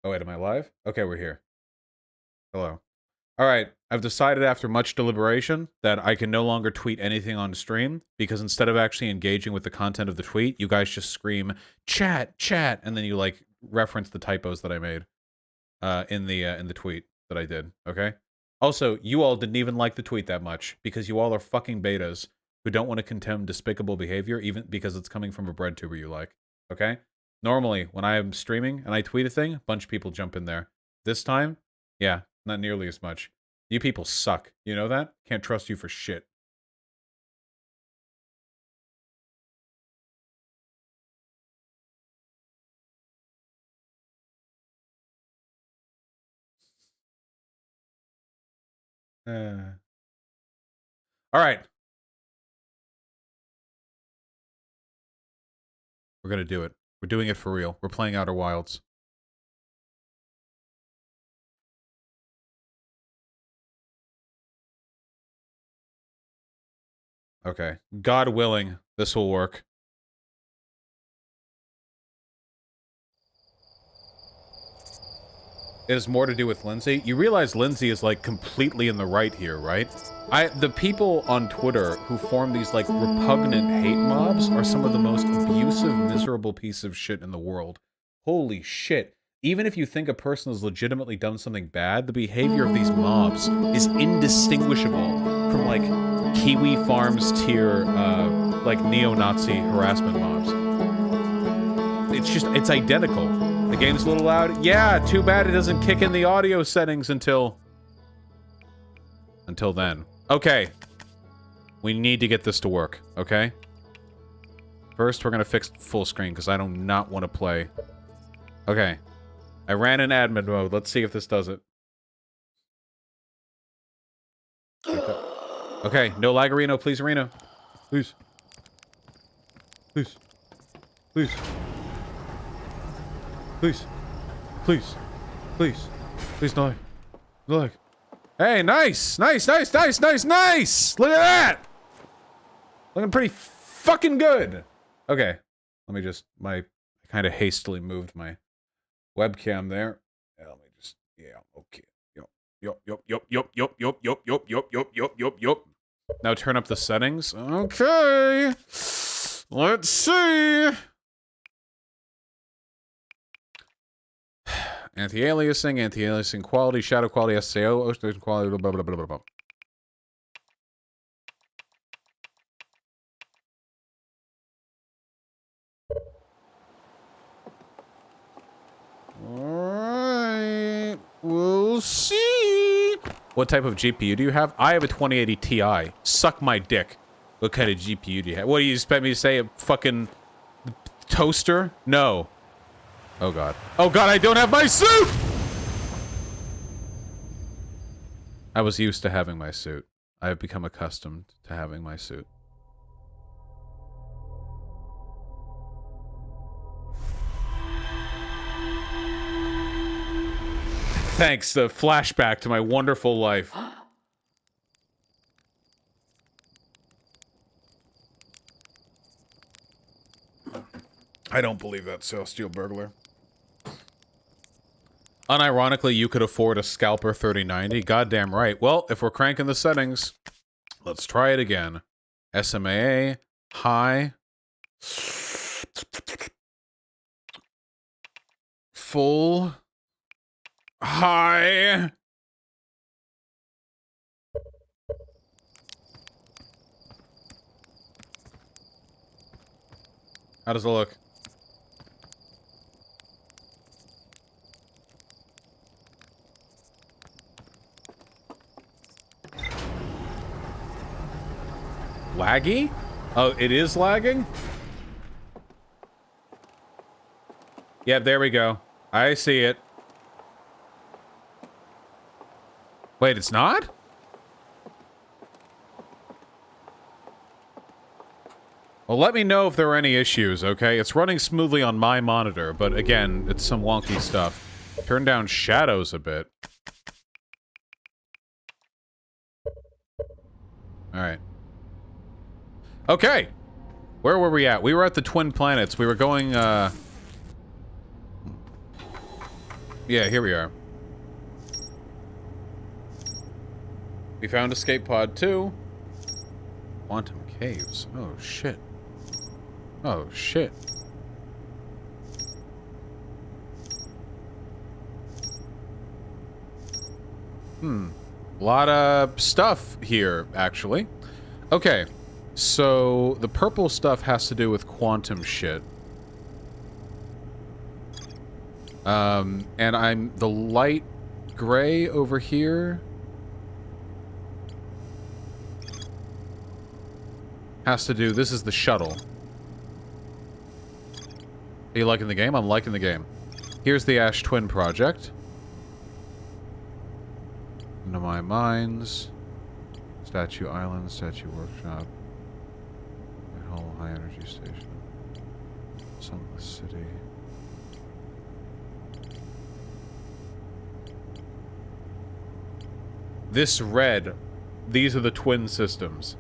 Oh wait, am I live? Okay, we're here. Hello. Alright, I've decided after much deliberation that I can no longer tweet anything on stream, because instead of actually engaging with the content of the tweet, you guys just scream, chat, chat, and then you, like, reference the typos that I made, in the tweet that I did, okay? Also, you all didn't even like the tweet that much, because you all are fucking betas who don't want to condemn despicable behavior, even because it's coming from a bread tuber you like, okay? Normally, when I am streaming and I tweet a thing, a bunch of people jump in there. This time, yeah, not nearly as much. You people suck. You know that? Can't trust you for shit. All right. We're gonna do it. We're doing it for real. We're playing Outer Wilds. Okay. God willing, this will work. It has more to do with Lindsay. You realize Lindsay is, like, completely in the right here, right? The people on Twitter who form these, like, repugnant hate mobs are some of the most abusive, miserable piece of shit in the world. Holy shit. Even if you think a person has legitimately done something bad, the behavior of these mobs is indistinguishable from, like, Kiwi Farms tier, like, neo-Nazi harassment mobs. It's identical. The game's a little loud. Yeah, too bad it doesn't kick in the audio settings until then. Okay. We need to get this to work, okay? First, we're gonna fix full screen, because I do not want to play. Okay. I ran in admin mode. Let's see if this does it. Okay, no lag Reno, please, Reno. Please. Please. Please. Please. Please. Please. Please, no lag. No lag. Hey, nice! Nice, nice, nice, nice, nice! Look at that! Looking pretty fucking good! Okay. Let me just, I kind of hastily moved my webcam there. Yeah, let me just, yeah, okay. Yup. Now turn up the settings. Okay. Let's see. Anti-aliasing quality, shadow quality, SAO, ocean quality, blah, blah, blah, blah, blah. Alright. We'll see. What type of GPU do you have? I have a 2080 Ti. Suck my dick. What kind of GPU do you have? What do you expect me to say? A fucking toaster? No. Oh god. Oh god, I don't have my suit! I was used to having my suit. I have become accustomed to having my suit. Thanks, the flashback to my wonderful life. I don't believe that, Celestial Burglar. Unironically, you could afford a Scalper 3090. Goddamn right. Well, if we're cranking the settings, let's try it again. SMA, high. Full. High. How does it look? laggy? Oh, it is lagging? Yep, there we go. I see it. Wait, it's not? Well, let me know if there are any issues, okay? It's running smoothly on my monitor, but again, it's some wonky stuff. Turn down shadows a bit. Alright. Okay! Where were we at? We were at the Twin Planets. We were going, Yeah, here we are. We found Escape Pod 2. Quantum Caves. Oh, shit. Oh, shit. A lot of stuff here, actually. Okay. So, the purple stuff has to do with quantum shit. And the light gray over here has to do, this is the shuttle. Are you liking the game? I'm liking the game. Here's the Ash Twin Project. Into My Mines. Statue Island, Statue Workshop. Whitehall High Energy Station. Sunless City. This red, these are the twin systems.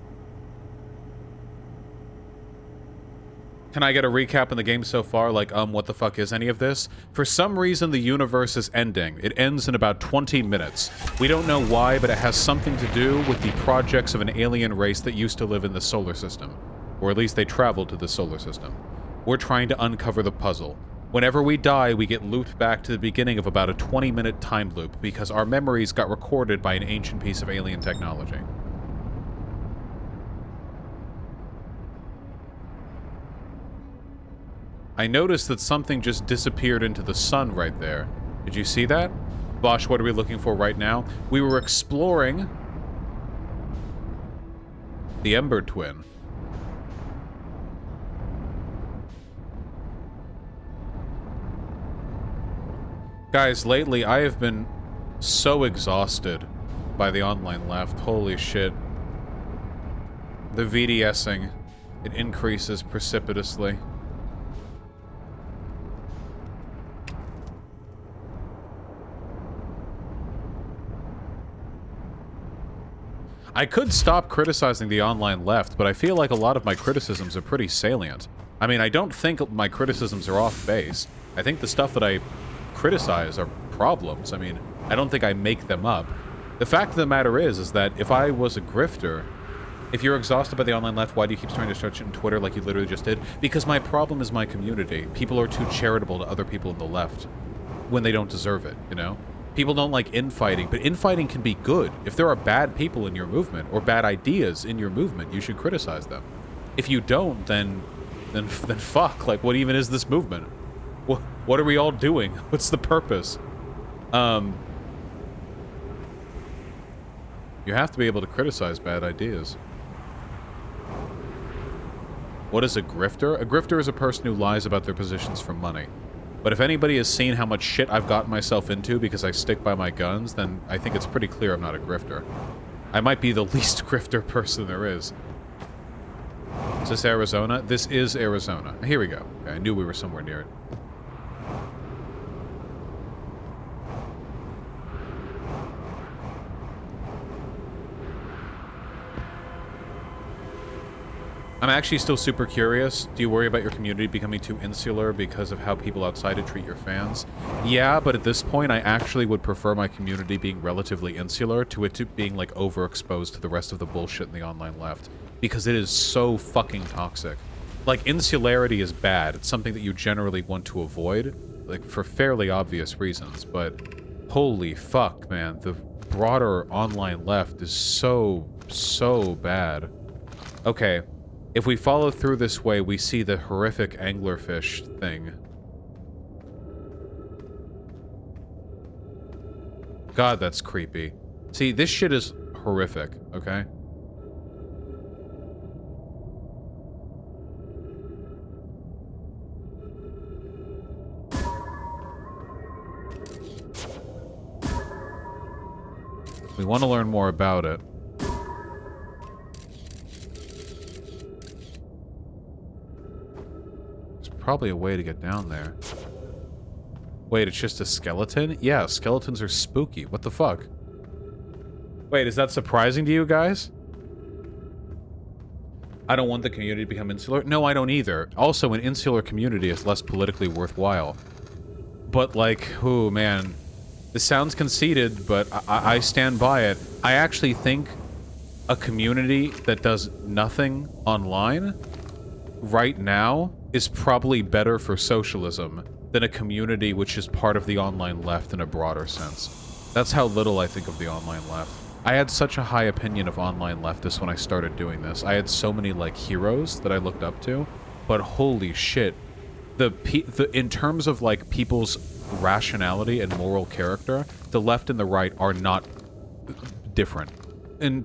Can I get a recap in the game so far? Like, what the fuck is any of this? For some reason, the universe is ending. It ends in about 20 minutes. We don't know why, but it has something to do with the projects of an alien race that used to live in the solar system. Or at least they traveled to the solar system. We're trying to uncover the puzzle. Whenever we die, we get looped back to the beginning of about a 20-minute time loop because our memories got recorded by an ancient piece of alien technology. I noticed that something just disappeared into the sun right there. Did you see that? Bosch, what are we looking for right now? We were exploring the Ember Twin. Guys, lately I have been so exhausted by the online left. Holy shit. The VDSing, it increases precipitously. I could stop criticizing the online left, but I feel like a lot of my criticisms are pretty salient. I mean, I don't think my criticisms are off base. I think the stuff that I criticize are problems. I mean, I don't think I make them up. The fact of the matter is that if I was a grifter, if you're exhausted by the online left, why do you keep trying to stretch it in Twitter like you literally just did? Because my problem is my community. People are too charitable to other people in the left when they don't deserve it, you know? People don't like infighting, but infighting can be good. If there are bad people in your movement, or bad ideas in your movement, you should criticize them. If you don't, then fuck. Like, what even is this movement? What are we all doing? What's the purpose? You have to be able to criticize bad ideas. What is a grifter? A grifter is a person who lies about their positions for money. But if anybody has seen how much shit I've gotten myself into because I stick by my guns, then I think it's pretty clear I'm not a grifter. I might be the least grifter person there is. Is this Arizona? This is Arizona. Here we go. Okay, I knew we were somewhere near it. I'm actually still super curious. Do you worry about your community becoming too insular because of how people outside it treat your fans? Yeah, but at this point, I actually would prefer my community being relatively insular to it being, like, overexposed to the rest of the bullshit in the online left. Because it is so fucking toxic. Like, insularity is bad. It's something that you generally want to avoid, like, for fairly obvious reasons, but holy fuck, man. The broader online left is so bad. Okay. If we follow through this way, we see the horrific anglerfish thing. God, that's creepy. See, this shit is horrific, okay? We want to learn more about it. There's probably a way to get down there. Wait, it's just a skeleton? Yeah, skeletons are spooky. What the fuck? Wait, is that surprising to you guys? I don't want the community to become insular. No, I don't either. Also, an insular community is less politically worthwhile. But, like, oh, man. This sounds conceited, but I stand by it. I actually think a community that does nothing online right now is probably better for socialism than a community which is part of the online left in a broader sense. That's how little I think of the online left. I had such a high opinion of online leftists when I started doing this. I had so many, like, heroes that I looked up to, but holy shit. In terms of, like, people's rationality and moral character, the left and the right are not different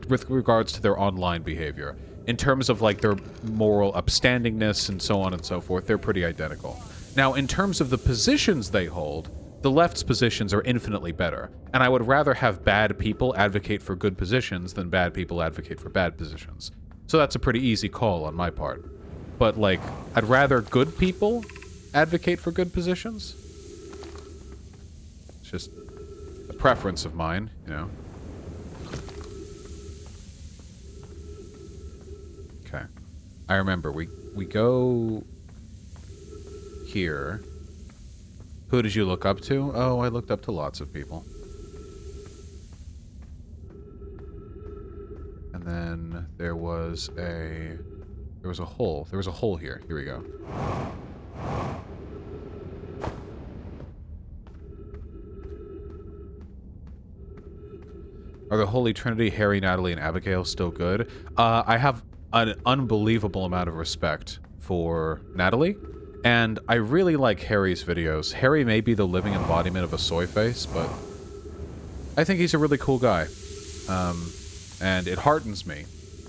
with regards to their online behavior. In terms of, like, their moral upstandingness and so on and so forth, they're pretty identical. Now, in terms of the positions they hold, the left's positions are infinitely better, and I would rather have bad people advocate for good positions than bad people advocate for bad positions. So that's a pretty easy call on my part. But, like, I'd rather good people advocate for good positions. It's just a preference of mine, you know. Okay. I remember, we go here. Who did you look up to? Oh, I looked up to lots of people. And then there was a hole. There was a hole here. Here we go. Are the Holy Trinity, Harry, Natalie, and Abigail still good? I have an unbelievable amount of respect for Natalie. And I really like Harry's videos. Harry may be the living embodiment of a soy face, but I think he's a really cool guy. And it heartens me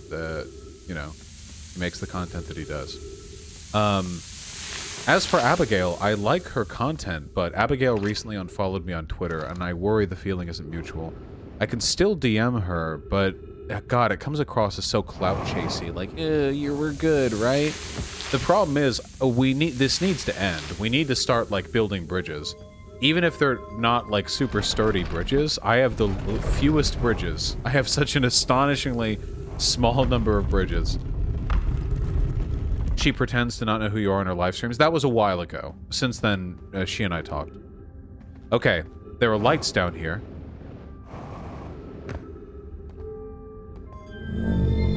that, you know, he makes the content that he does. As for Abigail, I like her content, but Abigail recently unfollowed me on Twitter, and I worry the feeling isn't mutual. I can still DM her, but God, it comes across as so clout chasey. Like, we're good, right? The problem is, this needs to end. We need to start, like, building bridges. Even if they're not, like, super sturdy bridges, I have the fewest bridges. I have such an astonishingly small number of bridges. She pretends to not know who you are in her live streams. That was a while ago. Since then, she and I talked. Okay, there are lights down here.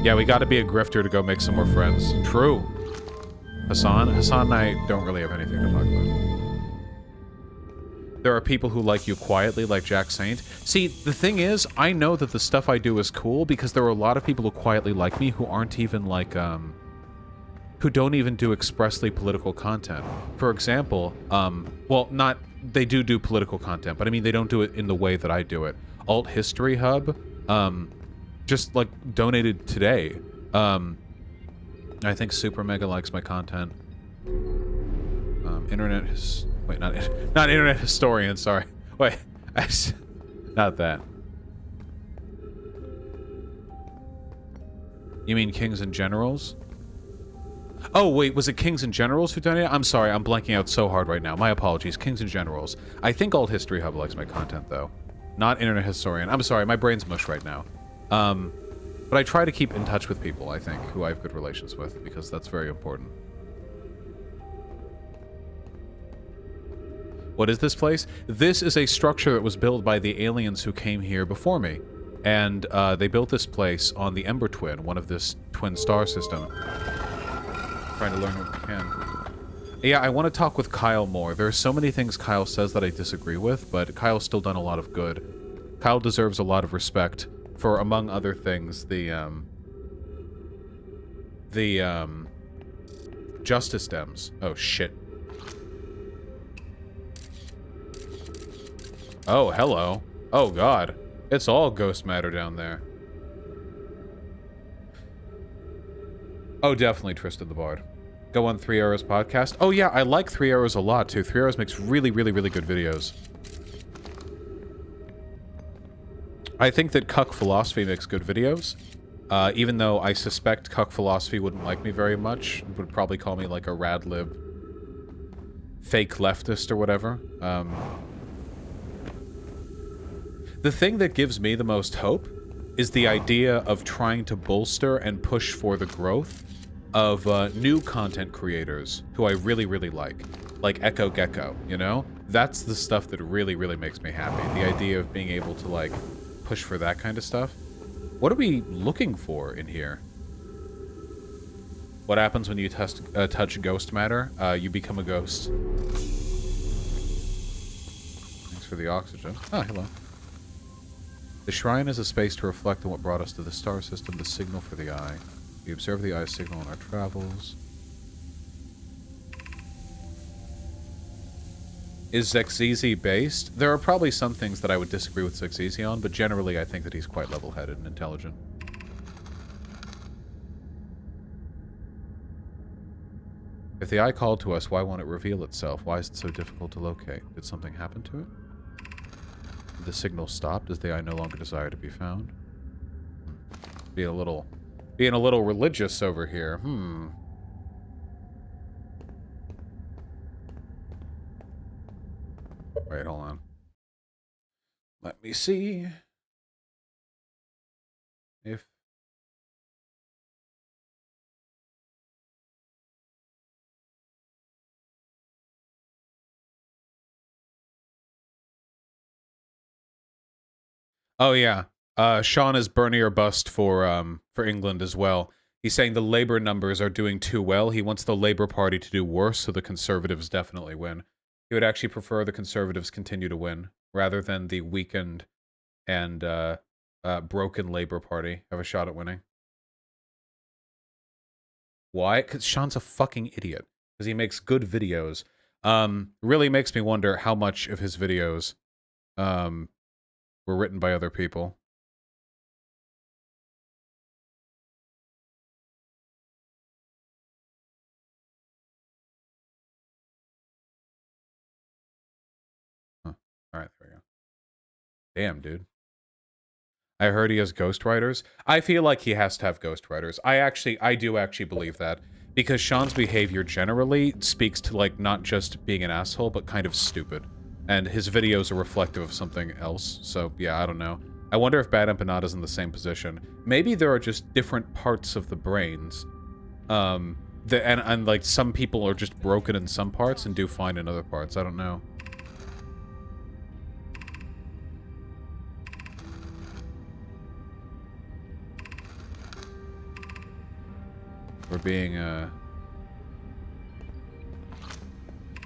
Yeah, we gotta be a grifter to go make some more friends. True. Hassan and I don't really have anything to talk about. There are people who like you quietly, like Jack Saint. See, the thing is, I know that the stuff I do is cool because there are a lot of people who quietly like me who aren't even, like, who don't even do expressly political content. For example, well, they do political content, but I mean, they don't do it in the way that I do it. Alt History Hub, just, like, donated today. I think Super Mega likes my content. Not Internet Historian, sorry. Wait, not that. You mean Kings and Generals? Oh, wait, was it Kings and Generals who donated? I'm sorry, I'm blanking out so hard right now. My apologies, Kings and Generals. I think Alt History Hub likes my content, though. Not Internet Historian. I'm sorry, my brain's mush right now. But I try to keep in touch with people, I think, who I have good relations with, because that's very important. What is this place? This is a structure that was built by the aliens who came here before me. And they built this place on the Ember Twin, one of this twin star system. Trying to learn what we can. Yeah, I want to talk with Kyle more. There are so many things Kyle says that I disagree with, but Kyle's still done a lot of good. Kyle deserves a lot of respect for, among other things, the Justice Dems. Oh, shit. Oh, hello. Oh, God. It's all ghost matter down there. Oh, definitely Tristan the Bard. Go on 3 Arrows podcast. Oh, yeah, I like 3 Arrows a lot, too. 3 Arrows makes really, really, really good videos. I think that Cuck Philosophy makes good videos. Even though I suspect Cuck Philosophy wouldn't like me very much. Would probably call me like a radlib fake leftist or whatever. The thing that gives me the most hope is the idea of trying to bolster and push for the growth of new content creators who I really, really like Echo Gecko, you know? That's the stuff that really, really makes me happy. The idea of being able to, like, push for that kind of stuff. What are we looking for in here? What happens when you touch ghost matter? You become a ghost. Thanks for the oxygen. Oh, hello. The shrine is a space to reflect on what brought us to the star system, the signal for the eye. We observe the eye's signal in our travels. Is Zexizi based? There are probably some things that I would disagree with Zexizi on, but generally I think that he's quite level-headed and intelligent. If the eye called to us, why won't it reveal itself? Why is it so difficult to locate? Did something happen to it? Did the signal stop? Does the eye no longer desire to be found? Being a little religious over here. Wait, hold on. Let me see if... Oh, yeah. Sean is Bernie or bust for England as well. He's saying the Labour numbers are doing too well. He wants the Labour Party to do worse, so the Conservatives definitely win. He would actually prefer the Conservatives continue to win, rather than the weakened and broken Labour Party have a shot at winning. Why? Because Sean's a fucking idiot. Because he makes good videos. Really makes me wonder how much of his videos were written by other people. Huh. Alright, there we go. Damn, dude. I heard he has ghostwriters. I feel like he has to have ghostwriters. I do actually believe that. Because Sean's behavior generally speaks to, like, not just being an asshole, but kind of stupid. And his videos are reflective of something else. So, yeah, I don't know. I wonder if Bad Empanada's in the same position. Maybe there are just different parts of the brains. And like, some people are just broken in some parts and do fine in other parts. I don't know. We're being,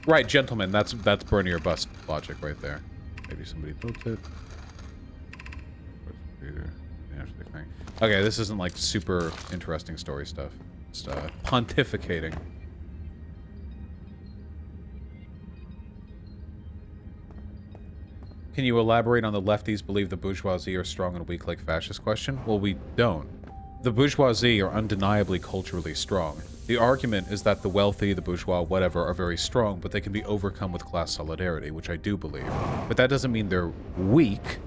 Right, gentlemen, that's Bernie or bust logic right there. Maybe somebody built it. Okay, this isn't like super interesting story stuff. Just pontificating. Can you elaborate on the lefties believe the bourgeoisie are strong and weak like fascist question? Well, we don't. The bourgeoisie are undeniably culturally strong. The argument is that the wealthy, the bourgeois, whatever, are very strong, but they can be overcome with class solidarity, which I do believe. But that doesn't mean they're weak.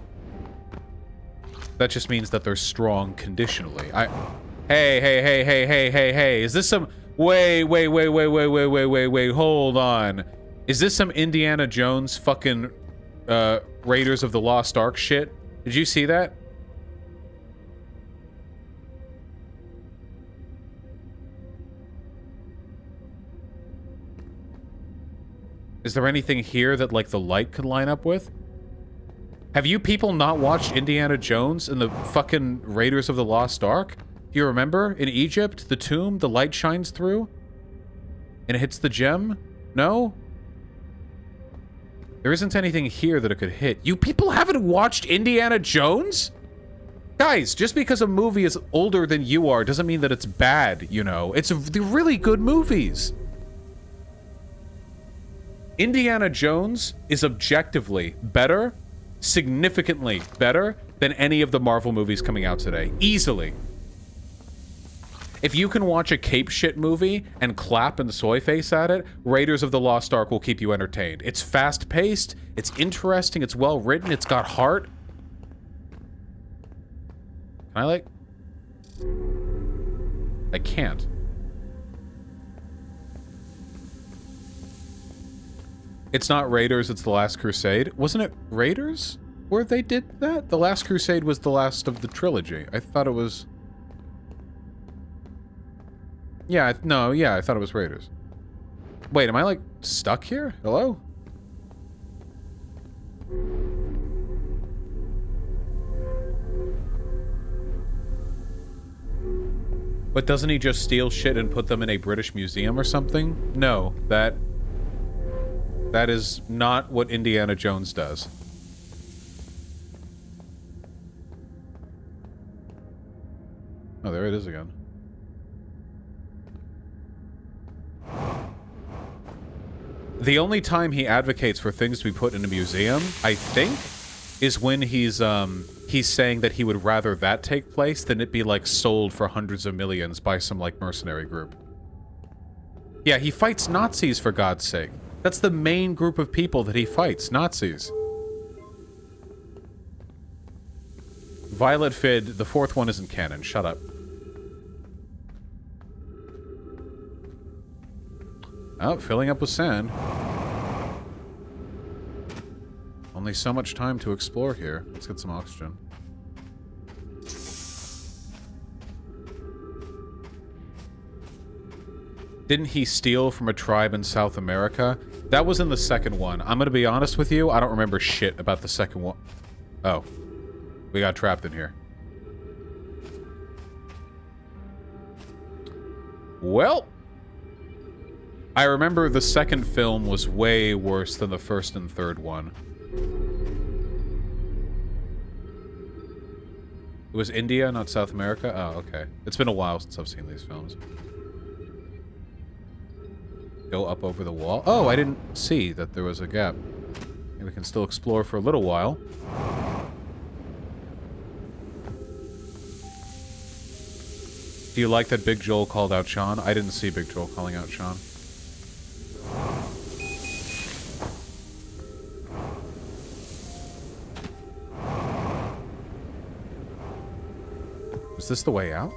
That just means that they're strong conditionally. Hey, is this some... Wait, hold on. Is this some Indiana Jones fucking, Raiders of the Lost Ark shit? Did you see that? Is there anything here that, like, the light could line up with? Have you people not watched Indiana Jones and the fucking Raiders of the Lost Ark? Do you remember? In Egypt, the tomb, the light shines through? And it hits the gem? No? There isn't anything here that it could hit. You people haven't watched Indiana Jones? Guys, just because a movie is older than you are doesn't mean that it's bad, you know? They're really good movies. Indiana Jones is objectively better, significantly better, than any of the Marvel movies coming out today. Easily. If you can watch a cape shit movie and clap and soy face at it, Raiders of the Lost Ark will keep you entertained. It's fast-paced, it's interesting, it's well-written, it's got heart. Can I, like... I can't. It's not Raiders, it's The Last Crusade. Wasn't it Raiders where they did that? The Last Crusade was the last of the trilogy. I thought it was... Yeah, I thought it was Raiders. Wait, am I, like, stuck here? Hello? But doesn't he just steal shit and put them in a British museum or something? No, that is not what Indiana Jones does. Oh, there it is again. The only time he advocates for things to be put in a museum, I think, is when he's saying that he would rather that take place than it be, like, sold for hundreds of millions by some, like, mercenary group. Yeah, he fights Nazis, for God's sake. That's the main group of people that he fights, Nazis. Violet Fid, the fourth one isn't canon. Shut up. Oh, filling up with sand. Only so much time to explore here. Let's get some oxygen. Didn't he steal from a tribe in South America? That was in the second one. I'm gonna be honest with you, I don't remember shit about the second one. Oh. We got trapped in here. Well... I remember the second film was way worse than the first and third one. It was India, not South America? Oh, okay. It's been a while since I've seen these films. Go up over the wall. Oh, I didn't see that there was a gap. Maybe we can still explore for a little while. Do you like that Big Joel called out Sean? I didn't see Big Joel calling out Sean. Is this the way out?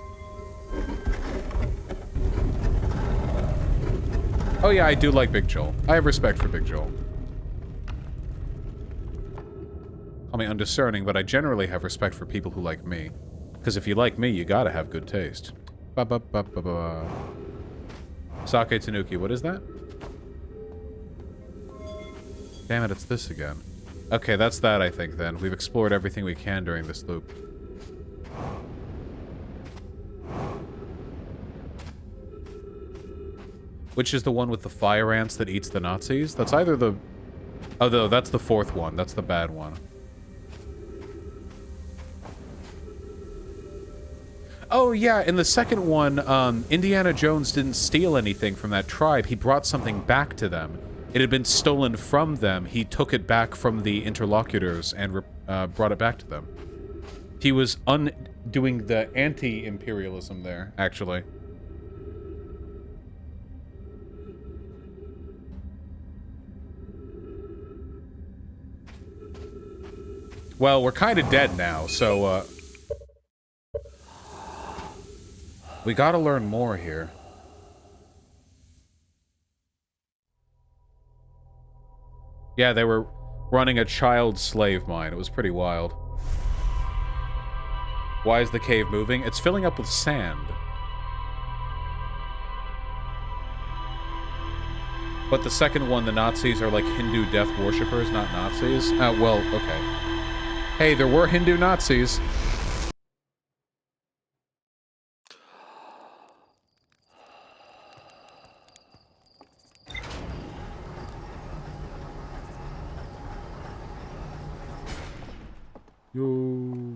Oh yeah, I do like Big Joel. I have respect for Big Joel. Call me undiscerning, but I generally have respect for people who like me. Because if you like me, you gotta have good taste. Ba-ba-ba-ba-ba. Sake Tanuki, what is that? Damn it, it's this again. Okay, that's that, I think, then. We've explored everything we can during this loop. Which is the one with the fire ants that eats the Nazis? That's either the... Oh, no, that's the fourth one. That's the bad one. Oh, yeah, in the second one, Indiana Jones didn't steal anything from that tribe. He brought something back to them. It had been stolen from them. He took it back from the interlocutors and brought it back to them. He was doing the anti-imperialism there, actually. Well, we're kind of dead now, so, we gotta learn more here. Yeah, they were running a child slave mine. It was pretty wild. Why is the cave moving? It's filling up with sand. But the second one, the Nazis are like Hindu death worshippers, not Nazis? Well, okay. Hey, there were Hindu Nazis. Yo.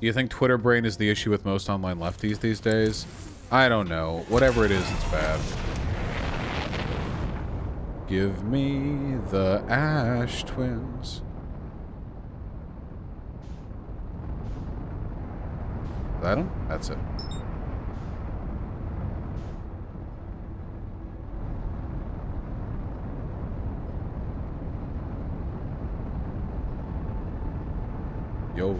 You think Twitter brain is the issue with most online lefties these days? I don't know. Whatever it is, it's bad. Give me the Ash Twins. Is that him? That's it. Yo.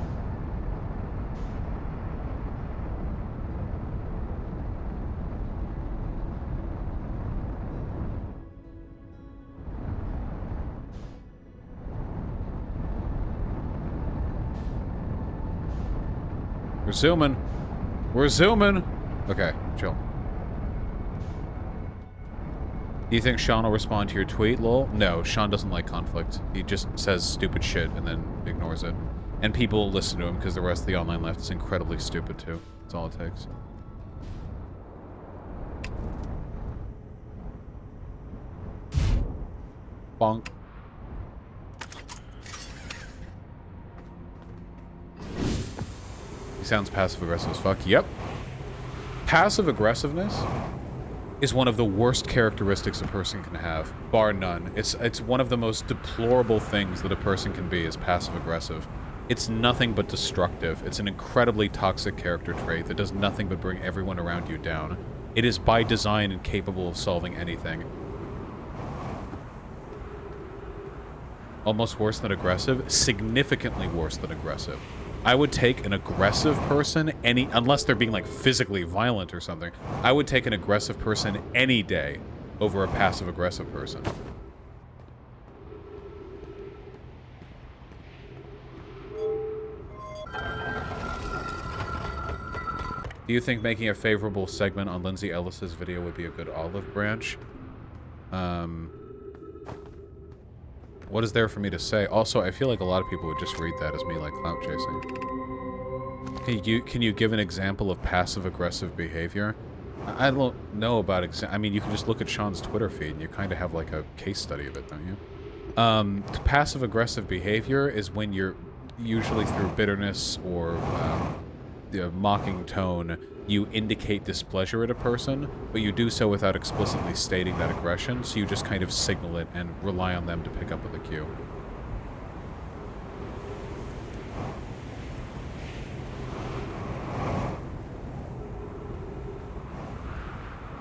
We're zooming. We're zooming. Okay, chill. Do you think Sean will respond to your tweet, lol? No, Sean doesn't like conflict. He just says stupid shit and then ignores it. And people listen to him because the rest of the online left is incredibly stupid too. That's all it takes. Bonk. He sounds passive-aggressive as fuck. Yep. Passive-aggressiveness is one of the worst characteristics a person can have, bar none. It's one of the most deplorable things that a person can be, is passive-aggressive. It's nothing but destructive. It's an incredibly toxic character trait that does nothing but bring everyone around you down. It is by design incapable of solving anything. Almost worse than aggressive? Significantly worse than aggressive. I would take an aggressive person unless they're being like physically violent or something. I would take an aggressive person any day over a passive-aggressive person. Do you think making a favorable segment on Lindsay Ellis's video would be a good olive branch? What is there for me to say? Also, I feel like a lot of people would just read that as me, like, clout chasing. Can you give an example of passive-aggressive behavior? I don't know about I mean, you can just look at Sean's Twitter feed and you kind of have, like, a case study of it, don't you? Passive-aggressive behavior is when you're, usually through bitterness or the mocking tone, you indicate displeasure at a person, but you do so without explicitly stating that aggression, so you just kind of signal it and rely on them to pick up with the cue.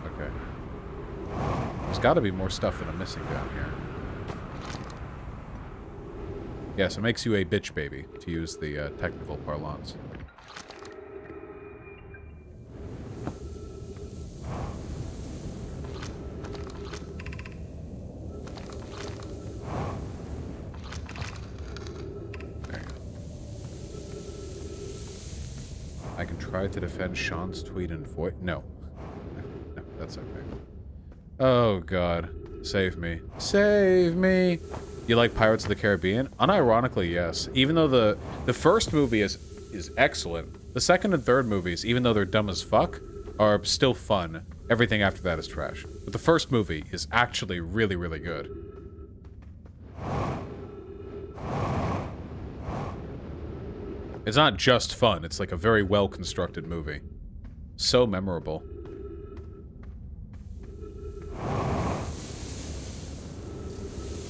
Okay. There's gotta be more stuff that I'm missing down here. Yes, it makes you a bitch baby, to use the technical parlance. I can try to defend Sean's tweet and voice. No. No, that's okay. Oh, God. Save me. Save me! You like Pirates of the Caribbean? Unironically, yes. Even though the first movie is excellent, the second and third movies, even though they're dumb as fuck, are still fun. Everything after that is trash. But the first movie is actually really, really good. It's not just fun, it's like a very well-constructed movie. So memorable.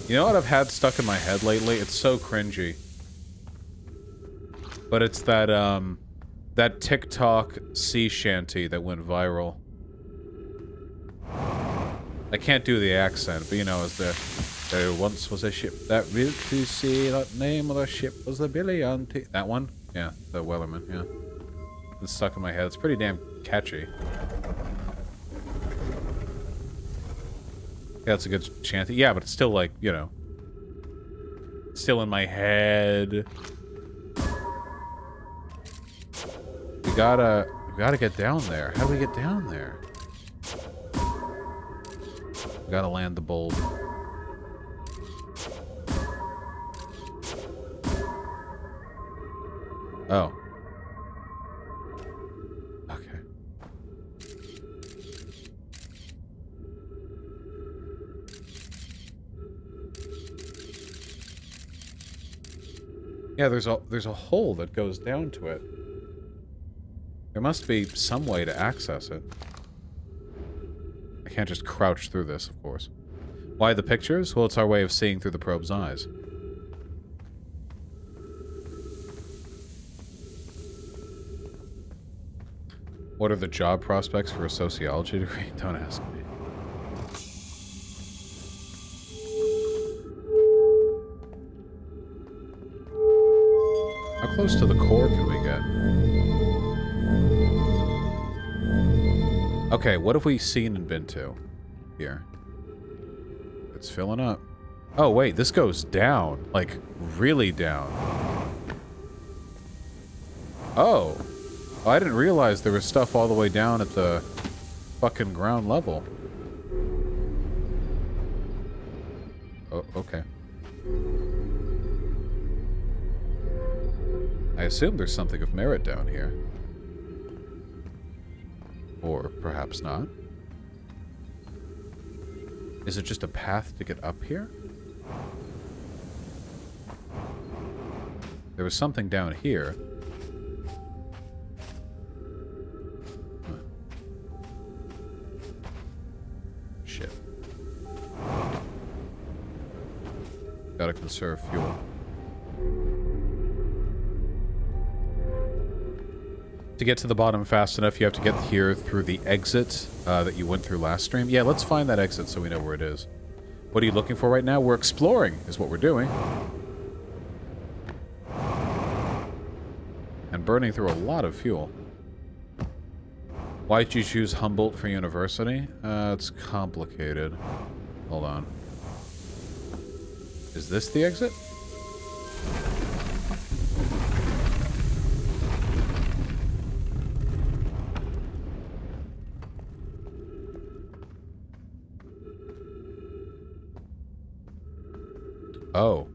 You know what I've had stuck in my head lately? It's so cringy. But it's that, that TikTok sea shanty that went viral. I can't do the accent, but you know, as there once was a ship that built to sea, the name of the ship was the Billy Auntie. That one? Yeah, the Wellerman, yeah. It's stuck in my head. It's pretty damn catchy. Yeah, it's a good shanty. Yeah, but it's still like, you know, still in my head. We gotta get down there. How do we get down there? We gotta land the bulb. Oh. Okay. Yeah, there's a hole that goes down to it. There must be some way to access it. I can't just crouch through this, of course. Why the pictures? Well, it's our way of seeing through the probe's eyes. What are the job prospects for a sociology degree? Don't ask me. How close to the core can we get? Okay, what have we seen and been to? Here. It's filling up. Oh, wait, this goes down. Like, really down. Oh. Oh, I didn't realize there was stuff all the way down at the fucking ground level. Oh, okay. I assume there's something of merit down here. Or perhaps not. Is it just a path to get up here? There was something down here. Huh. Shit. Gotta conserve fuel. To get to the bottom fast enough, you have to get here through the exit that you went through last stream. Yeah, let's find that exit so we know where it is. What are you looking for right now? We're exploring, is what we're doing. And burning through a lot of fuel. Why did you choose Humboldt for university? It's complicated. Hold on. Is this the exit? Oh.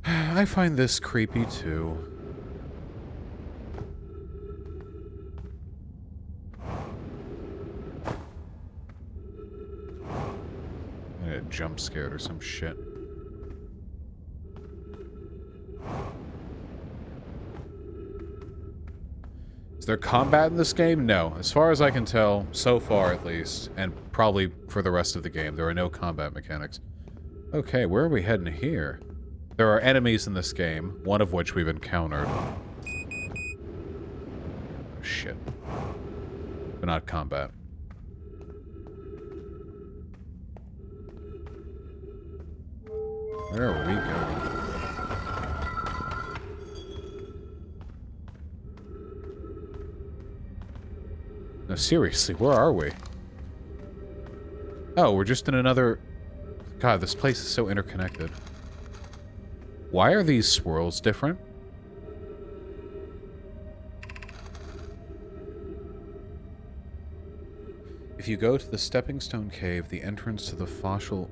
I find this creepy too. I got jump scared or some shit. Is there combat in this game? No. As far as I can tell, so far at least, and probably for the rest of the game, there are no combat mechanics. Okay, where are we heading here? There are enemies in this game, one of which we've encountered. Oh, shit. But not combat. Where are we going? No, seriously, where are we? Oh, we're just in another... God, this place is so interconnected. Why are these swirls different? If you go to the Stepping Stone Cave, the entrance to the fossil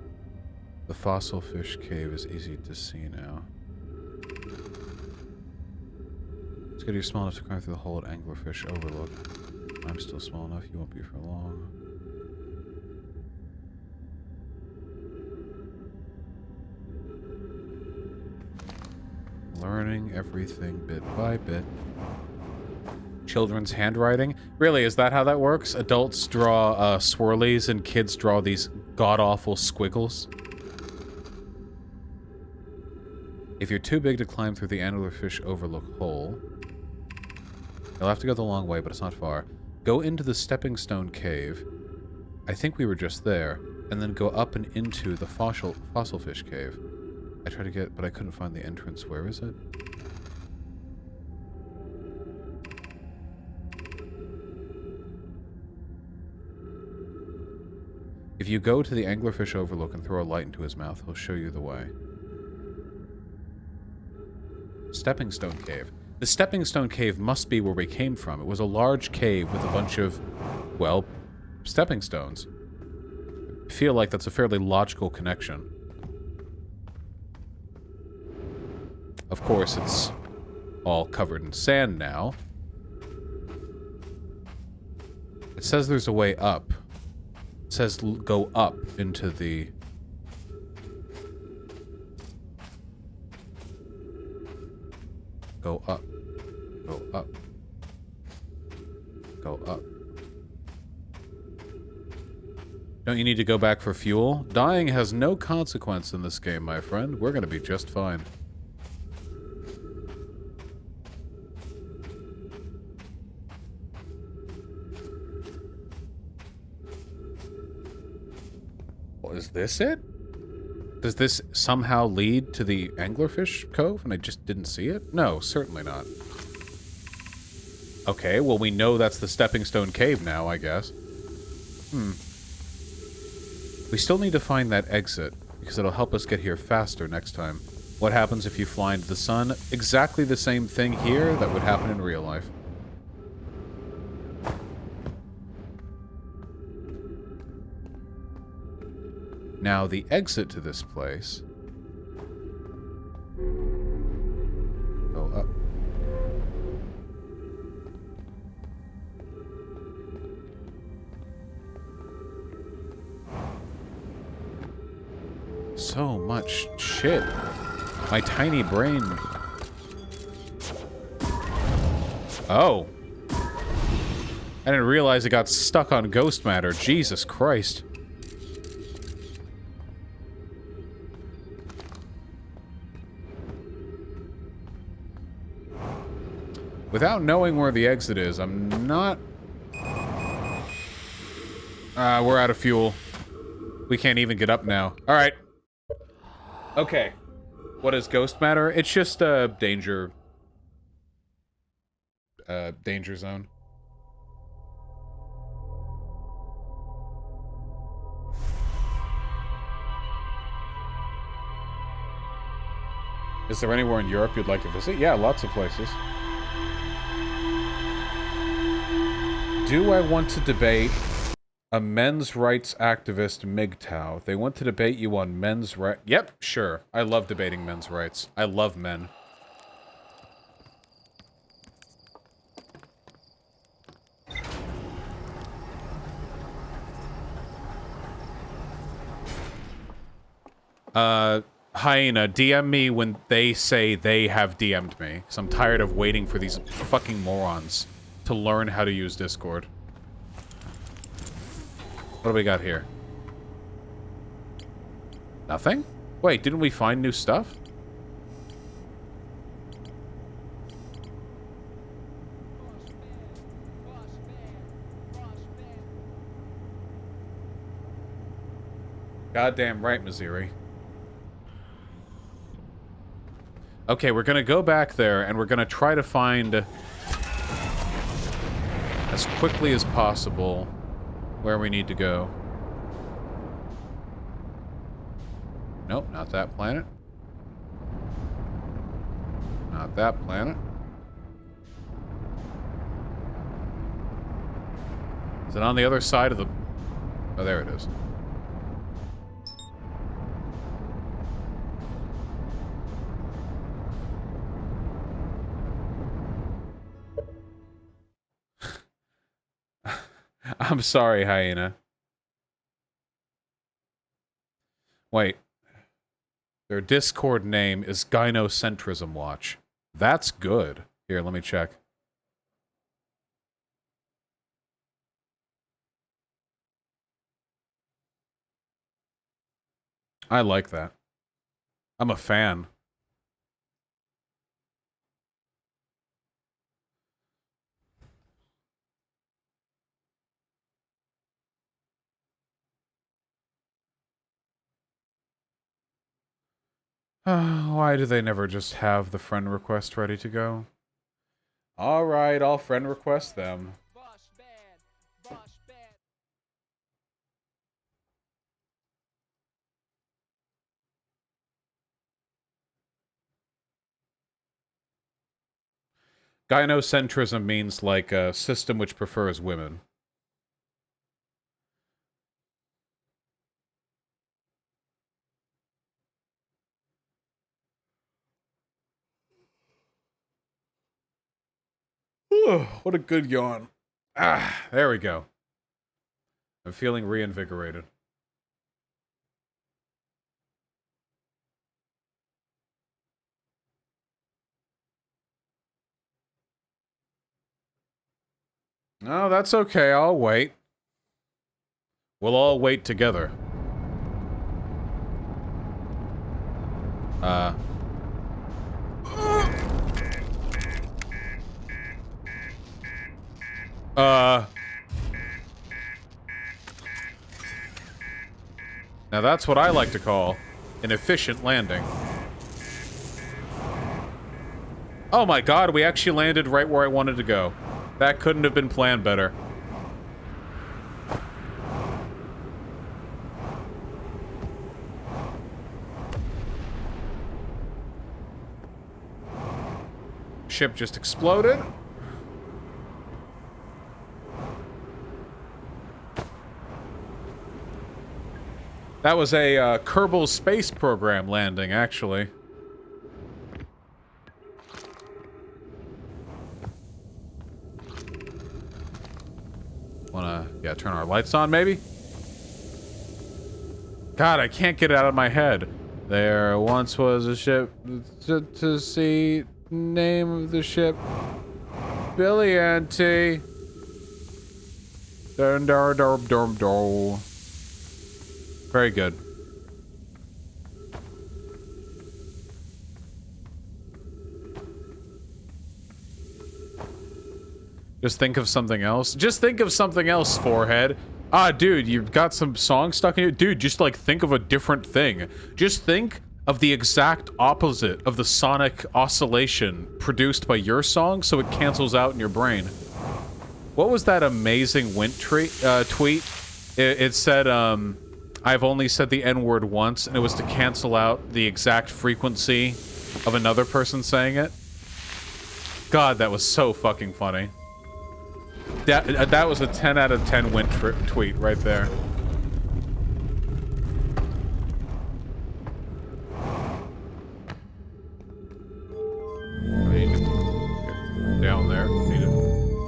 fish cave is easy to see now. It's good you're small enough to climb through the hole at Anglerfish Overlook. I'm still small enough, you won't be for long. Learning everything bit by bit. Children's handwriting? Really, is that how that works? Adults draw swirlies and kids draw these god-awful squiggles? If you're too big to climb through the Anglerfish Overlook hole, you'll have to go the long way, but it's not far. Go into the Stepping Stone Cave. I think we were just there. And then go up and into the fossil fish cave. I tried to get, but I couldn't find the entrance. Where is it? If you go to the Anglerfish Overlook and throw a light into his mouth, he'll show you the way. Stepping Stone Cave. The Stepping Stone Cave must be where we came from. It was a large cave with a bunch of, well, stepping stones. I feel like that's a fairly logical connection. Of course, it's all covered in sand now. It says there's a way up. It says go up into the... Go up. Go up. Go up. Don't you need to go back for fuel? Dying has no consequence in this game, my friend. We're gonna be just fine. Well, is this it? Does this somehow lead to the Anglerfish Cove and I just didn't see it? No, certainly not. Okay, well we know that's the Stepping Stone Cave now, I guess. We still need to find that exit, because it'll help us get here faster next time. What happens if you fly into the sun? Exactly the same thing here that would happen in real life. Now, the exit to this place... Oh, up. So much shit. My tiny brain... Oh. I didn't realize it got stuck on ghost matter. Jesus Christ. Without knowing where the exit is, I'm not... we're out of fuel. We can't even get up now. Alright. Okay. What is ghost matter? It's just a danger... danger zone. Is there anywhere in Europe you'd like to visit? Yeah, lots of places. Do I want to debate a men's rights activist, MGTOW? They want to debate you on men's rights. Yep, sure. I love debating men's rights. I love men. Hyena, DM me when they say they have DM'd me. Because I'm tired of waiting for these fucking morons to learn how to use Discord. What do we got here? Nothing? Wait, didn't we find new stuff? Goddamn right, Missouri. Okay, we're gonna go back there, and we're gonna try to find... as quickly as possible where we need to go. Nope, not that planet. Not that planet. Is it on the other side of the... Oh, there it is. I'm sorry, Hyena. Wait. Their Discord name is Gynocentrism Watch. That's good. Here, let me check. I like that. I'm a fan. Why do they never just have the friend request ready to go? Alright, I'll friend request them. Boss man, boss man. Gynocentrism means like a system which prefers women. What a good yawn. Ah, there we go. I'm feeling reinvigorated. No, that's okay. I'll wait. We'll all wait together. Now that's what I like to call an efficient landing. Oh my god, we actually landed right where I wanted to go. That couldn't have been planned better. Ship just exploded. That was a Kerbal Space Program landing, actually. Wanna, yeah, turn our lights on, maybe? God, I can't get it out of my head. There once was a ship to see. Name of the ship. Billy Auntie. Dun dar dar dum dar. Very good. Just think of something else. Just think of something else, forehead. Ah, dude, you've got some song stuck in you. Dude, just like think of a different thing. Just think of the exact opposite of the sonic oscillation produced by your song so it cancels out in your brain. What was that amazing Wint tweet? It said, I've only said the N-word once, and it was to cancel out the exact frequency of another person saying it. God, that was so fucking funny. That was a 10 out of 10 Wint tweet right there. I need to get down there. I need to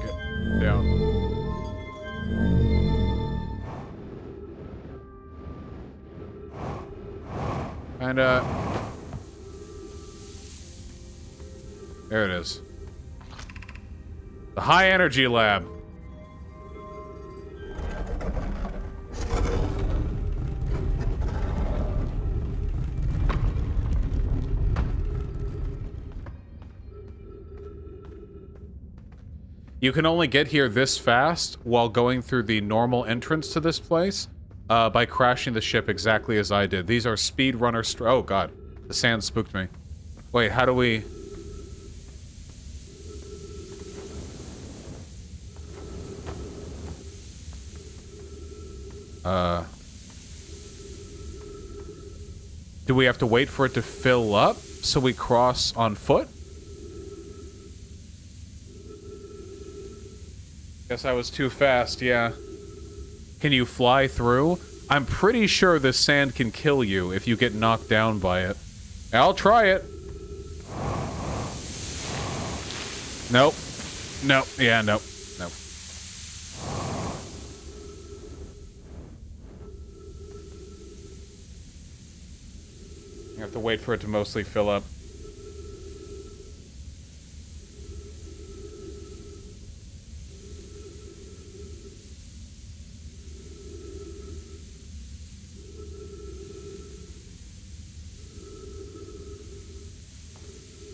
get down. And, there it is. The High Energy Lab. You can only get here this fast while going through the normal entrance to this place by crashing the ship exactly as I did. These are speedrunner oh god, the sand spooked me. Wait, how do we... Do we have to wait for it to fill up so we cross on foot? Guess I was too fast, yeah. Can you fly through? I'm pretty sure this sand can kill you if you get knocked down by it. I'll try it. Nope. Nope. Yeah, nope. Nope. You have to wait for it to mostly fill up.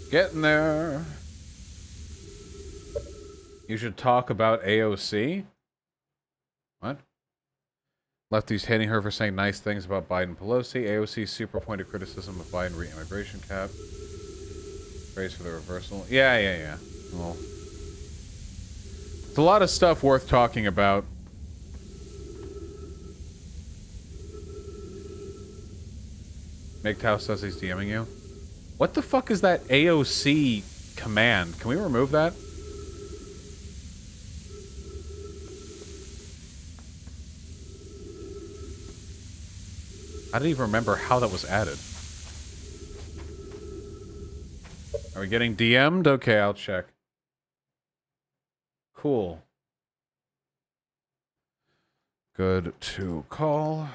Getting there. You should talk about AOC? What? Lefties hating her for saying nice things about Biden Pelosi. AOC's super pointed criticism of Biden re-immigration cap. Praise for the reversal. Yeah. Well, it's a lot of stuff worth talking about. MGTOW says he's DMing you. What the fuck is that AOC command? Can we remove that? I don't even remember how that was added. Are we getting DM'd? Okay, I'll check. Cool. Good to call.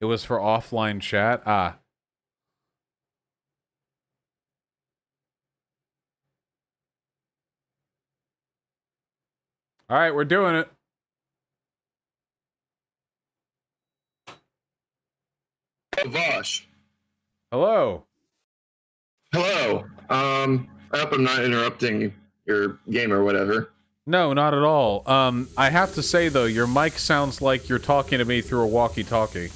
It was for offline chat? Ah. Alright, we're doing it. Vosh. Hello. Hello. I hope I'm not interrupting your game or whatever. No, not at all. I have to say though, your mic sounds like you're talking to me through a walkie-talkie.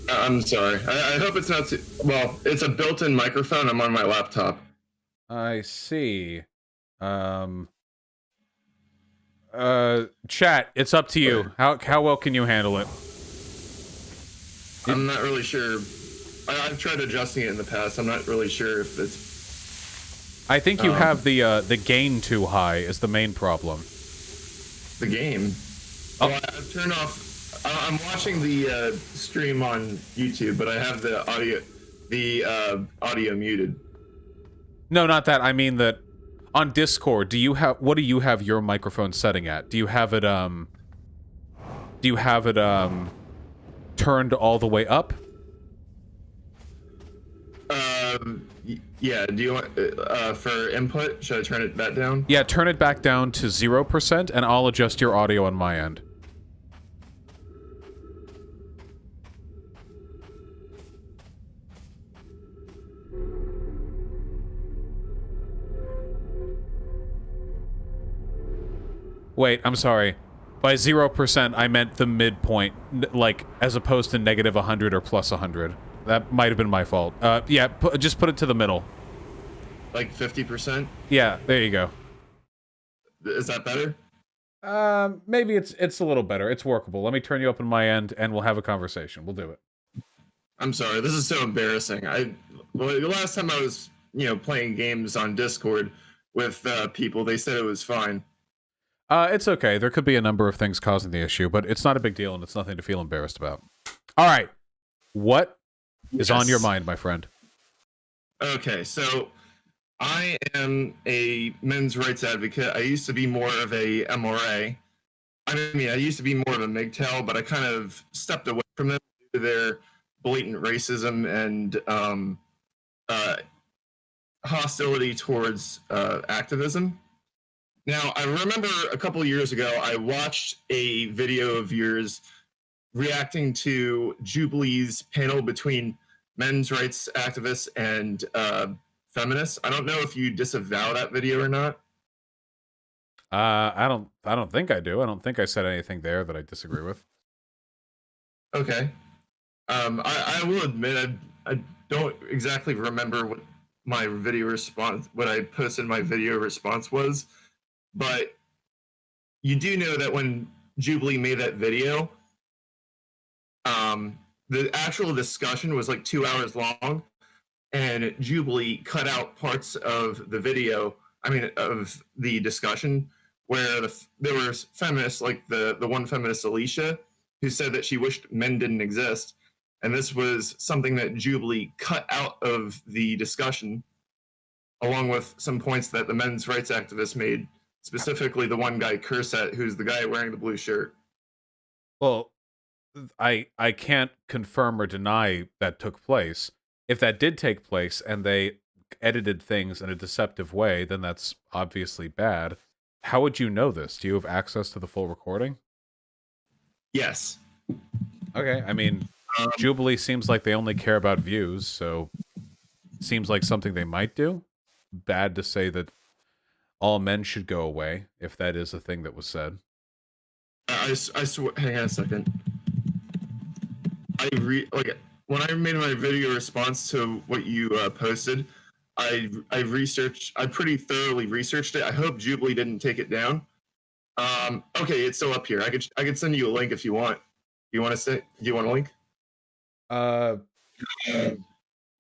I'm sorry. I hope it's not too... Well, it's a built-in microphone. I'm on my laptop. I see. Um, chat, it's up to you. How well can you handle it? I'm not really sure. I've tried adjusting it in the past. I'm not really sure if it's... I think you have the gain too high is the main problem. the game. Oh. Well, I've turned off... I'm watching the stream on YouTube, but I have the audio muted. No, not that. I mean that on Discord, what do you have your microphone setting at? Do you have it turned all the way up? Yeah, do you want for input, should I turn that down? Yeah, turn it back down to 0% and I'll adjust your audio on my end. Wait, I'm sorry. By 0%, I meant the midpoint, like, as opposed to negative 100 or plus 100. That might have been my fault. Yeah, just put it to the middle. Like 50%? Yeah, there you go. Is that better? Maybe it's a little better. It's workable. Let me turn you up on my end, and we'll have a conversation. We'll do it. I'm sorry, this is so embarrassing. Well, the last time I was, playing games on Discord with people, they said it was fine. It's okay. There could be a number of things causing the issue, but it's not a big deal, and it's nothing to feel embarrassed about. All right. What is on your mind, my friend? Okay, so I am a men's rights advocate. I used to be more of a MRA. I mean, I used to be more of a MGTOW, but I kind of stepped away from them due to their blatant racism and hostility towards activism. Now, I remember a couple of years ago, I watched a video of yours reacting to Jubilee's panel between men's rights activists and feminists. I don't know if you disavow that video or not. I don't think I do. I don't think I said anything there that I disagree with. Okay. I will admit I don't exactly remember what my video response, what I posted in my video response was, but you do know that when Jubilee made that video, the actual discussion was like 2 hours long, and Jubilee cut out parts of the video, of the discussion, where there were feminists, like the one feminist, Alicia, who said that she wished men didn't exist. And this was something that Jubilee cut out of the discussion, along with some points that the men's rights activists made, specifically the one guy, Cursat, who's the guy wearing the blue shirt. Well, I can't confirm or deny that took place. If that did take place and they edited things in a deceptive way, then that's obviously bad. How would you know this? Do you have access to the full recording? Yes. Okay, I mean, Jubilee seems like they only care about views, so it seems like something they might do. Bad to say that all men should go away, if that is a thing that was said. I swear, hang on a second. When I made my video response to what you posted, I pretty thoroughly researched it. I hope Jubilee didn't take it down. Okay, it's still up here. I could send you a link if you want. Do you want a link?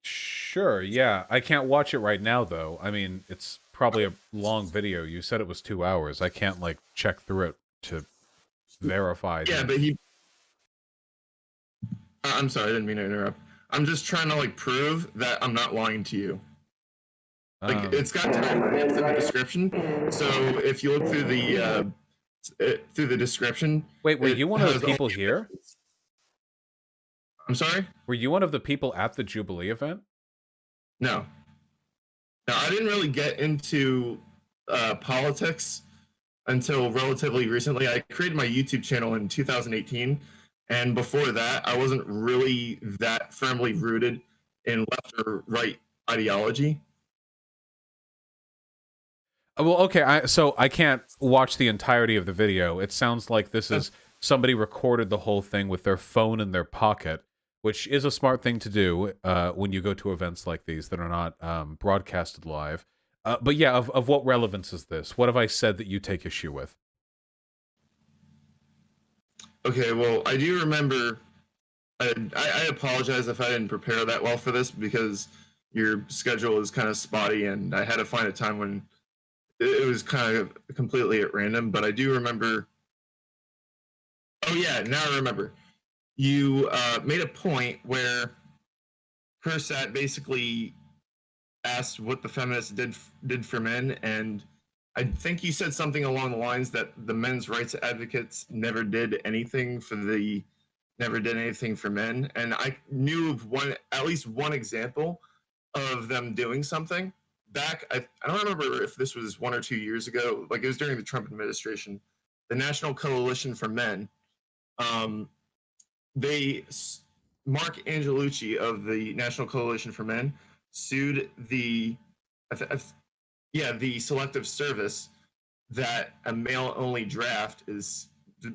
Sure, yeah. I can't watch it right now, though. I mean, it's probably a long video. You said it was 2 hours. I can't, like, check through it to verify. Yeah, but I'm sorry, I didn't mean to interrupt. I'm just trying to, like, prove that I'm not lying to you. Like, it's got timestamps in the description, so if you look through the description... Wait, were you one of the people here? I'm sorry? Were you one of the people at the Jubilee event? No. Now, I didn't really get into politics until relatively recently. I created my YouTube channel in 2018, and before that, I wasn't really that firmly rooted in left or right ideology. Well, okay, so I can't watch the entirety of the video. It sounds like this That's is somebody recorded the whole thing with their phone in their pocket, which is a smart thing to do when you go to events like these that are not broadcasted live. But yeah, of what relevance is this? What have I said that you take issue with? okay. Well, I do remember. I apologize if I didn't prepare that well for this because your schedule is kind of spotty, and I had to find a time when it was kind of completely at random. But I do remember. Oh yeah, now I remember. You made a point where Persat basically asked what the feminists did for men, and I think you said something along the lines that the men's rights advocates never did anything for men, and I knew of at least one example of them doing something back. I don't remember if this was 1 or 2 years ago, like it was during the Trump administration. The National Coalition for Men, um, they Mark Angelucci of the National Coalition for Men sued the Selective Service that a male only draft is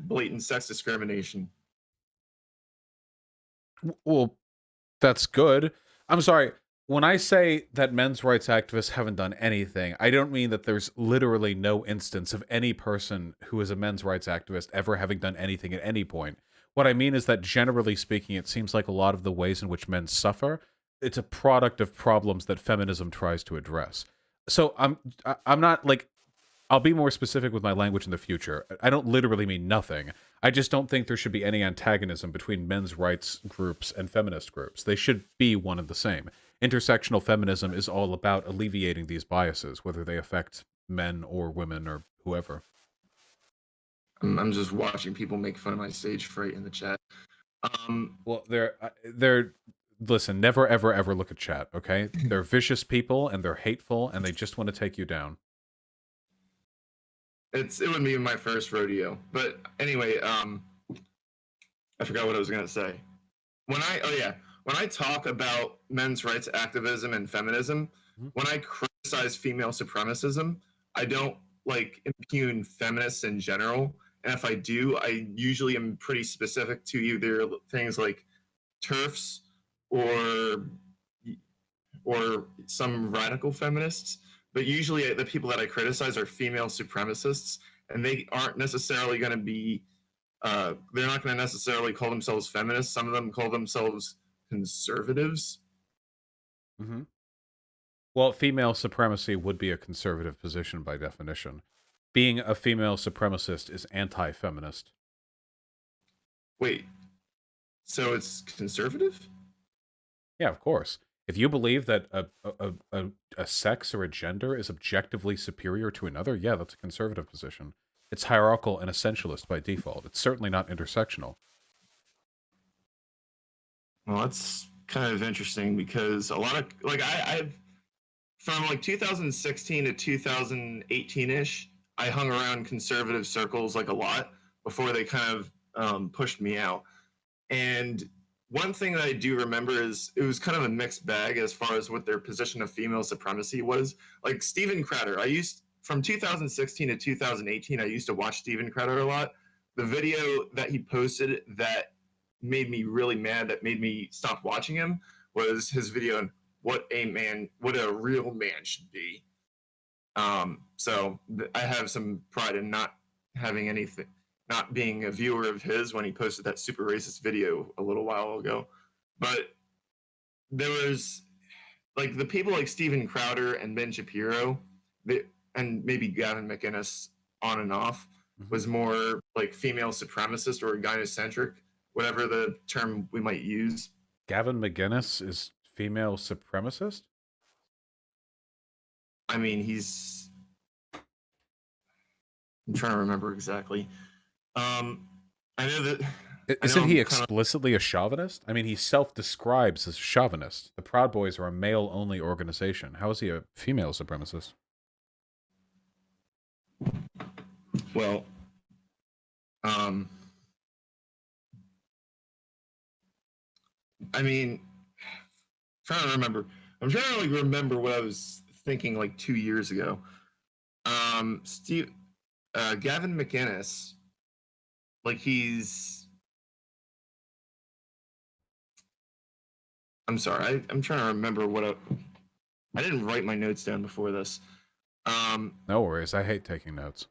blatant sex discrimination. Well, that's good. I'm sorry. When I say that men's rights activists haven't done anything, I don't mean that there's literally no instance of any person who is a men's rights activist ever having done anything at any point. What I mean is that generally speaking, it seems like a lot of the ways in which men suffer, it's a product of problems that feminism tries to address. So I'm not like I'll be more specific with my language in the future. I don't literally mean nothing. I just don't think there should be any antagonism between men's rights groups and feminist groups. They should be one and the same. Intersectional feminism is all about alleviating these biases, whether they affect men or women or whoever. I'm just watching people make fun of my stage fright in the chat. Well, they're listen, never ever ever look at chat, okay? They're vicious people and they're hateful and they just want to take you down. it would be my first rodeo, but anyway, I forgot what I was gonna say. When I talk about men's rights activism and feminism, Mhm. when I criticize female supremacism, I don't like impugn feminists in general. And if I do, I usually am pretty specific to either things like TERFs or some radical feminists. But usually, the people that I criticize are female supremacists, and they aren't necessarily going to be they're not going to necessarily call themselves feminists. Some of them call themselves conservatives. Mhm. Well, female supremacy would be a conservative position by definition. Being a female supremacist is anti-feminist. Wait, so it's conservative? Yeah, of course. If you believe that a sex or a gender is objectively superior to another, yeah, that's a conservative position. It's hierarchical and essentialist by default. It's certainly not intersectional. Well, that's kind of interesting because a lot of I've from like 2016 to 2018 ish, I hung around conservative circles like a lot before they kind of pushed me out. And one thing that I do remember is it was kind of a mixed bag as far as what their position of female supremacy was. Like Steven Crowder, I used from 2016 to 2018, I used to watch Steven Crowder a lot. The video that he posted that made me really mad, that made me stop watching him, was his video on what a real man should be. I have some pride in not having anything, not being a viewer of his when he posted that super racist video a little while ago. But there was like the people like Steven Crowder and Ben Shapiro, they, and maybe Gavin McInnes on and off Mhm. was more like female supremacist or gynocentric, whatever the term we might use. Gavin McInnes is female supremacist? I mean, I'm trying to remember exactly. Um, I know that I know Isn't he I'm kind of explicitly a chauvinist? I mean, he self-describes as chauvinist. The Proud Boys are a male-only organization. How is he a female supremacist? well. Um, I mean, trying to remember. I'm trying to like remember what I was thinking like 2 years ago. Steve, Gavin McInnes, like I'm sorry, I'm trying to remember I didn't write my notes down before this. No worries. I hate taking notes.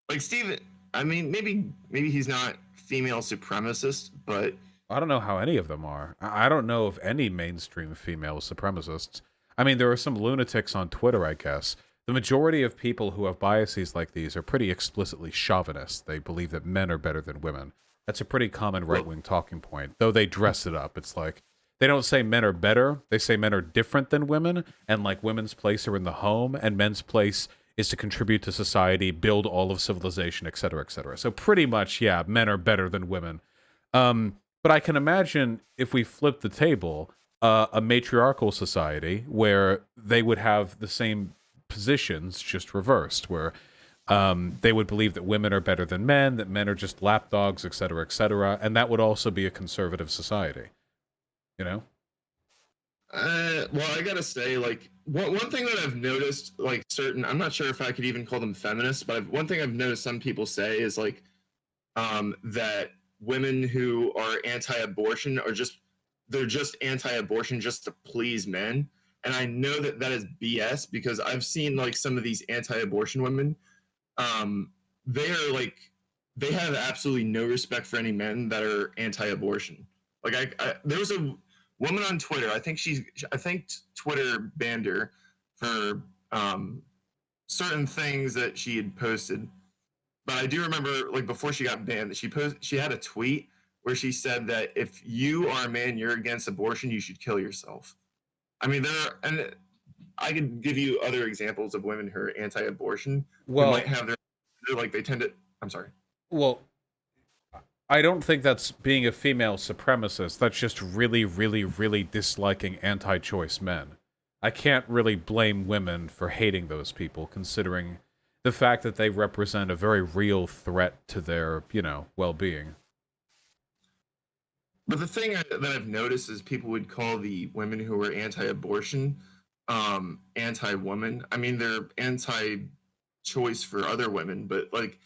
Like Steve, I mean, maybe he's not female supremacist, but I don't know how any of them are. I don't know of any mainstream female supremacists. I mean, there are some lunatics on Twitter, I guess. The majority of people who have biases like these are pretty explicitly chauvinists. They believe that men are better than women. That's a pretty common well, right-wing talking point, though they dress it up. It's like, they don't say men are better, they say men are different than women, and like women's place are in the home, and men's place is to contribute to society, build all of civilization, etc., etc. So pretty much, yeah, men are better than women. But I can imagine if we flip the table, a matriarchal society where they would have the same positions, just reversed, where they would believe that women are better than men, that men are just lapdogs, etc., and that would also be a conservative society. You know? well, I gotta say, like one thing that I've noticed, like I'm not sure if I could even call them feminists, but one thing I've noticed some people say is like that women who are anti-abortion are they're just anti-abortion just to please men, and I know that that is BS because I've seen like some of these anti-abortion women. They are like they have absolutely no respect for any men that are anti-abortion. Like there was a woman on Twitter. I think Twitter banned her for certain things that she had posted. But I do remember, like before she got banned, that she had a tweet where she said that if you are a man, you're against abortion, you should kill yourself. I mean, and I could give you other examples of women who are anti-abortion who might Well, have they're like they tend to. I'm sorry. well, I don't think that's being a female supremacist. That's just really, really, really disliking anti-choice men. I can't really blame women for hating those people, considering the fact that they represent a very real threat to their, well-being. But the thing that I've noticed is people would call the women who are anti-abortion anti-woman. I mean, they're anti-choice for other women, but like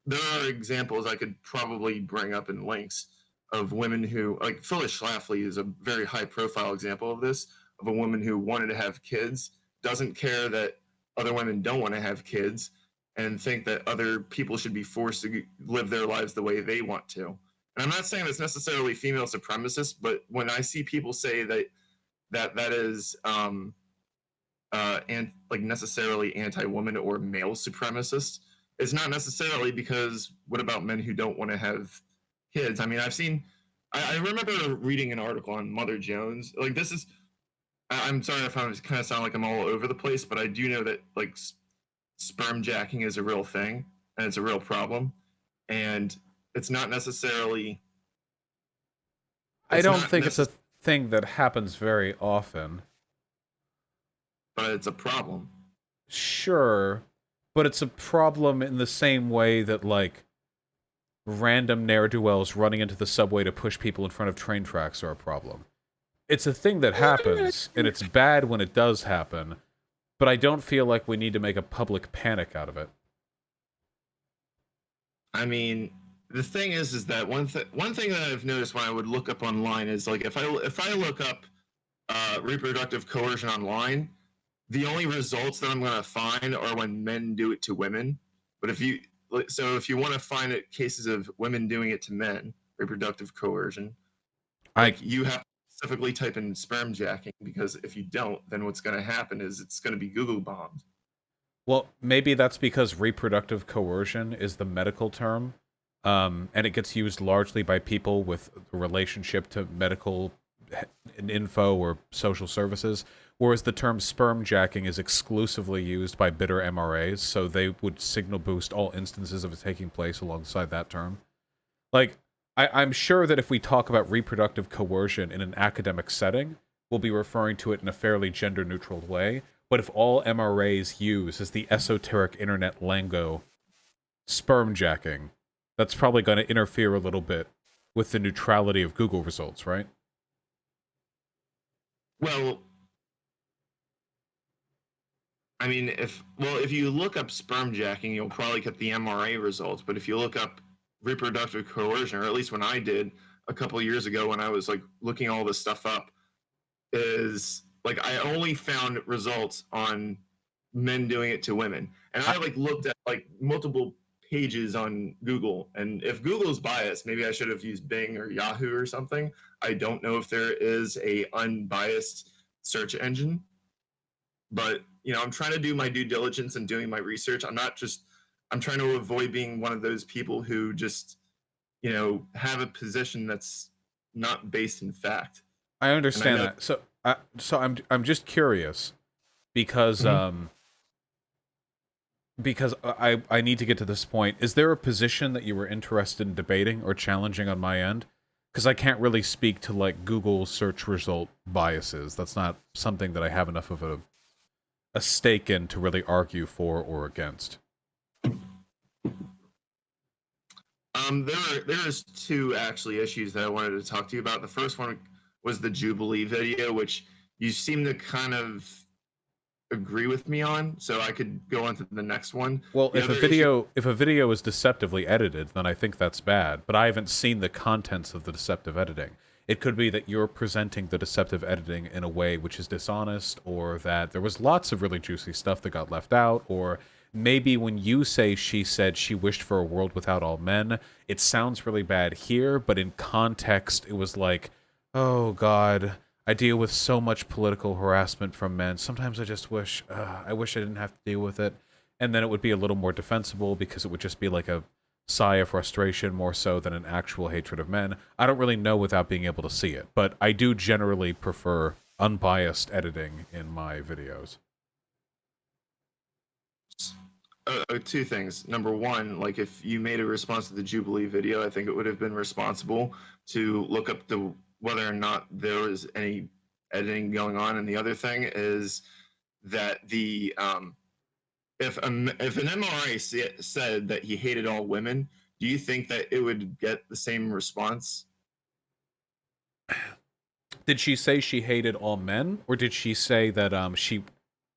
there are examples I could probably bring up in links of women who, like Phyllis Schlafly is a very high-profile example of this, of a woman who wanted to have kids, doesn't care that other women don't want to have kids, and think that other people should be forced to live their lives the way they want to. And I'm not saying that's necessarily female supremacist, but when I see people say that is and like necessarily anti-woman or male supremacist, it's not necessarily because what about men who don't want to have kids? I mean, I remember reading an article on Mother Jones. Like this is, I'm sorry if I'm kind of sound like I'm all over the place, but I do know that like sperm jacking is a real thing and it's a real problem, and it's not necessarily I it's don't not think it's a necessary, thing that happens very often. but it's a problem. Sure, but it's a problem in the same way that, like, random ne'er-do-wells running into the subway to push people in front of train tracks are a problem. It's a thing that happens, and it's bad when it does happen, but I don't feel like we need to make a public panic out of it. I mean, the thing is that one thing that I've noticed when I would look up online is like if I look up reproductive coercion online, the only results that I'm going to find are when men do it to women. But if you want to find it, cases of women doing it to men, reproductive coercion, I like you have to specifically type in sperm jacking because if you don't, then what's going to happen is it's going to be Google bombed. Well, maybe that's because reproductive coercion is the medical term, and it gets used largely by people with a relationship to medical info or social services, whereas the term sperm jacking is exclusively used by bitter MRAs, so they would signal boost all instances of it taking place alongside that term. Like, I'm sure that if we talk about reproductive coercion in an academic setting, we'll be referring to it in a fairly gender-neutral way, but if all MRAs use is the esoteric internet lingo sperm jacking, that's probably going to interfere a little bit with the neutrality of Google results, right? Well, I mean, if you look up sperm jacking, you'll probably get the MRA results. But if you look up reproductive coercion, or at least when I did a couple of years ago when I was like looking all this stuff up, is like I only found results on men doing it to women, and I like looked at like multiple pages on Google. And if Google's biased, maybe I should have used Bing or Yahoo or something. I don't know if there is a unbiased search engine, but I'm trying to do my due diligence and doing my research. I'm trying to avoid being one of those people who just have a position that's not based in fact. I And I understand know. that. So I'm just curious because Mhm. I need to get to this point. Is there a position that you were interested in debating or challenging on my end? Because I can't really speak to like Google search result biases. That's not something that I have enough of a stake in to really argue for or against. There's two actually issues that I wanted to talk to you about. The first one was the Jubilee video, which you seem to kind of agree with me on, so I could go on to the next one. Well, The other issue. if a video is deceptively edited, then I think that's bad. But I haven't seen the contents of the deceptive editing. It could be that you're presenting the deceptive editing in a way which is dishonest, or that there was lots of really juicy stuff that got left out, or maybe when you say she said she wished for a world without all men, it sounds really bad here, but in context, it was like, oh God, I deal with so much political harassment from men. Sometimes I just wish, I wish I didn't have to deal with it. And then it would be a little more defensible because it would just be like a sigh of frustration more so than an actual hatred of men. I don't really know without being able to see it, but I do generally prefer unbiased editing in my videos. Two things. Number one, like if you made a response to the Jubilee video, I think it would have been responsible to look up the whether or not there was any editing going on. And the other thing is that the if an MRI said that he hated all women, do you think that it would get the same response? Did she say she hated all men, or did she say that she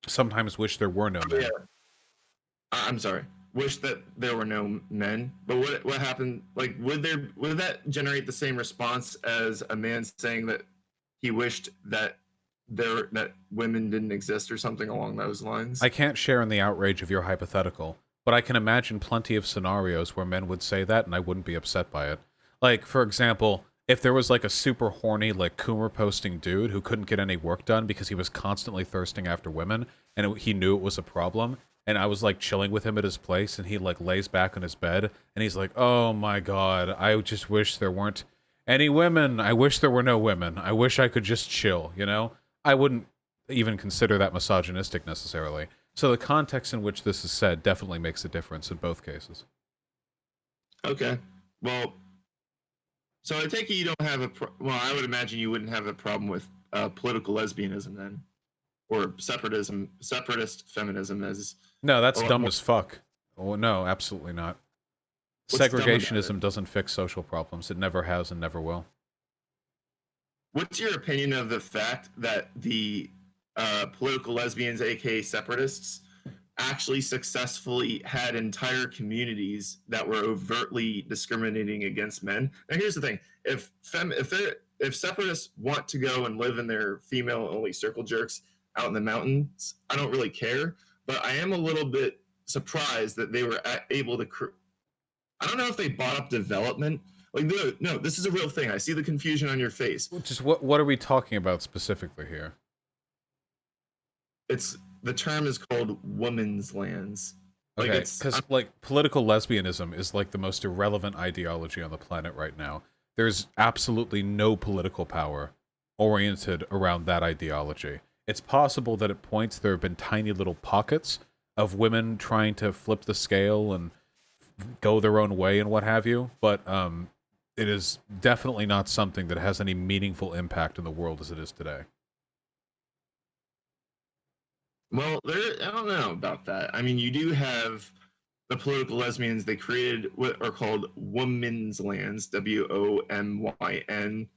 sometimes wished there were no Yeah, men? I'm sorry. Wish that there were no men. But what happened? Like, would that generate the same response as a man saying that he wished that that women didn't exist or something along those lines? I can't share in the outrage of your hypothetical, but I can imagine plenty of scenarios where men would say that and I wouldn't be upset by it. Like, for example, if there was like a super horny, like Coomer posting dude who couldn't get any work done because he was constantly thirsting after women and he knew it was a problem, and I was like chilling with him at his place and he like lays back on his bed and he's like, oh my God, I just wish there weren't any women. I wish there were no women. I wish I could just chill, you know? I wouldn't even consider that misogynistic necessarily. So the context in which this is said definitely makes a difference in both cases. Okay. Well, so I take it you don't have well, I would imagine you wouldn't have a problem with political lesbianism then, or separatist feminism as No, a that's lot dumb more. as fuck. Oh, no, absolutely not. What's dumb about it? Segregationism doesn't fix social problems. It never has and never will. What's your opinion of the fact that the political lesbians, aka separatists, actually successfully had entire communities that were overtly discriminating against men? Now, here's the thing: if separatists want to go and live in their female-only circle jerks out in the mountains, I don't really care. But I am a little bit surprised that they were able to. I don't know if they bought up development. Like, no, this is a real thing. I see the confusion on your face. Just what are we talking about specifically here? It's the term is called woman's lands. Like Okay, it's because like political lesbianism is like the most irrelevant ideology on the planet right now. There's absolutely no political power oriented around that ideology. It's possible that at points there have been tiny little pockets of women trying to flip the scale and go their own way and what have you, but it is definitely not something that has any meaningful impact in the world as it is today. well, there. I don't know about that. I mean, you do have the political lesbians. They created what are called women's lands, WOMYN,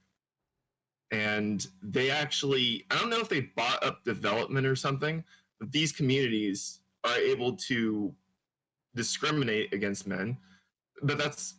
and they actually. I don't know if they bought up development or something, these communities are able to discriminate against men, but that's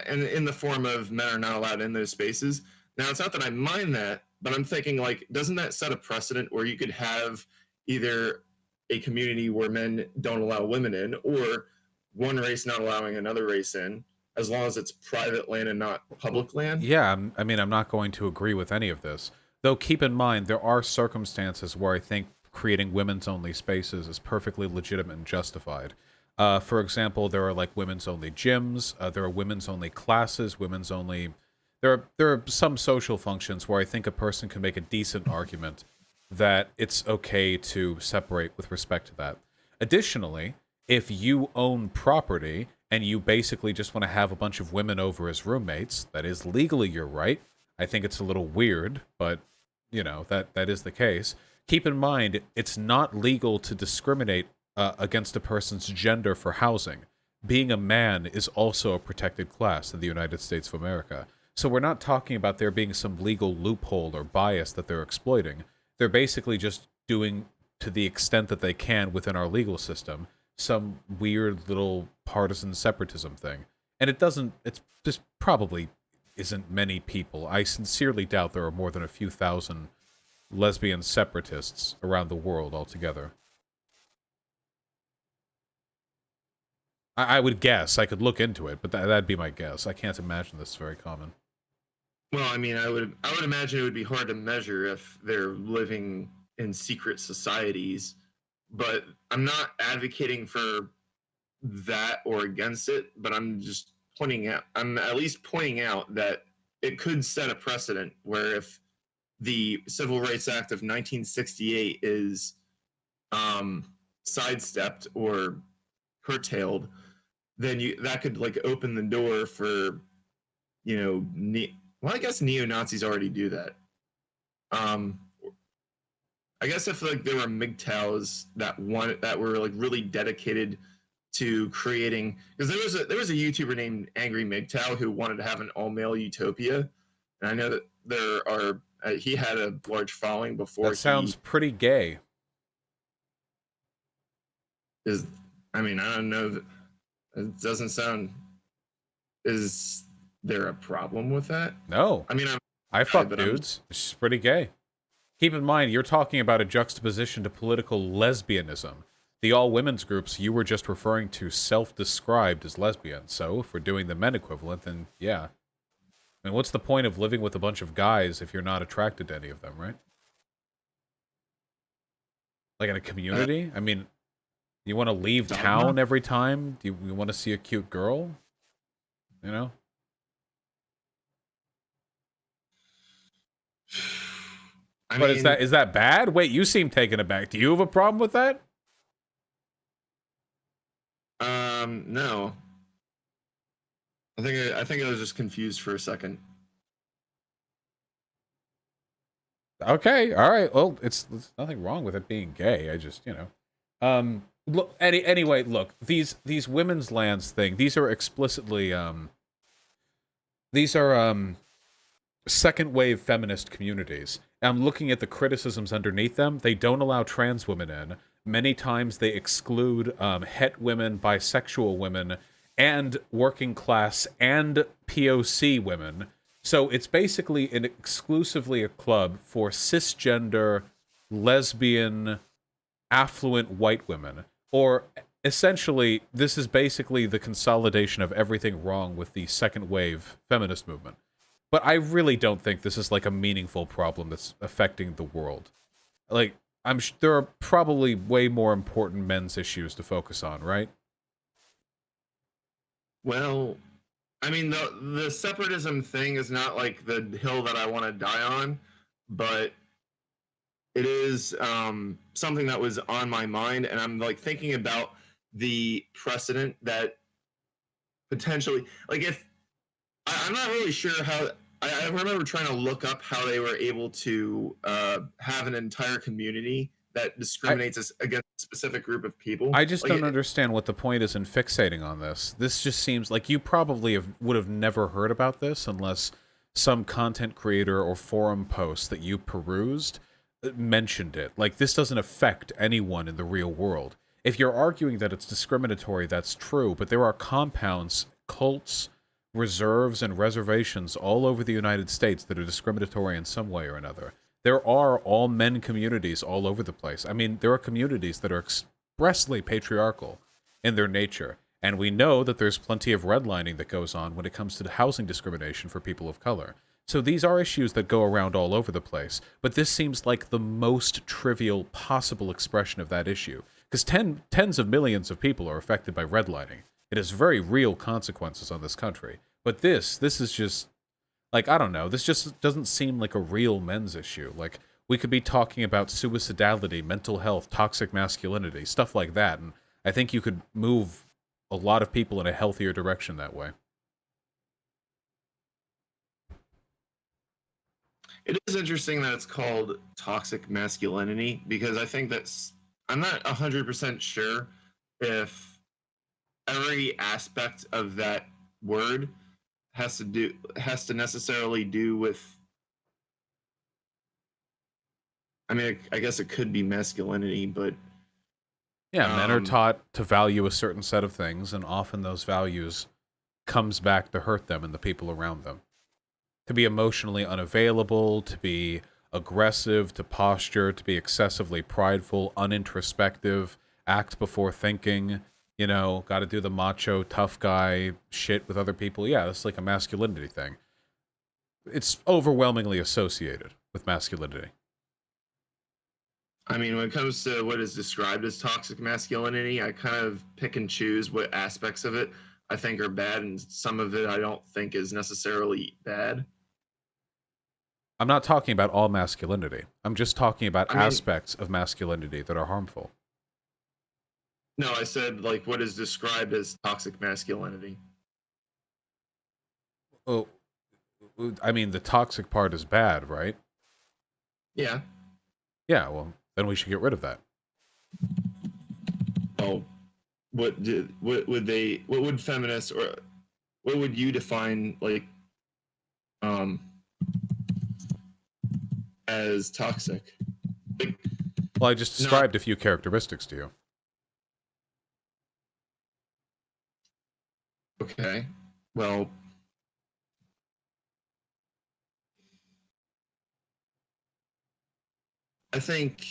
in the form of men are not allowed in those spaces. Now, it's not that I mind that, but I'm thinking, like, doesn't that set a precedent where you could have either a community where men don't allow women in, or one race not allowing another race in, as long as it's private land and not public land? Yeah, I mean, I'm not going to agree with any of this. Though keep in mind, there are circumstances where I think creating women's only spaces is perfectly legitimate and justified. For example, there are like women's only gyms, there are women's only classes, women's only. There are some social functions where I think a person can make a decent argument that it's okay to separate with respect to that. Additionally, if you own property and you basically just want to have a bunch of women over as roommates, that is legally your right. I think it's a little weird, but you know, that is the case. Keep in mind, it's not legal to discriminate against a person's gender for housing. Being a man is also a protected class in the United States of America. So we're not talking about there being some legal loophole or bias that they're exploiting. They're basically just doing, to the extent that they can within our legal system, some weird little partisan separatism thing. And it's just probably isn't many people. I sincerely doubt there are more than a few thousand lesbian separatists around the world altogether. I would guess. I could look into it, but that'd be my guess. I can't imagine this is very common. Well, I mean, I would imagine it would be hard to measure if they're living in secret societies, but I'm not advocating for that or against it, but I'm at least pointing out that it could set a precedent where if the Civil Rights Act of 1968 is sidestepped or curtailed, then that could like open the door for, you know, well, I guess neo-Nazis already do that. I guess if like there were MGTOWs that were like really dedicated to creating, because there was a YouTuber named Angry MGTOW who wanted to have an all-male utopia, and I know that there are he had a large following before. That sounds pretty gay. Is I mean, I don't know. It doesn't sound. Is there a problem with that? No. I mean, I fuck dudes. It's just pretty gay. Keep in mind, you're talking about a juxtaposition to political lesbianism. The all-women's groups you were just referring to self-described as lesbian. So, if we're doing the men equivalent, then yeah. I mean, what's the point of living with a bunch of guys if you're not attracted to any of them, right? Like in a community? I mean, you want to leave town every time? Do you want to see a cute girl? You know? But is that bad? Wait, you seem taken aback. Do you have a problem with that? No. I think I was just confused for a second. Okay, all right. Well, it's nothing wrong with it being gay. I just, you know. Look, anyway, look, these women's lands thing, these are explicitly these are second wave feminist communities. I'm looking at the criticisms underneath them. They don't allow trans women in. Many times they exclude het women, bisexual women, and working class and POC women. So it's basically exclusively a club for cisgender, lesbian, affluent white women. Or essentially, this is basically the consolidation of everything wrong with the second wave feminist movement. But I really don't think this is like a meaningful problem that's affecting the world. Like, there are probably way more important men's issues to focus on, right? Well, I mean, the separatism thing is not like the hill that I want to die on, but it is something that was on my mind, and I'm like thinking about the precedent that potentially, like, if I'm not really sure how. I remember trying to look up how they were able to have an entire community that discriminates against a specific group of people. I just don't understand what the point is in fixating on this. This just seems like you probably would have never heard about this unless some content creator or forum post that you perused mentioned it. Like, this doesn't affect anyone in the real world. If you're arguing that it's discriminatory, that's true, but there are compounds, cults, reserves, and reservations all over the United States that are discriminatory in some way or another. There are all men communities all over the place. I mean, there are communities that are expressly patriarchal in their nature, and we know that there's plenty of redlining that goes on when it comes to housing discrimination for people of color. So these are issues that go around all over the place, but this seems like the most trivial possible expression of that issue. Because tens of millions of people are affected by redlining. It has very real consequences on this country. But this is just, like, I don't know, this just doesn't seem like a real men's issue. Like, we could be talking about suicidality, mental health, toxic masculinity, stuff like that, and I think you could move a lot of people in a healthier direction that way. It is interesting that it's called toxic masculinity because I think I'm not 100% sure if every aspect of that word has to necessarily do with. I mean, I guess it could be masculinity, but Yeah, men are taught to value a certain set of things, and often those values comes back to hurt them and the people around them. To be emotionally unavailable, to be aggressive, to posture, to be excessively prideful, unintrospective, act before thinking, got to do the macho, tough guy shit with other people. Yeah, that's like a masculinity thing. It's overwhelmingly associated with masculinity. I mean, when it comes to what is described as toxic masculinity, I kind of pick and choose what aspects of it I think are bad, and some of it I don't think is necessarily bad. I'm not talking about all masculinity. I'm just talking about I mean, aspects of masculinity that are harmful. No, I said like what is described as toxic masculinity. Oh, I mean, the toxic part is bad, right? Yeah. Yeah, well, then we should get rid of that. Oh, what would feminists, or what would you define like um as toxic? Like, Well, I just described a few characteristics to you. Okay. Well, I think.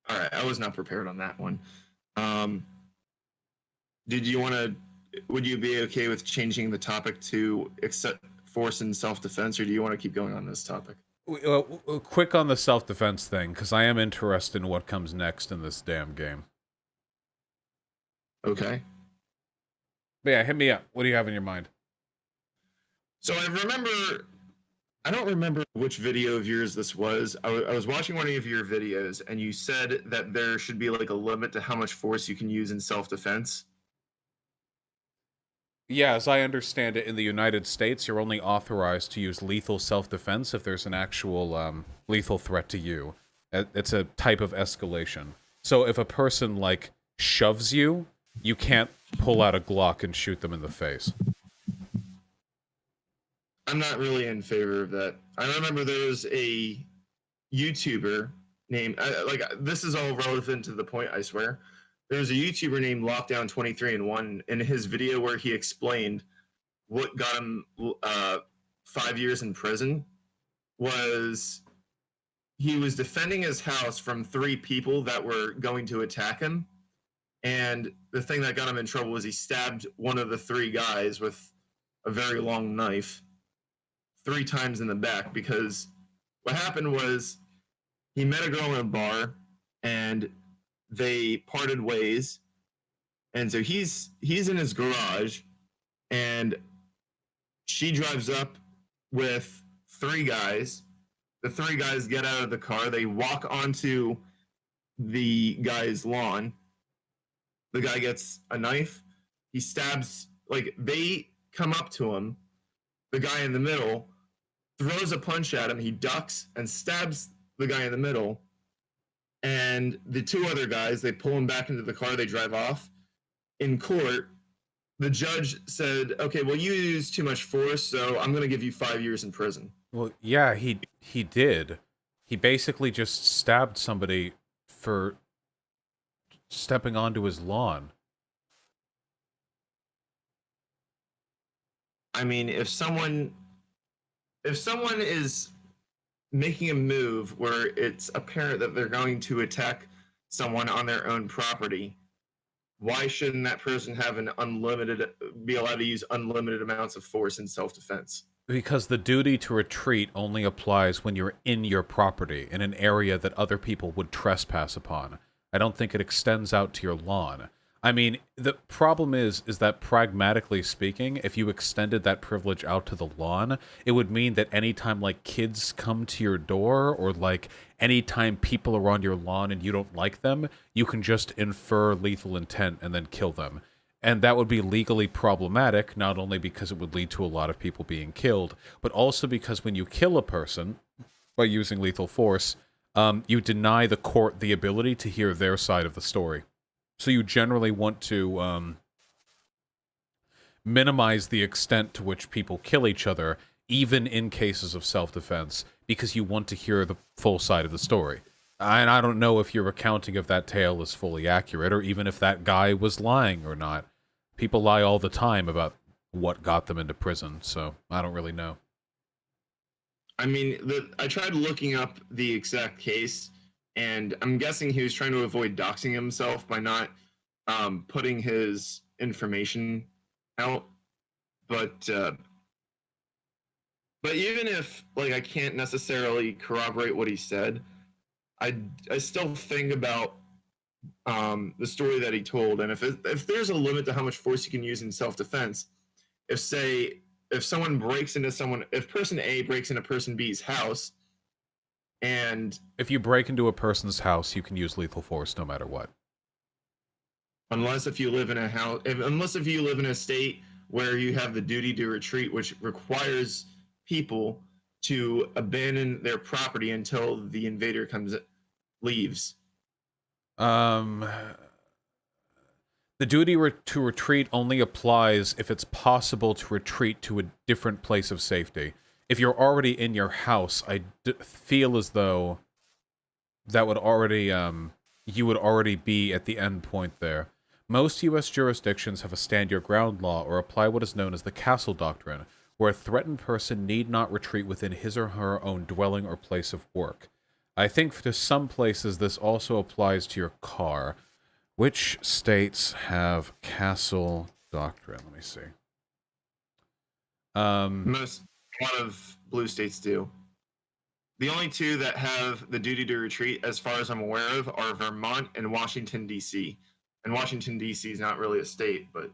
All right, I was not prepared on that one. Um, did you want to? Would you be okay with changing the topic to accept force and self-defense, or do you want to keep going on this topic? Quick on the self-defense thing, because I am interested in what comes next in this damn game. Okay. But yeah, hit me up. What do you have in your mind? So I don't remember which video of yours this was. I was watching one of your videos, and you said that there should be like a limit to how much force you can use in self-defense. Yeah, as I understand it, in the United States, you're only authorized to use lethal self-defense if there's an actual lethal threat to you. It's a type of escalation. So if a person, like, shoves you, you can't pull out a Glock and shoot them in the face. I'm not really in favor of that. I remember there was a YouTuber named this is all relevant to the point, I swear. There was a YouTuber named Lockdown 23 and 1 in his video where he explained what got him 5 years in prison was he was defending his house from 3 people that were going to attack him. And the thing that got him in trouble was he stabbed one of the 3 guys with a very long knife 3 times in the back, because what happened was he met a girl in a bar and they parted ways. And so he's in his garage, and she drives up with 3 guys. The 3 guys get out of the car. They walk onto the guy's lawn. The guy gets a knife. He stabs, like, they come up to him. The guy in the middle throws a punch at him. He ducks and stabs the guy in the middle. And the 2 other guys, they pull him back into the car. They drive off. In court, the judge said, okay, well, you used too much force, so I'm going to give you 5 years in prison. Well, yeah, he did. He basically just stabbed somebody for stepping onto his lawn. I mean, if someone is making a move where it's apparent that they're going to attack someone on their own property, why shouldn't that person have be allowed to use unlimited amounts of force in self-defense? Because the duty to retreat only applies when you're in your property, in an area that other people would trespass upon. I don't think it extends out to your lawn. I mean, the problem is that pragmatically speaking, if you extended that privilege out to the lawn, it would mean that anytime, like, kids come to your door, or, like, anytime people are on your lawn and you don't like them, you can just infer lethal intent and then kill them. And that would be legally problematic, not only because it would lead to a lot of people being killed, but also because when you kill a person by using lethal force, you deny the court the ability to hear their side of the story. So you generally want to minimize the extent to which people kill each other, even in cases of self-defense, because you want to hear the full side of the story. And I don't know if your recounting of that tale is fully accurate, or even if that guy was lying or not. People lie all the time about what got them into prison, so I don't really know. I mean, I tried looking up the exact case, and I'm guessing he was trying to avoid doxing himself by not putting his information out. But even if, like, I can't necessarily corroborate what he said, I still think about the story that he told, and if there's a limit to how much force you can use in self-defense, if someone breaks into someone, if person A breaks into person B's house, and If you break into a person's house, you can use lethal force no matter what. unless if you live in a house, unless if you live in a state where you have the duty to retreat, which requires people to abandon their property until the invader leaves. Um, the duty to retreat only applies if it's possible to retreat to a different place of safety. If you're already in your house, I feel as though that would already, you would already be at the end point there. Most U.S. jurisdictions have a stand your ground law or apply what is known as the castle doctrine, where a threatened person need not retreat within his or her own dwelling or place of work. I think to some places this also applies to your car. Which states have castle doctrine? Let me see. A lot of blue states do. The only two that have the duty to retreat, as far as I'm aware of, are Vermont and Washington, D.C. And Washington, D.C. is not really a state, but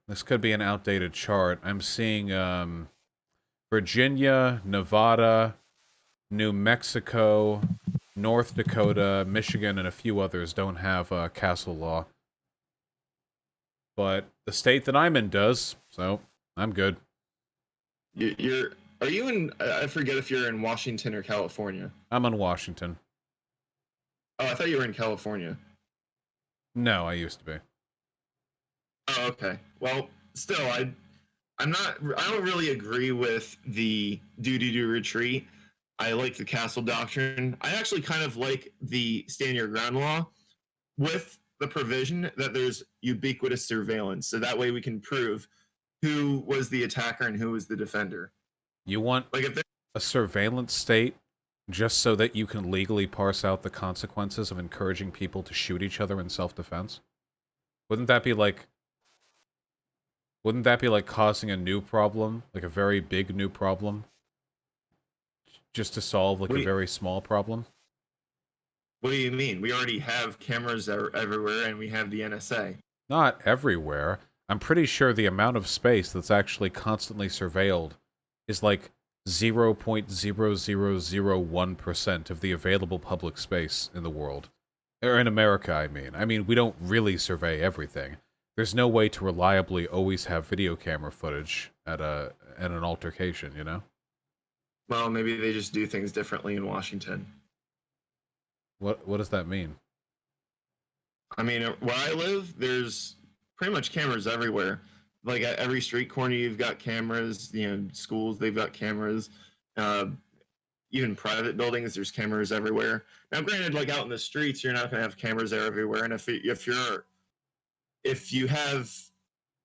this could be an outdated chart. I'm seeing Virginia, Nevada, New Mexico, North Dakota, Michigan, and a few others don't have castle law. But the state that I'm in does, so I'm good. Are you in? I forget if you're in Washington or California. I'm in Washington. Oh, I thought you were in California. No, I used to be. Oh, okay. Well, still, I'm not. I don't really agree with the duty to retreat. I like the castle doctrine. I actually kind of like the stand your ground law, with the provision that there's ubiquitous surveillance, so that way we can prove who was the attacker and who was the defender. You want Like if a surveillance state just so that you can legally parse out the consequences of encouraging people to shoot each other in self-defense? Wouldn't that be like causing a new problem, like a very big new problem, just to solve like a very small problem? What do you mean? We already have cameras everywhere, and we have the NSA. Not everywhere. I'm pretty sure the amount of space that's actually constantly surveilled is like 0.0001% of the available public space in the world. Or in America, I mean. I mean, we don't really survey everything. There's no way to reliably always have video camera footage at an altercation, you know? Well, maybe they just do things differently in Washington. What does that mean? I mean, where I live, there's pretty much cameras everywhere. Like at every street corner, you've got cameras. You know, schools they've got cameras. Uh, Even private buildings, there's cameras everywhere. Now, granted, like out in the streets, you're not going to have cameras there everywhere. And if you have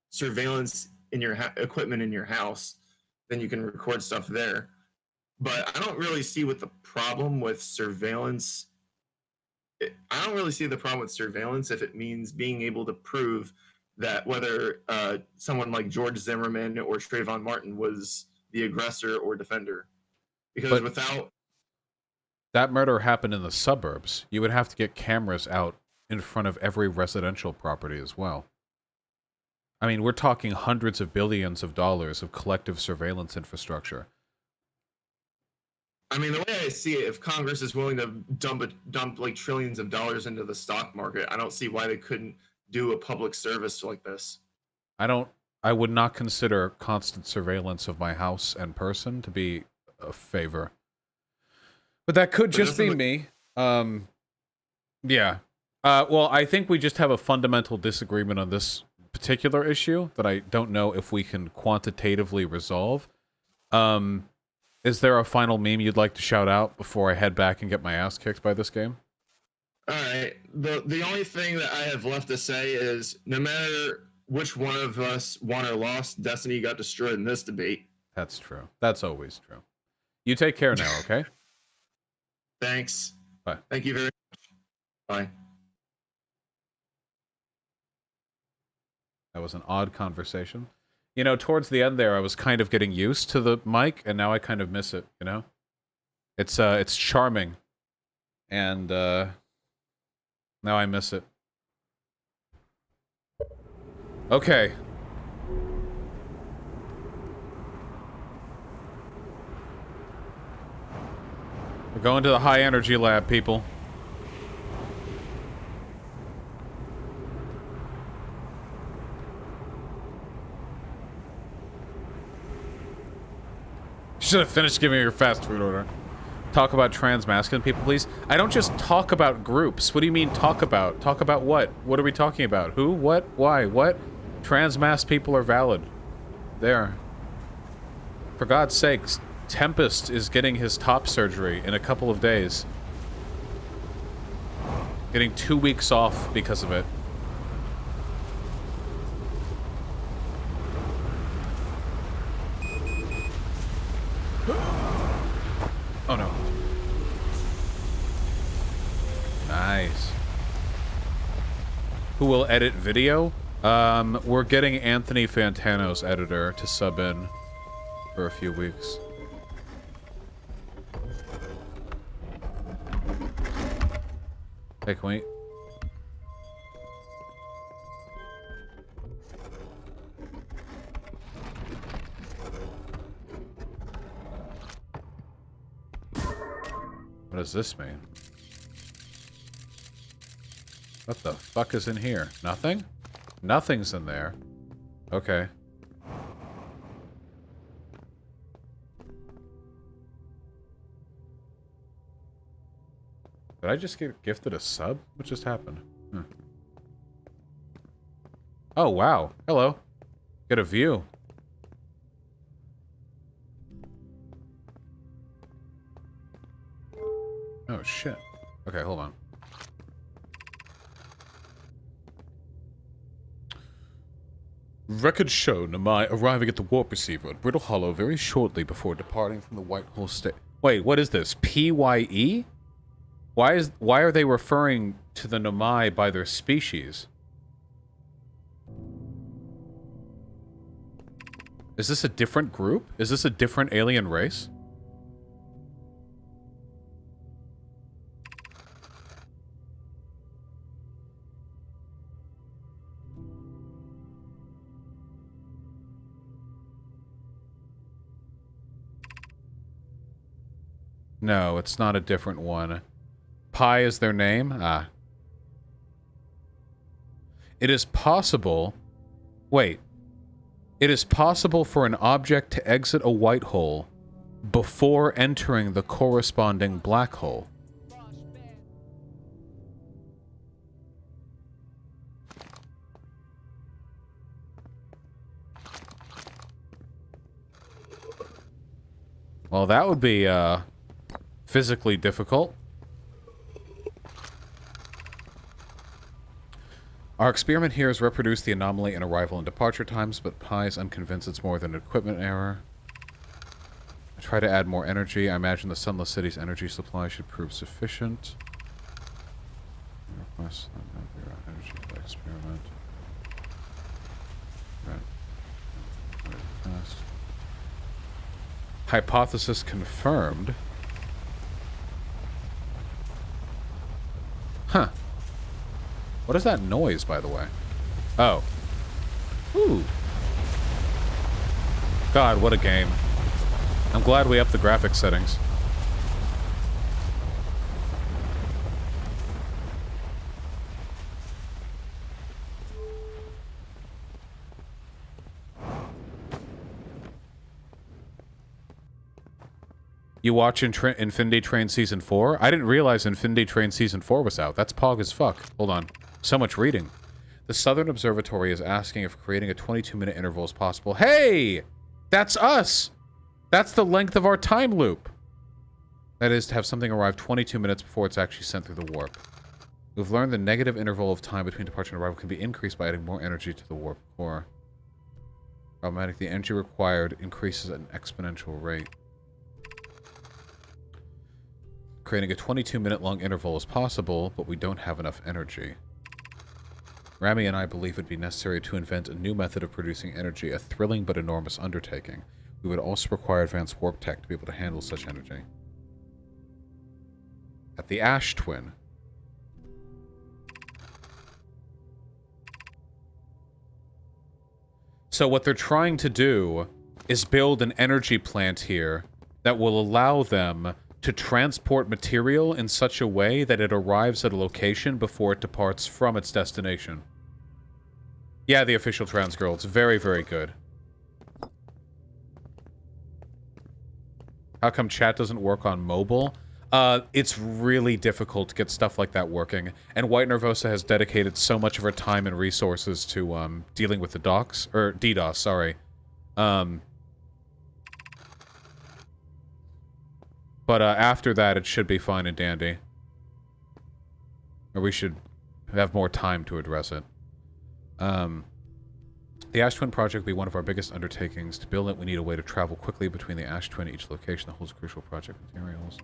surveillance in your equipment in your house, then you can record stuff there. But I don't really see what the problem with surveillance. I don't really see the problem with surveillance if it means being able to prove that whether someone like George Zimmerman or Trayvon Martin was the aggressor or defender. Because But without that murder happened in the suburbs. You would have to get cameras out in front of every residential property as well. I mean, we're talking hundreds of billions of dollars of collective surveillance infrastructure. I mean, the way I see it, if Congress is willing to dump like trillions of dollars into the stock market, I don't see why they couldn't do a public service like this. I would not consider constant surveillance of my house and person to be a favor. But that could just be me. Yeah. Well, I think we just have a fundamental disagreement on this particular issue that I don't know if we can quantitatively resolve. Is there a final meme you'd like to shout out before I head back and get my ass kicked by this game? All right. The only thing that I have left to say is no matter which one of us won or lost, Destiny got destroyed in this debate. That's true. That's always true. You take care now, okay? Thanks. Bye. Thank you very much. Bye. That was an odd conversation. You know, towards the end there, I was kind of getting used to the mic, and now I kind of miss it, you know? It's charming. And, now I miss it. Okay. We're going to the high energy lab, people. Should have finished giving me your fast food order. Talk about trans masculine people, please. I don't just talk about groups. What do you mean talk about? Talk about what? What are we talking about? Who? What? Why? What? Trans mass people are valid. There. For God's sakes, Tempest is getting his top surgery in a couple of days. Getting 2 weeks off because of it. Oh no. Nice. Who will edit video? We're getting Anthony Fantano's editor to sub in for a few weeks. Hey, can we... What does this mean? What the fuck is in here? Nothing? Nothing's in there. Okay. Did I just get gifted a sub? What just happened? Oh, wow. Hello. Get a view. Oh, shit. Okay, hold on. Records show Namai arriving at the warp receiver at Brittle Hollow very shortly before departing from the White Hole State. Wait, what is this? PYE? Why are they referring to the Nomai by their species? Is this a different group? Is this a different alien race? No, it's not a different one. Pi is their name? Ah. It is possible... Wait. It is possible for an object to exit a white hole before entering the corresponding black hole. Well, that would be, physically difficult. Our experiment here has reproduced the anomaly in arrival and departure times, but Pi is unconvinced it's more than an equipment error. I try to add more energy. I imagine the Sunless City's energy supply should prove sufficient. Request energy for the experiment. Right. Hypothesis confirmed. Huh. What is that noise, by the way? Oh. Ooh. God, what a game. I'm glad we upped the graphics settings. You watch Infinity Train Season 4? I didn't realize Infinity Train Season 4 was out. That's pog as fuck. Hold on. So much reading. The Southern Observatory is asking if creating a 22-minute interval is possible. Hey! That's us! That's the length of our time loop. That is, to have something arrive 22 minutes before it's actually sent through the warp. We've learned the negative interval of time between departure and arrival can be increased by adding more energy to the warp core. Problematic, the energy required increases at an exponential rate. Creating a 22-minute long interval is possible, but we don't have enough energy. Rami and I believe it would be necessary to invent a new method of producing energy, a thrilling but enormous undertaking. We would also require advanced warp tech to be able to handle such energy. At the Ash Twin. So what they're trying to do is build an energy plant here that will allow them to transport material in such a way that it arrives at a location before it departs from its destination. Yeah, the official trans girl. It's very, very good. How come chat doesn't work on mobile? It's really difficult to get stuff like that working. And White Nervosa has dedicated so much of her time and resources to dealing with the docs, or DDoS, sorry. But after that, it should be fine and dandy. Or we should have more time to address it. The Ash Twin project will be one of our biggest undertakings. To build it, we need a way to travel quickly between the Ash Twin and each location that holds crucial project materials.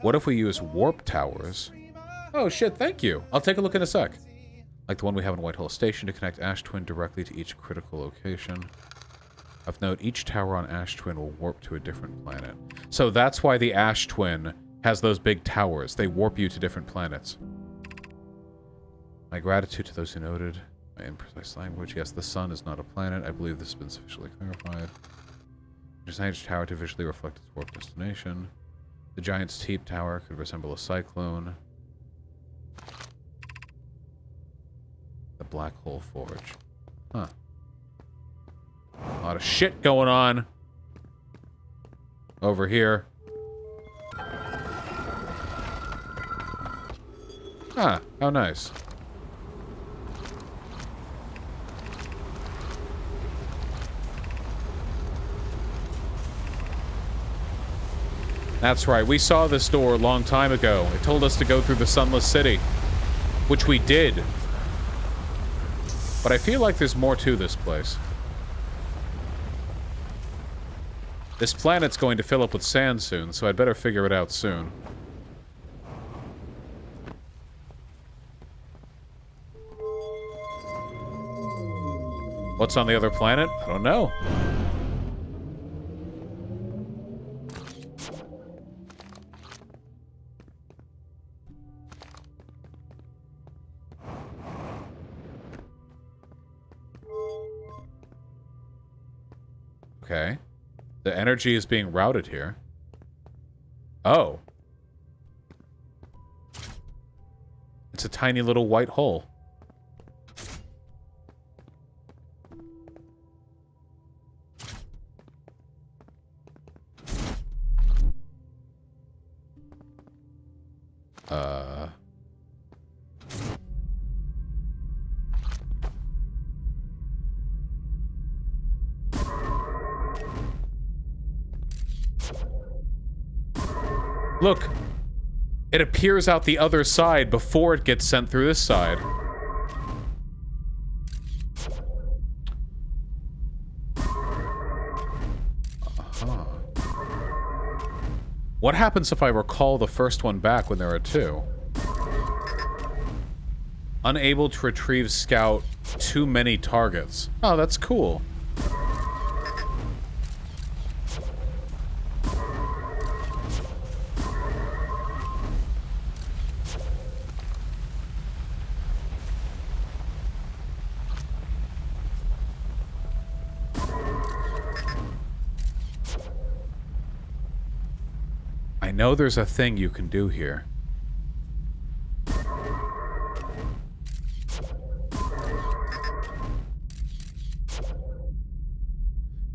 What if we use warp towers? Oh shit, thank you. I'll take a look in a sec. Like the one we have in Whitehall Station to connect Ash Twin directly to each critical location. Of note, each tower on Ash Twin will warp to a different planet. So that's why the Ash Twin has those big towers. They warp you to different planets. My gratitude to those who noted my imprecise language. Yes, the sun is not a planet. I believe this has been sufficiently clarified. Design each tower to visually reflect its warp destination. The Giant's Teep Tower could resemble a cyclone. The Black Hole Forge. Huh. A lot of shit going on over here. Ah, how nice. That's right, we saw this door a long time ago. It told us to go through the Sunless City, which we did. But I feel like there's more to this place. This planet's going to fill up with sand soon, so I'd better figure it out soon. What's on the other planet? I don't know. Okay. The energy is being routed here. Oh. It's a tiny little white hole. Look! It appears out the other side before it gets sent through this side. What happens if I recall the first one back when there are two? Unable to retrieve scout too many targets. Oh, that's cool. I know there's a thing you can do here.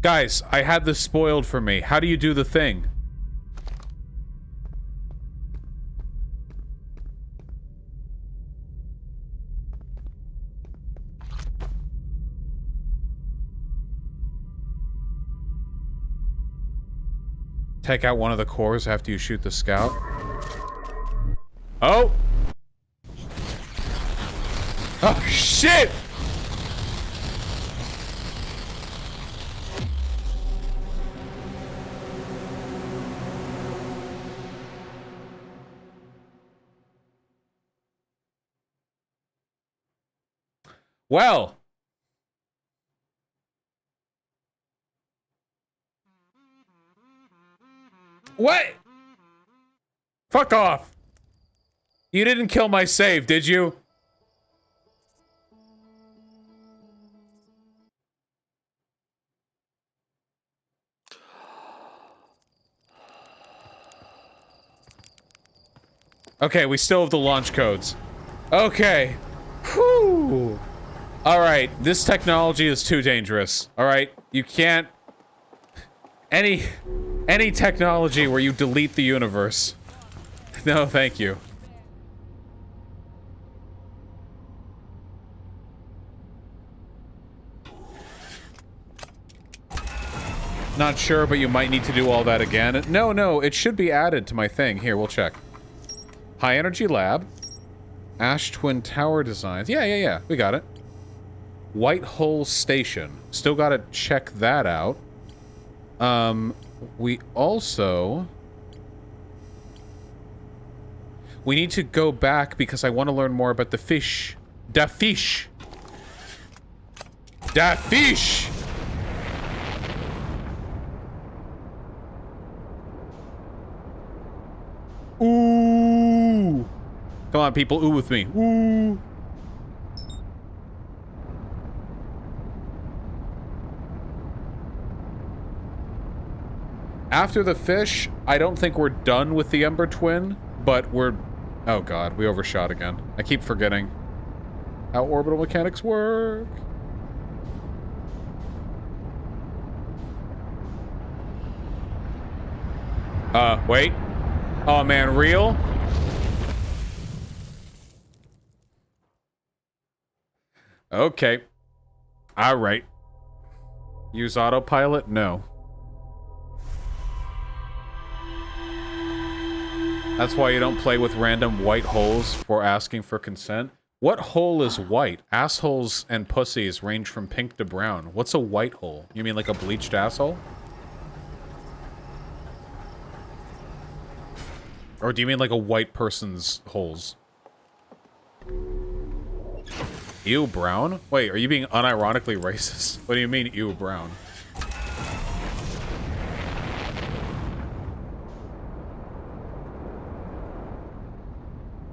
Guys, I had this spoiled for me. How do you do the thing? Take out one of the cores after you shoot the scout. Oh! Oh, shit! Well. What? Fuck off. You didn't kill my save, did you? Okay, we still have the launch codes. Okay. Whew. Alright, this technology is too dangerous. Alright, you can't... Any technology where you delete the universe. No, thank you. Not sure, but you might need to do all that again. No, it should be added to my thing. Here, we'll check. High Energy Lab. Ash Twin Tower Designs. Yeah. We got it. White Hole Station. Still gotta check that out. We also... We need to go back because I want to learn more about the fish. Da fish! Da fish! Ooh! Come on, people, ooh with me. Ooh! After the fish, I don't think we're done with the Ember Twin, but we're... Oh god, we overshot again. I keep forgetting how orbital mechanics work. Wait. Oh man, real? Okay. Alright. Use autopilot? No. That's why you don't play with random white holes for asking for consent. What hole is white? Assholes and pussies range from pink to brown. What's a white hole? You mean like a bleached asshole? Or do you mean like a white person's holes? Ew, brown? Wait, are you being unironically racist? What do you mean, ew, brown?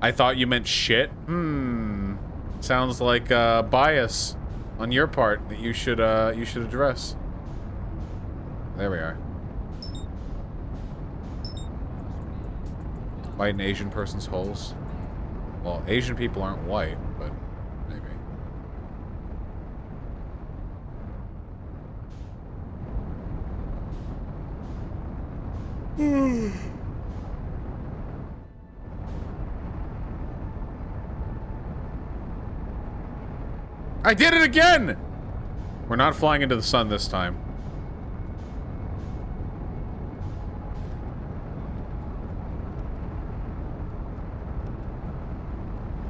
I thought you meant shit? Sounds like bias on your part that you should address. There we are. White and Asian person's holes? Well, Asian people aren't white, but maybe. I did it again! We're not flying into the sun this time.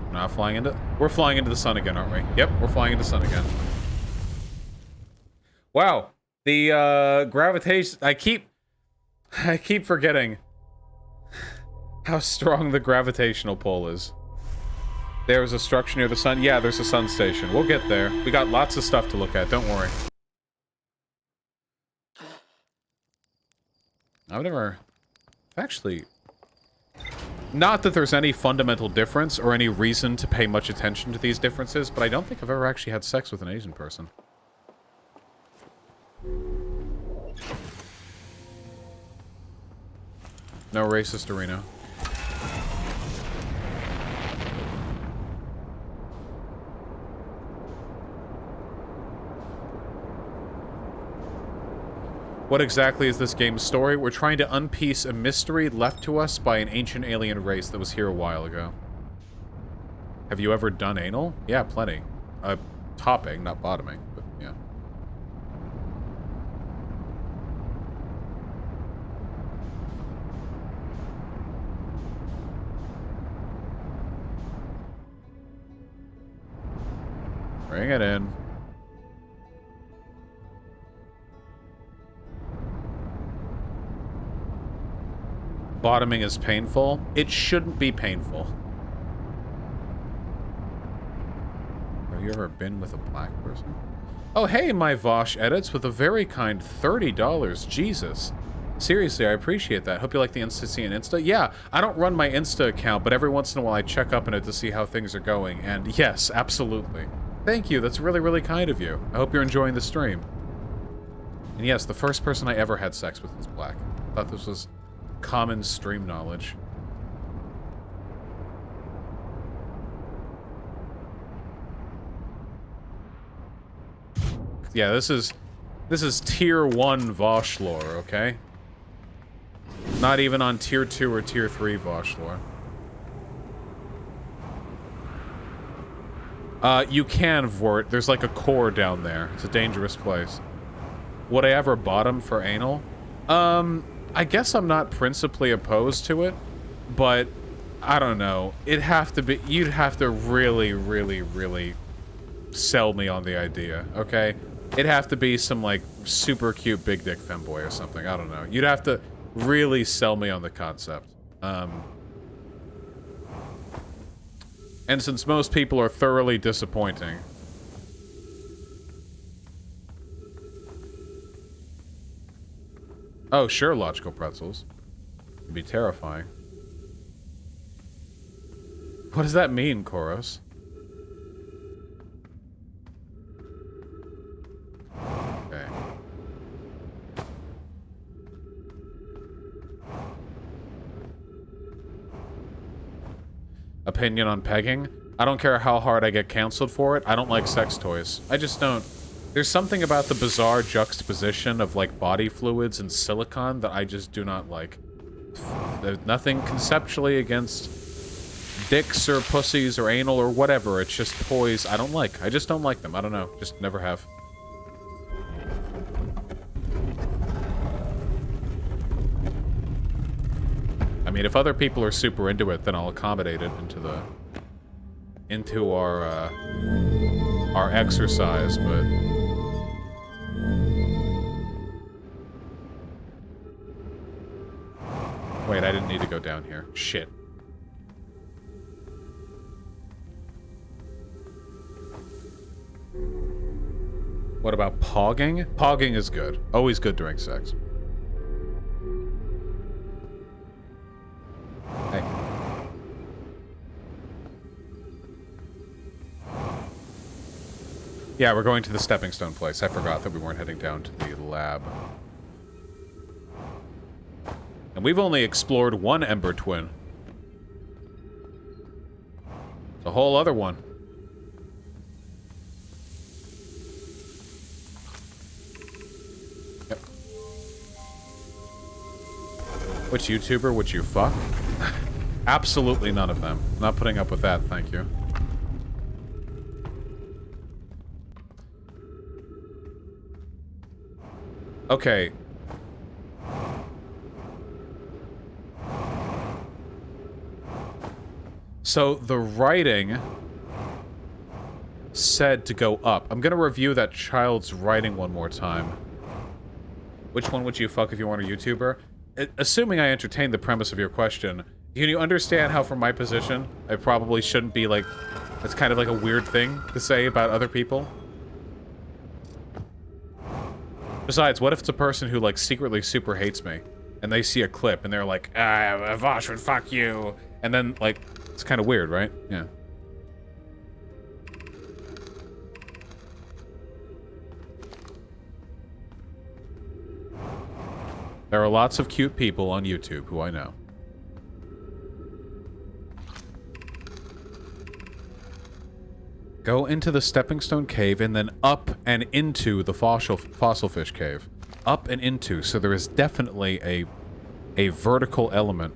We're not flying into... We're flying into the sun again, aren't we? Yep, we're flying into the sun again. Wow. The, gravitation... I keep forgetting how strong the gravitational pull is. There's a structure near the sun. Yeah, there's a sun station. We'll get there. We got lots of stuff to look at. Don't worry. I've never... Actually... Not that there's any fundamental difference or any reason to pay much attention to these differences, but I don't think I've ever actually had sex with an Asian person. No racist arena. What exactly is this game's story? We're trying to unpiece a mystery left to us by an ancient alien race that was here a while ago. Have you ever done anal? Yeah, plenty. Topping, not bottoming, but yeah. Bring it in. Bottoming is painful. It shouldn't be painful. Have you ever been with a black person? Oh, hey, my Vosh edits with a very kind $30. Jesus. Seriously, I appreciate that. Hope you like the Insta and Insta. Yeah, I don't run my Insta account, but every once in a while I check up in it to see how things are going. And yes, absolutely. Thank you. That's really, really kind of you. I hope you're enjoying the stream. And yes, the first person I ever had sex with was black. I thought this was common stream knowledge. Yeah, this is tier 1 Vosh lore, okay? Not even on tier 2 or tier 3 Vosh lore. You can Vort. There's like a core down there. It's a dangerous place. Would I ever bottom for anal? I guess I'm not principally opposed to it, but I don't know. It'd have to be, you'd have to really, really, really sell me on the idea, okay? It'd have to be some, like, super cute big dick femboy or something. I don't know. You'd have to really sell me on the concept. And since most people are thoroughly disappointing... Oh, sure, logical pretzels. It'd be terrifying. What does that mean, Koros? Okay. Opinion on pegging? I don't care how hard I get canceled for it. I don't like sex toys. I just don't. There's something about the bizarre juxtaposition of, like, body fluids and silicone that I just do not like. There's nothing conceptually against dicks or pussies or anal or whatever. It's just toys I don't like. I just don't like them. I don't know. Just never have. I mean, if other people are super into it, then I'll accommodate it into our exercise, but... Wait, I didn't need to go down here. Shit. What about pogging? Pogging is good. Always good during sex. Hey. Yeah, we're going to the stepping stone place. I forgot that we weren't heading down to the lab. And we've only explored one Ember Twin. It's a whole other one. Yep. Which YouTuber would you fuck? Absolutely none of them. Not putting up with that, thank you. Okay. So the writing said to go up. I'm gonna review that child's writing one more time. Which one would you fuck if you weren't a YouTuber? Assuming I entertain the premise of your question, can you understand how, from my position, I probably shouldn't be like... It's kind of like a weird thing to say about other people? Besides, what if it's a person who, like, secretly super hates me, and they see a clip, and they're like, Vosh would fuck you, and then, like, it's kind of weird, right? Yeah. There are lots of cute people on YouTube who I know. Go into the stepping stone cave and then up and into the fossil fish cave. Up and into, so there is definitely a vertical element.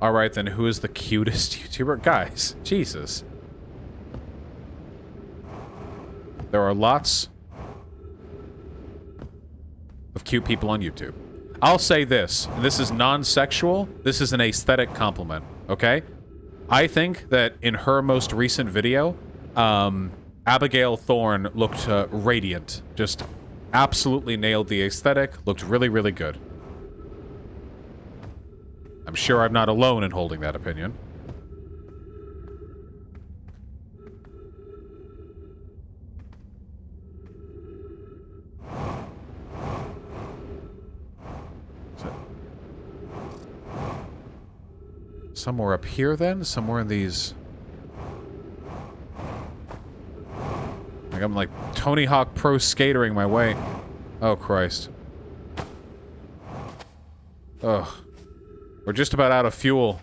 Alright then, who is the cutest YouTuber? Guys, Jesus. There are lots of cute people on YouTube. I'll say this. This is non-sexual. This is an aesthetic compliment, okay? I think that in her most recent video, Abigail Thorne looked radiant. Just absolutely nailed the aesthetic. Looked really, really good. I'm sure I'm not alone in holding that opinion. Somewhere up here, then? Somewhere in these... Like, I'm like Tony Hawk Pro Skatering my way. Oh, Christ. Ugh. We're just about out of fuel.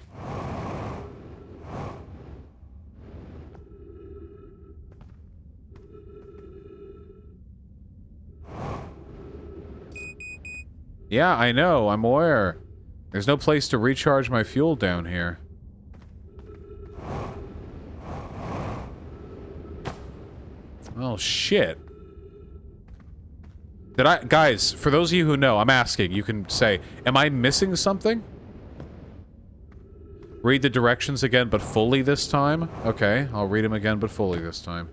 Yeah, I know. I'm aware. There's no place to recharge my fuel down here. Oh, shit. Did I... Guys, for those of you who know, I'm asking. You can say, am I missing something? Read the directions again, but fully this time? Okay, I'll read them again, but fully this time.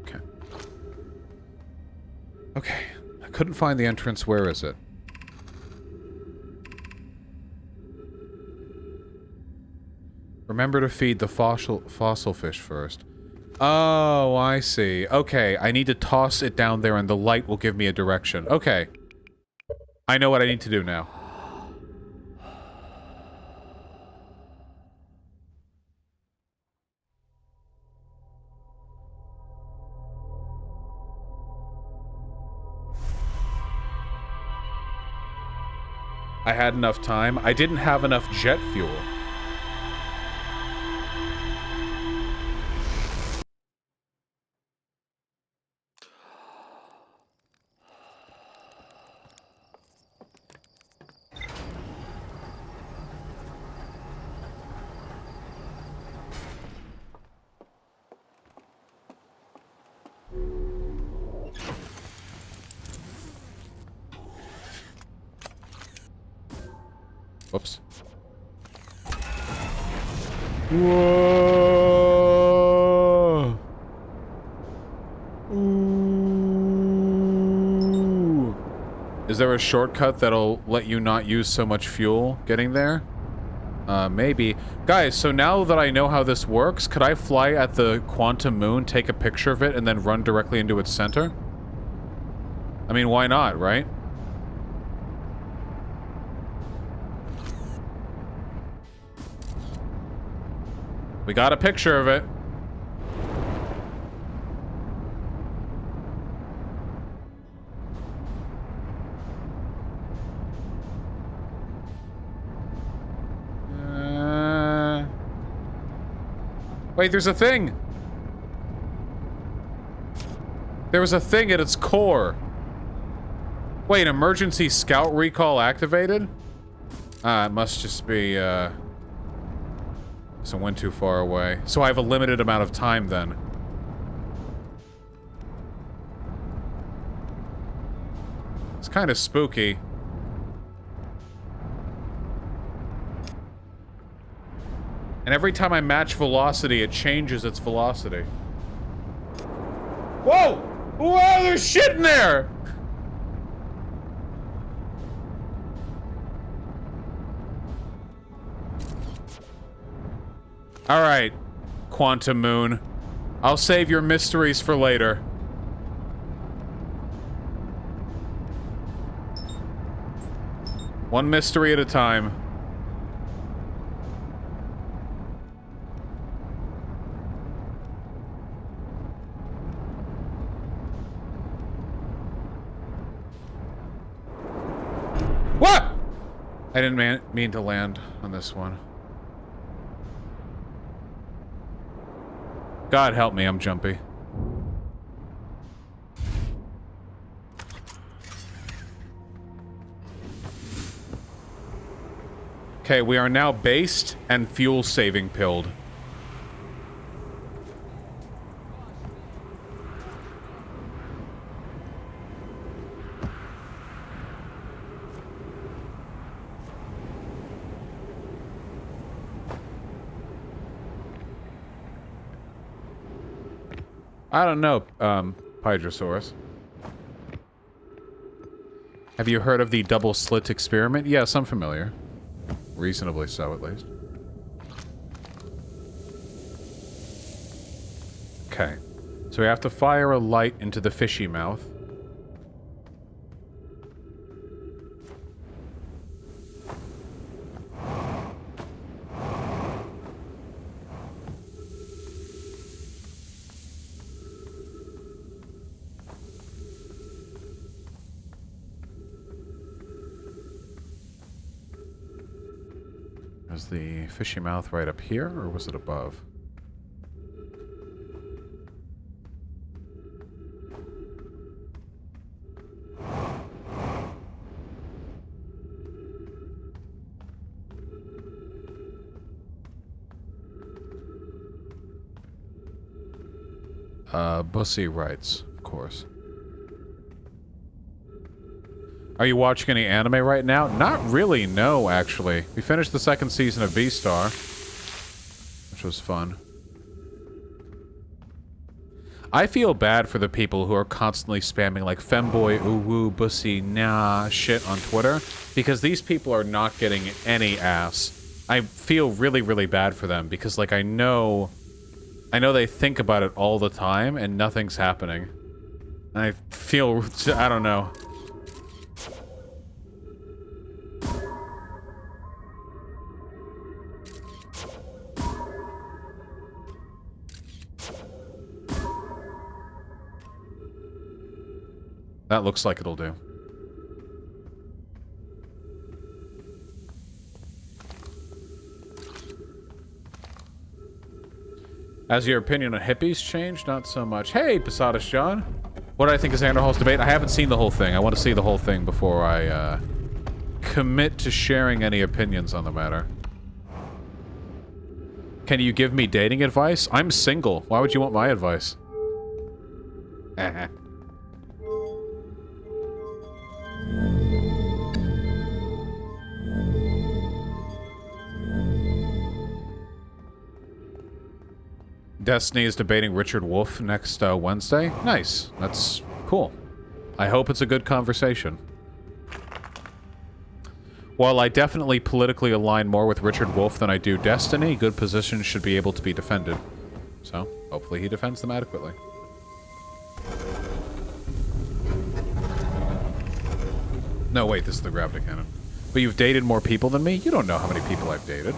Okay. Okay. I couldn't find the entrance. Where is it? Remember to feed the fossil fish first. Oh, I see. Okay, I need to toss it down there and the light will give me a direction. Okay. I know what I need to do now. I had enough time. I didn't have enough jet fuel. Whoops. Whoa! Ooh. Is there a shortcut that'll let you not use so much fuel getting there? Maybe. Guys, so now that I know how this works, could I fly at the quantum moon, take a picture of it, and then run directly into its center? I mean, why not, right? We got a picture of it. Wait, there's a thing. There was a thing at its core. Wait, emergency scout recall activated? It must just be, so I went too far away. So I have a limited amount of time then. It's kind of spooky. And every time I match velocity, it changes its velocity. Whoa! Whoa, there's shit in there! Alright, Quantum Moon. I'll save your mysteries for later. One mystery at a time. What? I didn't mean to land on this one. God help me, I'm jumpy. Okay, we are now based and fuel saving pilled. I don't know, Hydrosaurus. Have you heard of the double slit experiment? Yes, I'm familiar. Reasonably so, at least. Okay. So we have to fire a light into the fishy mouth. Was the fishy mouth right up here, or was it above? Bussy writes, of course. Are you watching any anime right now? Not really, no, actually. We finished the second season of V-Star, which was fun. I feel bad for the people who are constantly spamming like femboy, ooh-woo, bussy, nah, shit on Twitter, because these people are not getting any ass. I feel really, really bad for them, because, like, I know they think about it all the time, and nothing's happening. And I feel, I don't know. That looks like it'll do. Has your opinion on hippies changed? Not so much. Hey, Posadas John. What do I think of Xander Hall's debate? I haven't seen the whole thing. I want to see the whole thing before I commit to sharing any opinions on the matter. Can you give me dating advice? I'm single. Why would you want my advice? Destiny is debating Richard Wolff next Wednesday. Nice. That's cool. I hope it's a good conversation. While I definitely politically align more with Richard Wolff than I do Destiny, good positions should be able to be defended. So, hopefully he defends them adequately. No, wait, this is the gravity cannon. But you've dated more people than me? You don't know how many people I've dated.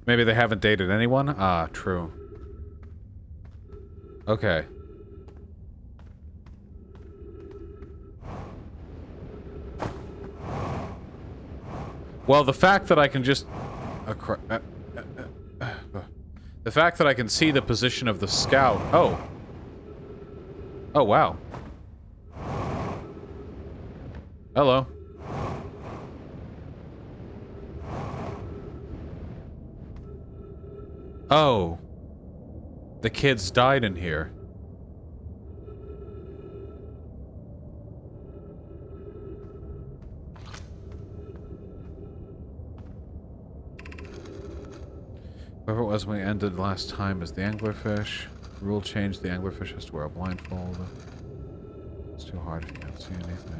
Maybe they haven't dated anyone? Ah, true. Okay. Well, the fact that I can just... the fact that I can see the position of the scout... Oh. Oh, wow. Hello. Oh. The kids died in here. Whoever it was when we ended last time is the anglerfish. Rule change, the anglerfish has to wear a blindfold. It's too hard if you can't see anything.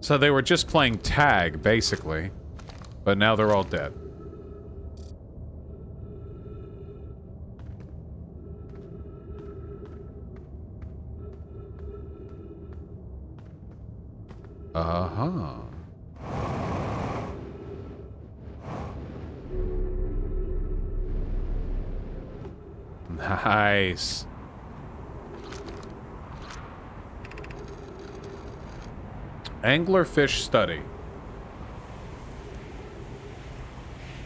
So they were just playing tag, basically. But now they're all dead. Uh-huh. Nice. Anglerfish study.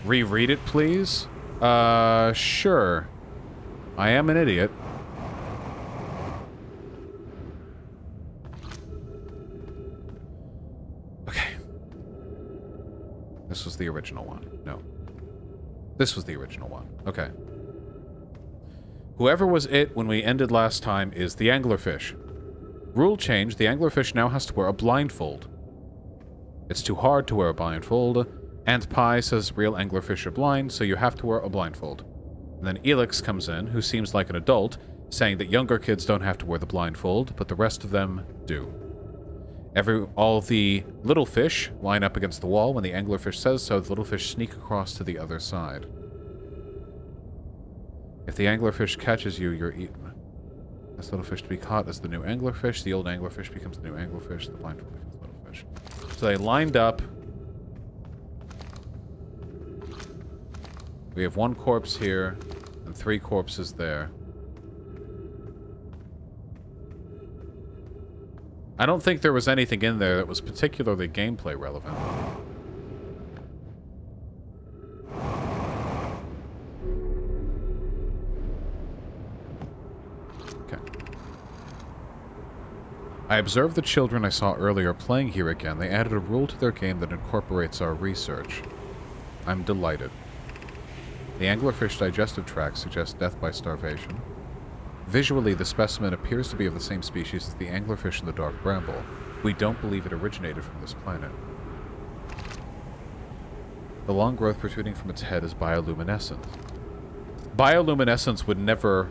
Reread it, please? Sure. I am an idiot. Okay. This was the original one. No. This was the original one. Okay. Whoever was it when we ended last time is the anglerfish. Rule change, the anglerfish now has to wear a blindfold. It's too hard to wear a blindfold. Aunt Pie says real anglerfish are blind, so you have to wear a blindfold. And then Elix comes in, who seems like an adult, saying that younger kids don't have to wear the blindfold, but the rest of them do. All the little fish line up against the wall. When the anglerfish says so, the little fish sneak across to the other side. If the anglerfish catches you, you're eaten. This little fish to be caught is the new anglerfish. The old anglerfish becomes the new anglerfish. The blindfold becomes the little fish. So they lined up. We have one corpse here and 3 corpses there. I don't think there was anything in there that was particularly gameplay relevant. Okay. I observed the children I saw earlier playing here again. They added a rule to their game that incorporates our research. I'm delighted. The anglerfish digestive tract suggests death by starvation. Visually, the specimen appears to be of the same species as the anglerfish in the dark bramble. We don't believe it originated from this planet. The long growth protruding from its head is bioluminescent. Bioluminescence would never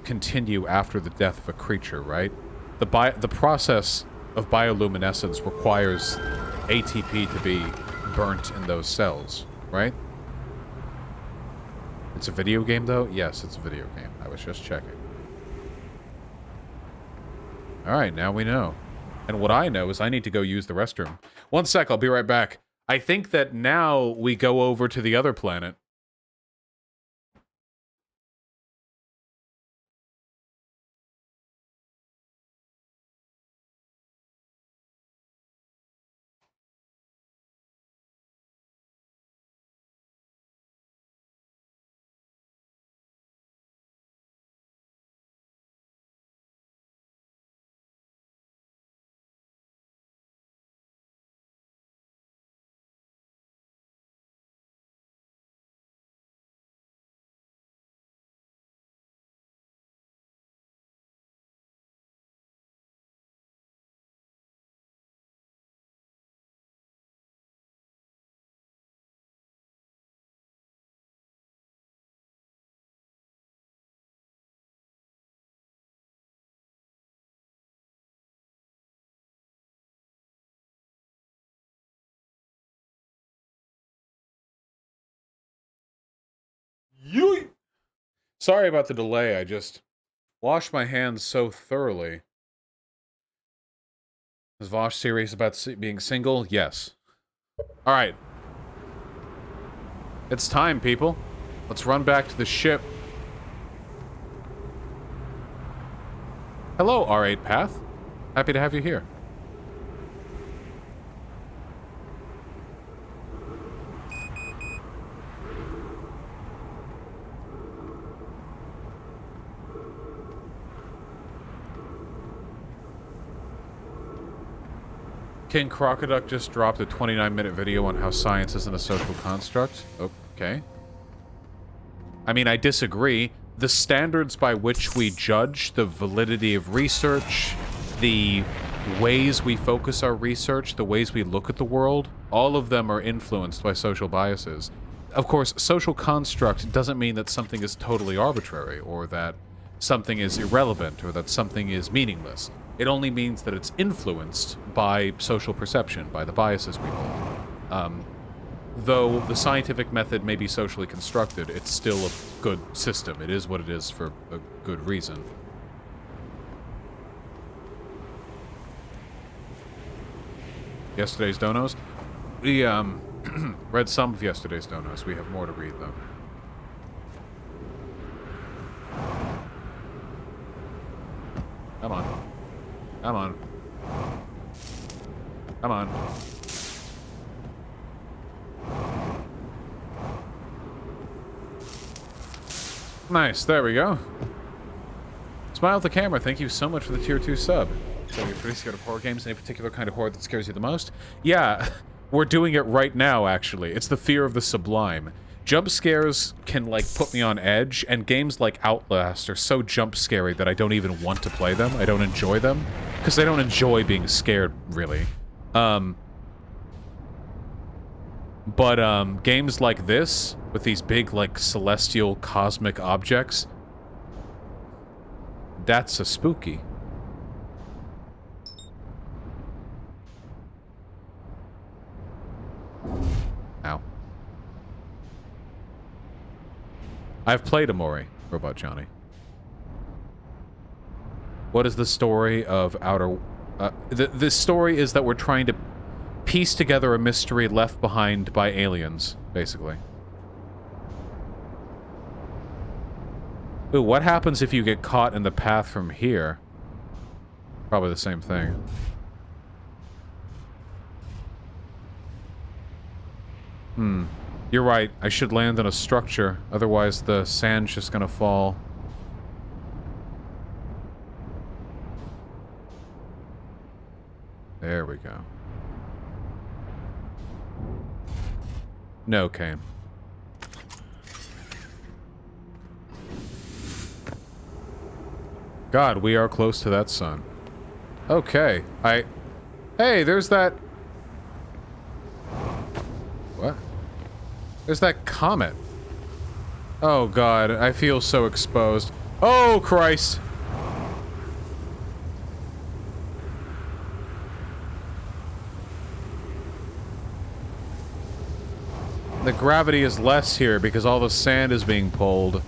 continue after the death of a creature, right? The process of bioluminescence requires ATP to be burnt in those cells, right? It's a video game, though? Yes, it's a video game. I was just checking. Alright, now we know. And what I know is I need to go use the restroom. One sec, I'll be right back. I think that now we go over to the other planet. Sorry about the delay, I just washed my hands so thoroughly. Is Vosh serious about being single? Yes. Alright. It's time, people. Let's run back to the ship. Hello, R8 Path. Happy to have you here. King Crocoduck just dropped a 29-minute video on how science isn't a social construct. Okay. I mean, I disagree. The standards by which we judge the validity of research, the ways we focus our research, the ways we look at the world, all of them are influenced by social biases. Of course, social construct doesn't mean that something is totally arbitrary, or that something is irrelevant, or that something is meaningless. It only means that it's influenced by social perception, by the biases we hold. Though the scientific method may be socially constructed, it's still a good system. It is what it is for a good reason. Yesterday's donos? We, read some of yesterday's donos. We have more to read, though. Come on. Come on. Come on. Nice, there we go. Smile at the camera, thank you so much for the tier 2 sub. So you're pretty scared of horror games? Any particular kind of horror that scares you the most? Yeah, we're doing it right now, actually. It's the fear of the sublime. Jump scares can, like, put me on edge, and games like Outlast are so jump scary that I don't even want to play them. I don't enjoy them, because I don't enjoy being scared, really. But games like this, with these big, like, celestial, cosmic objects, that's a spooky. Ow. I've played Amori, Robot Johnny. What is the story of Outer... the story is that we're trying to piece together a mystery left behind by aliens, basically. Ooh, what happens if you get caught in the path from here? Probably the same thing. You're right. I should land on a structure. Otherwise, the sand's just gonna fall. There we go. No, Kane. God, we are close to that sun. Okay, Hey, there's that... What? There's that comet. Oh God, I feel so exposed. Oh Christ! The gravity is less here because all the sand is being pulled.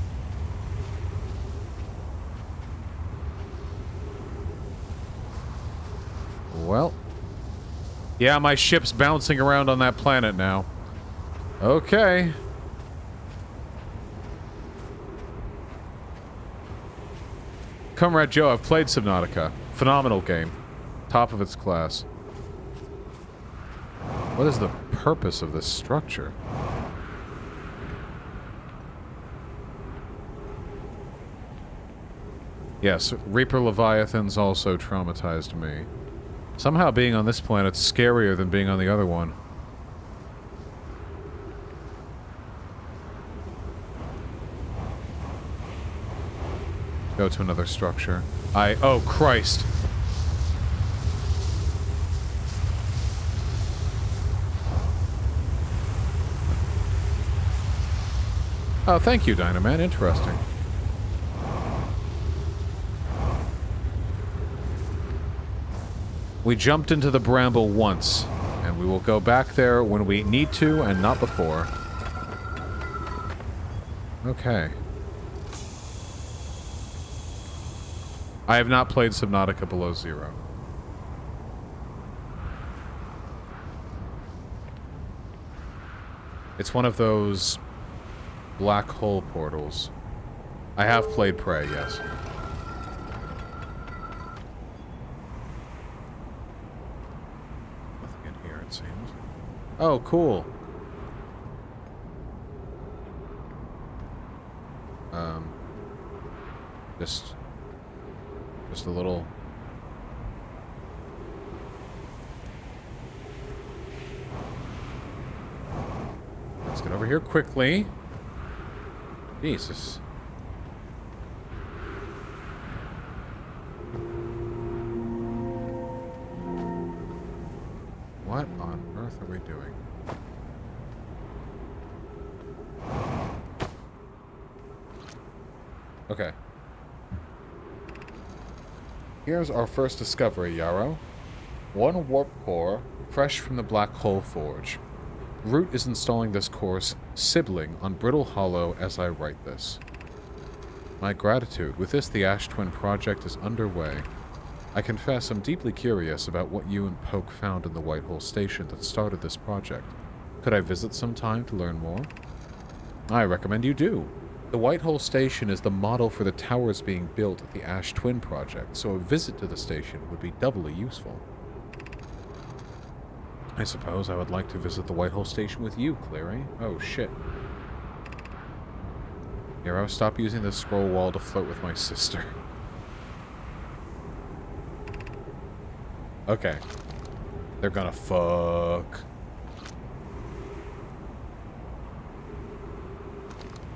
Well. Yeah, my ship's bouncing around on that planet now. Okay. Comrade Joe, I've played Subnautica. Phenomenal game. Top of its class. What is the purpose of this structure? Yes, Reaper Leviathans also traumatized me. Somehow being on this planet's scarier than being on the other one. Go to another structure. Oh, Christ. Oh, thank you, Dynaman. Interesting. We jumped into the bramble once, and we will go back there when we need to and not before. Okay. I have not played Subnautica Below Zero. It's one of those black hole portals. I have played Prey, yes. Nothing in here, it seems. Oh, cool. Just a little... Let's get over here quickly. Jesus. What on earth are we doing? Okay. Here's our first discovery, Yarrow. One warp core, fresh from the Black Hole Forge. Root is installing this core's sibling on Brittle Hollow as I write this. My gratitude. With this, the Ash Twin project is underway. I confess I'm deeply curious about what you and Poke found in the Whitehole Station that started this project. Could I visit sometime to learn more? I recommend you do. The Whitehole Station is the model for the towers being built at the Ash Twin project, so a visit to the station would be doubly useful. I suppose I would like to visit the Whitehole Station with you, Cleary. Oh, shit. Hero, stop using the scroll wall to flirt with my sister. Okay. They're gonna fuck.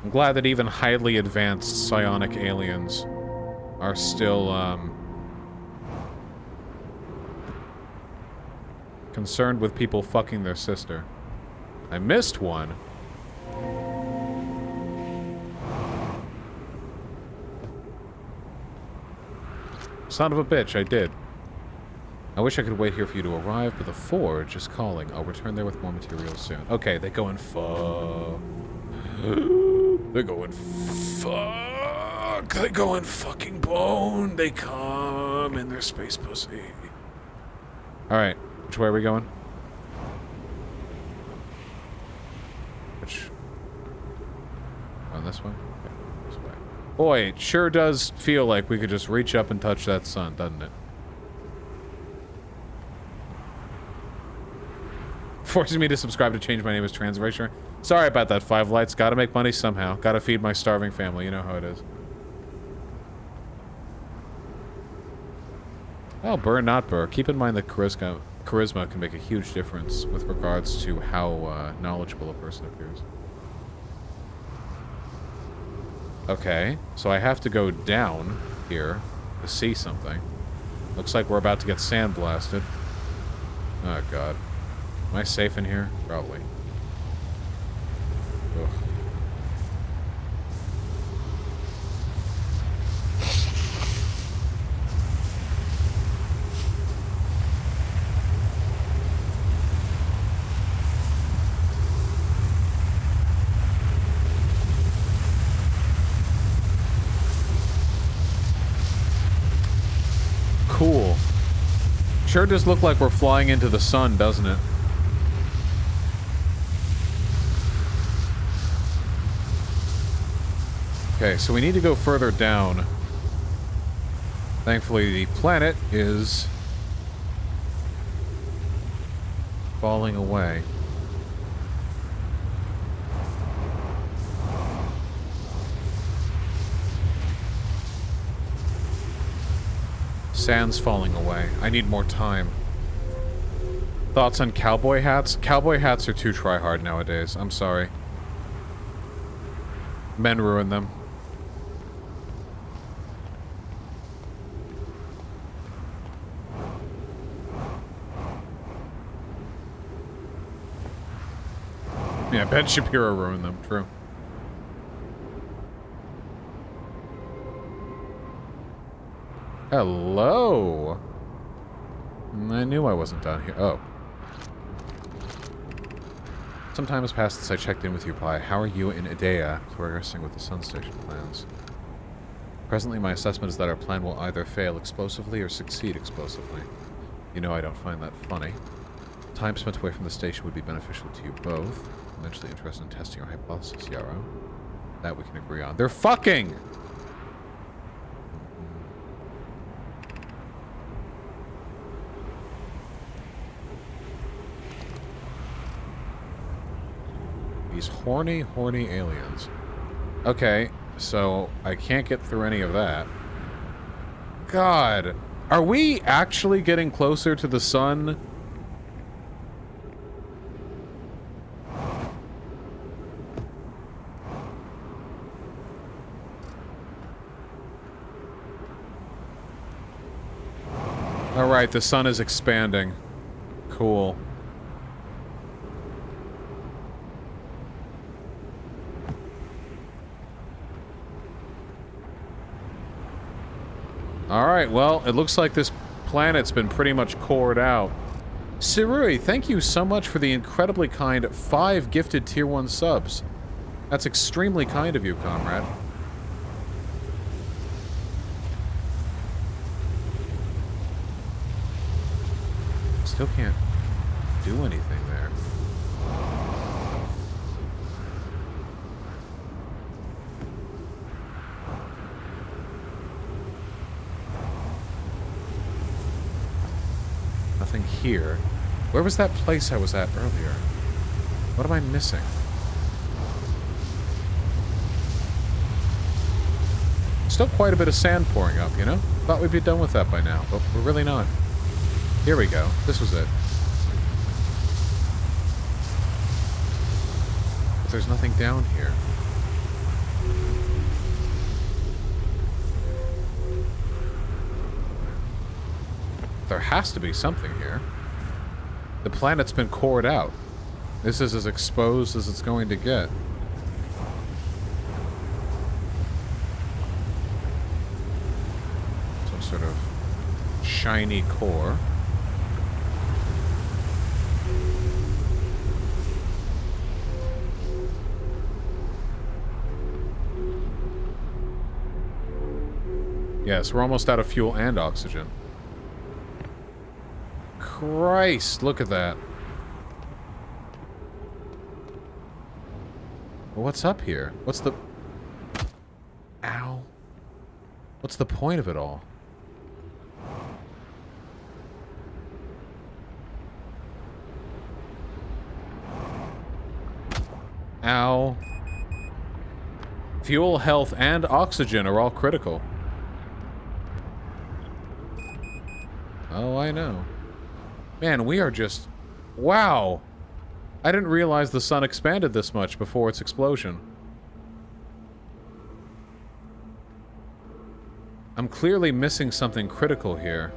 I'm glad that even highly advanced psionic aliens are still, concerned with people fucking their sister. I missed one. Son of a bitch, I did. I wish I could wait here for you to arrive, but the Forge is calling. I'll return there with more materials soon. Okay, they go and fuck. They're going fuck. They go and fucking bone. They come in their space pussy. Alright, which way are we going? Which? Going this way? Okay, this way. Boy, it sure does feel like we could just reach up and touch that sun, doesn't it? Forcing me to subscribe to change my name as Transracer. Sorry about that, 5 Lights. Gotta make money somehow. Gotta feed my starving family. You know how it is. Oh, burr, not burr. Keep in mind that charisma can make a huge difference with regards to how knowledgeable a person appears. Okay, so I have to go down here to see something. Looks like we're about to get sandblasted. Oh, God. Am I safe in here? Probably. Ugh. Cool. Sure does look like we're flying into the sun, doesn't it? Okay, so we need to go further down. Thankfully, the planet is falling away. Sand's falling away. I need more time. Thoughts on cowboy hats? Cowboy hats are too try-hard nowadays. I'm sorry. Men ruin them. Yeah, Ben Shapiro ruined them, true. Hello! I knew I wasn't down here. Oh. Some time has passed since I checked in with you, Pi. How are you and Idea progressing with the Sun Station plans? Presently, my assessment is that our plan will either fail explosively or succeed explosively. You know I don't find that funny. Time spent away from the station would be beneficial to you both. I'm eventually interested in testing your hypothesis, Yarrow. That we can agree on. They're fucking! These horny, horny aliens. Okay, so I can't get through any of that. God, are we actually getting closer to the sun? Alright, the sun is expanding. Cool. Alright, well, it looks like this planet's been pretty much cored out. Sirui, thank you so much for the incredibly kind 5 gifted Tier 1 subs. That's extremely kind of you, comrade. Still can't do anything there. Nothing here. Where was that place I was at earlier? What am I missing? Still quite a bit of sand pouring up, you know? Thought we'd be done with that by now, but we're really not. Here we go. This was it. But there's nothing down here. There has to be something here. The planet's been cored out. This is as exposed as it's going to get. Some sort of shiny core. Yes, we're almost out of fuel and oxygen. Christ, look at that. Well, what's up here? What's the... Ow. What's the point of it all? Ow. Fuel, health, and oxygen are all critical. Oh, I know. Man, we are just... Wow! I didn't realize the sun expanded this much before its explosion. I'm clearly missing something critical here.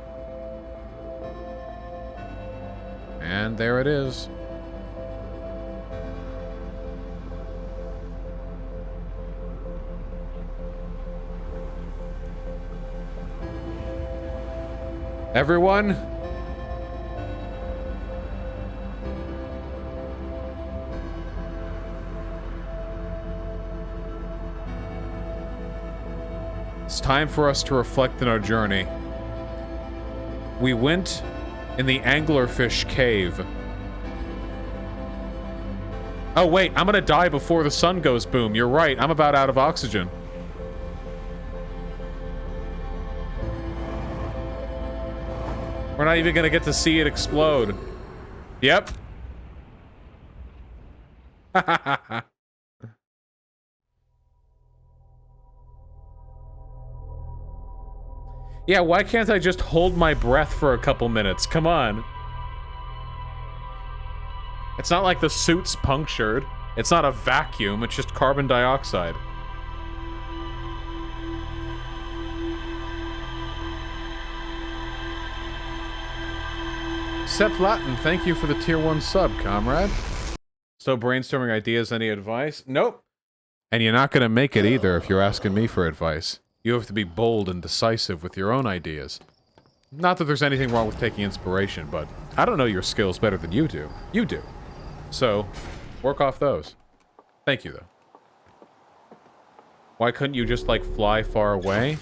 And there it is. Everyone? It's time for us to reflect on our journey. We went in the anglerfish cave. Oh wait, I'm gonna die before the sun goes boom. You're right, I'm about out of oxygen. We're not even gonna get to see it explode. Yep. Yeah, why can't I just hold my breath for a couple minutes? Come on. It's not like the suit's punctured. It's not a vacuum, it's just carbon dioxide. Sepp Latin, thank you for the tier 1 sub, comrade. Still brainstorming ideas, any advice? Nope. And you're not gonna make it either if you're asking me for advice. You have to be bold and decisive with your own ideas. Not that there's anything wrong with taking inspiration, but I don't know your skills better than you do. You do. So, work off those. Thank you, though. Why couldn't you just, like, fly far away?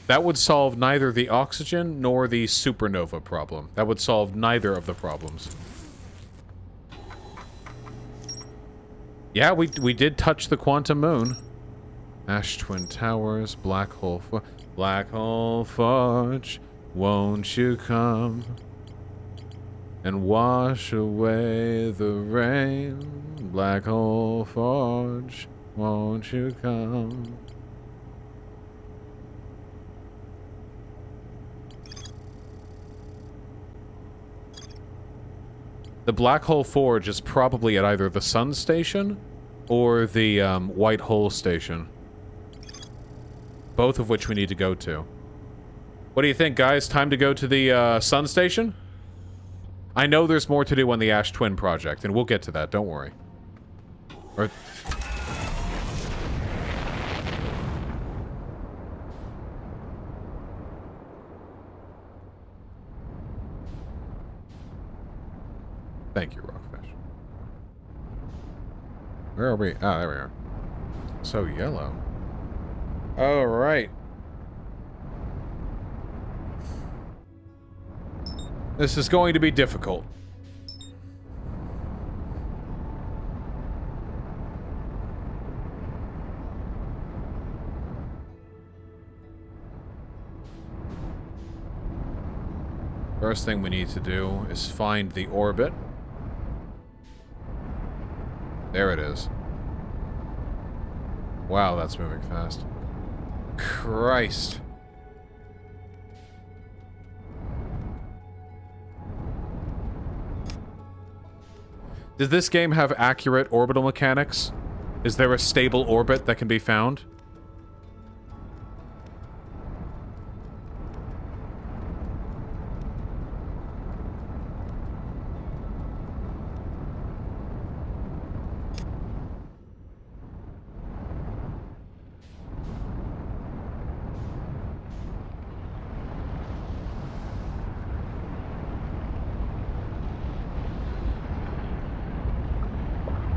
That would solve neither the oxygen nor the supernova problem. That would solve neither of the problems. Yeah, we did touch the quantum moon. Ash Twin Towers, Black Hole Forge, won't you come and wash away the rain? Black Hole Forge, won't you come? The Black Hole Forge is probably at either the Sun Station or the White Hole Station. Both of which we need to go to. What do you think, guys? Time to go to the Sun Station? I know there's more to do on the Ash Twin project, and we'll get to that, don't worry. Or... Thank you, Rockfish. Where are we? Ah, there we are. So yellow. Alright. This is going to be difficult. First thing we need to do is find the orbit. There it is. Wow, that's moving fast. Christ. Does this game have accurate orbital mechanics? Is there a stable orbit that can be found?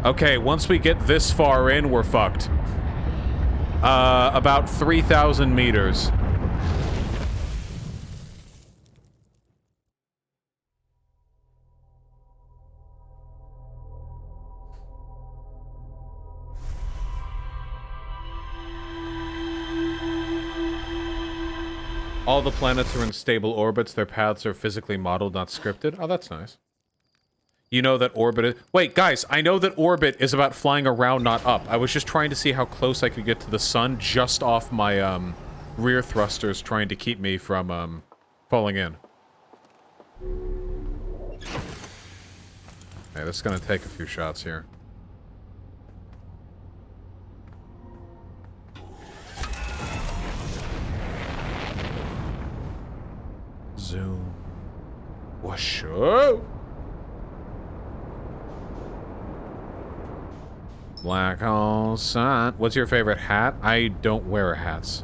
Okay, once we get this far in, we're fucked. About 3,000 meters. All the planets are in stable orbits. Their paths are physically modeled, not scripted. Oh, that's nice. You know that orbit is... Wait, guys, I know that orbit is about flying around, not up. I was just trying to see how close I could get to the sun just off my, rear thrusters trying to keep me from, falling in. Okay, this is gonna take a few shots here. Zoom. Whoosh. Oh! Black hole sun. What's your favorite hat? I don't wear hats.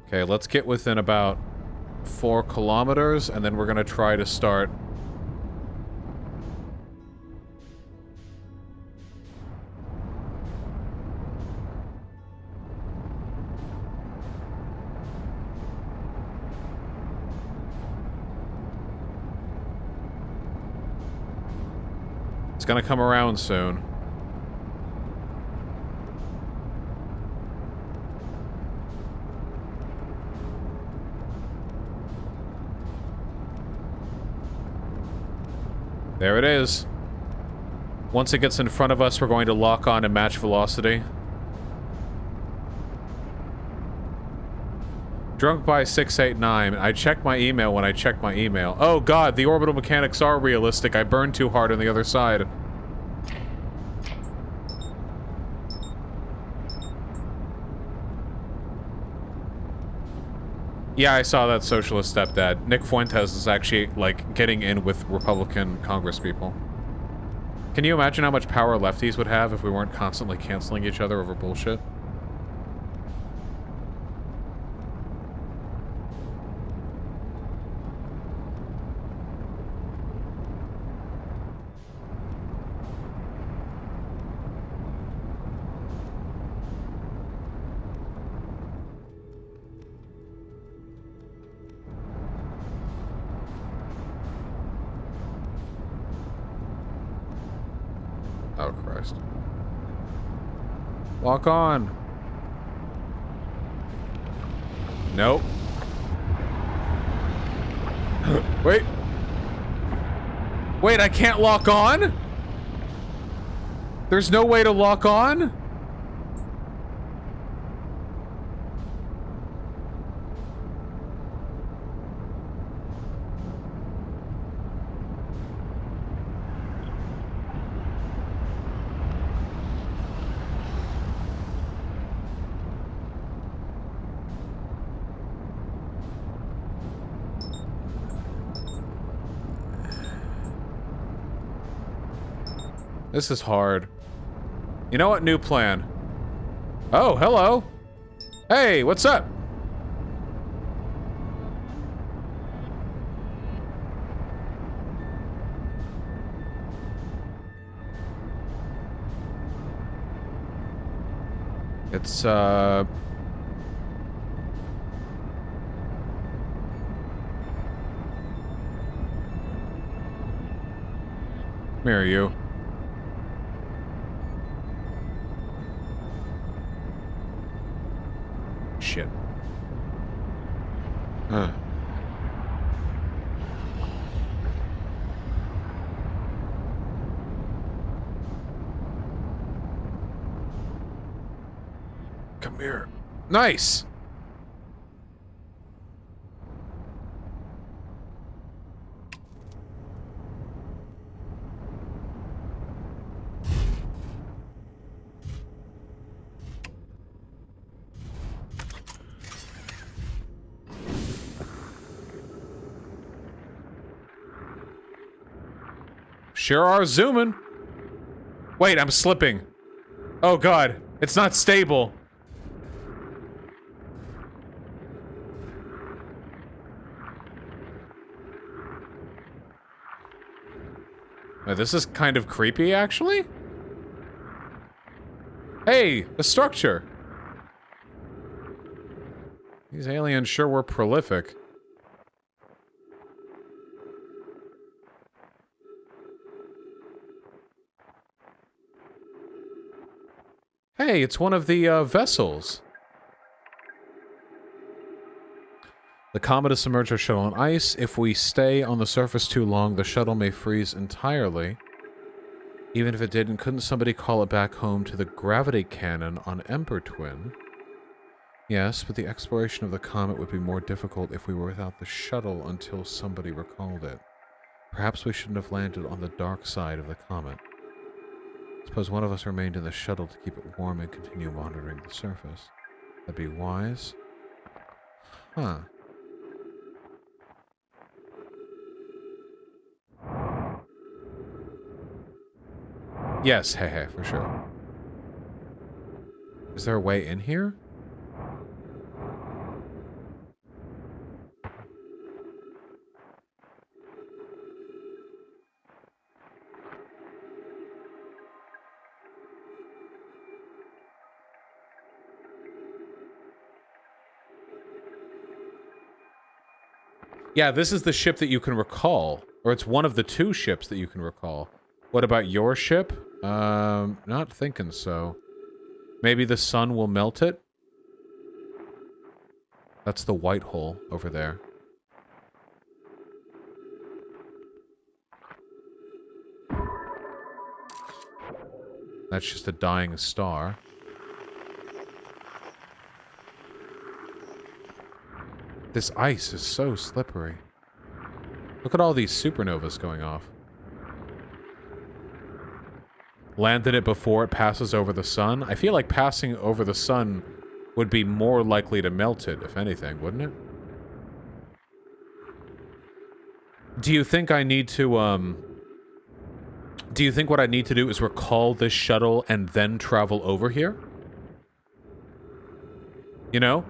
Okay, let's get within about 4 kilometers, and then we're gonna try to start... It's gonna come around soon. There it is. Once it gets in front of us, we're going to lock on and match velocity. Drunk by 689. I checked my email when I checked my email. Oh god, the orbital mechanics are realistic. I burned too hard on the other side. Yeah, I saw that socialist stepdad. Nick Fuentes is actually, like, getting in with Republican congresspeople. Can you imagine how much power lefties would have if we weren't constantly canceling each other over bullshit? Oh, Christ. Lock on. Nope. Wait. Wait, I can't lock on? There's no way to lock on? This is hard. You know what? New plan. Oh, hello. Hey, what's up? It's, Come here, you. Shit. Huh. Come here. Nice! Sure are zooming. Wait, I'm slipping. Oh god, it's not stable. This is kind of creepy, actually. Hey, the structure. These aliens sure were prolific. Hey, it's one of the, vessels. The comet has submerged our shuttle in ice. If we stay on the surface too long, the shuttle may freeze entirely. Even if it didn't, couldn't somebody call it back home to the gravity cannon on Ember Twin? Yes, but the exploration of the comet would be more difficult if we were without the shuttle until somebody recalled it. Perhaps we shouldn't have landed on the dark side of the comet. Suppose one of us remained in the shuttle to keep it warm and continue monitoring the surface. That'd be wise. Huh. Yes, hey, for sure. Is there a way in here? Yeah, this is the ship that you can recall. Or it's one of the two ships that you can recall. What about your ship? Not thinking so. Maybe the sun will melt it? That's the white hole over there. That's just a dying star. This ice is so slippery. Look at all these supernovas going off. Landed it before it passes over the sun? I feel like passing over the sun would be more likely to melt it, if anything, wouldn't it? Do you think I need to, do you think what I need to do is recall this shuttle and then travel over here? You know?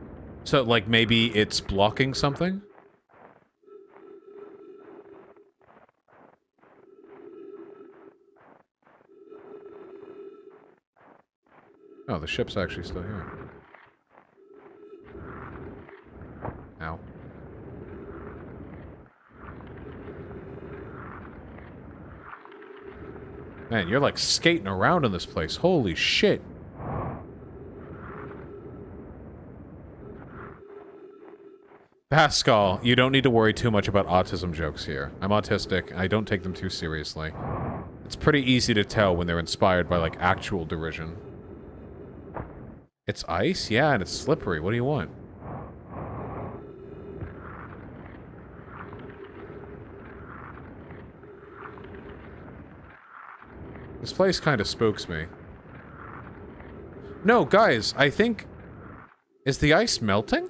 So, like, maybe it's blocking something? Oh, the ship's actually still here. Ow. Man, you're like skating around in this place. Holy shit. Pascal, you don't need to worry too much about autism jokes here. I'm autistic, and I don't take them too seriously. It's pretty easy to tell when they're inspired by, like, actual derision. It's ice? Yeah, and it's slippery. What do you want? This place kind of spooks me. No, guys, I think... Is the ice melting?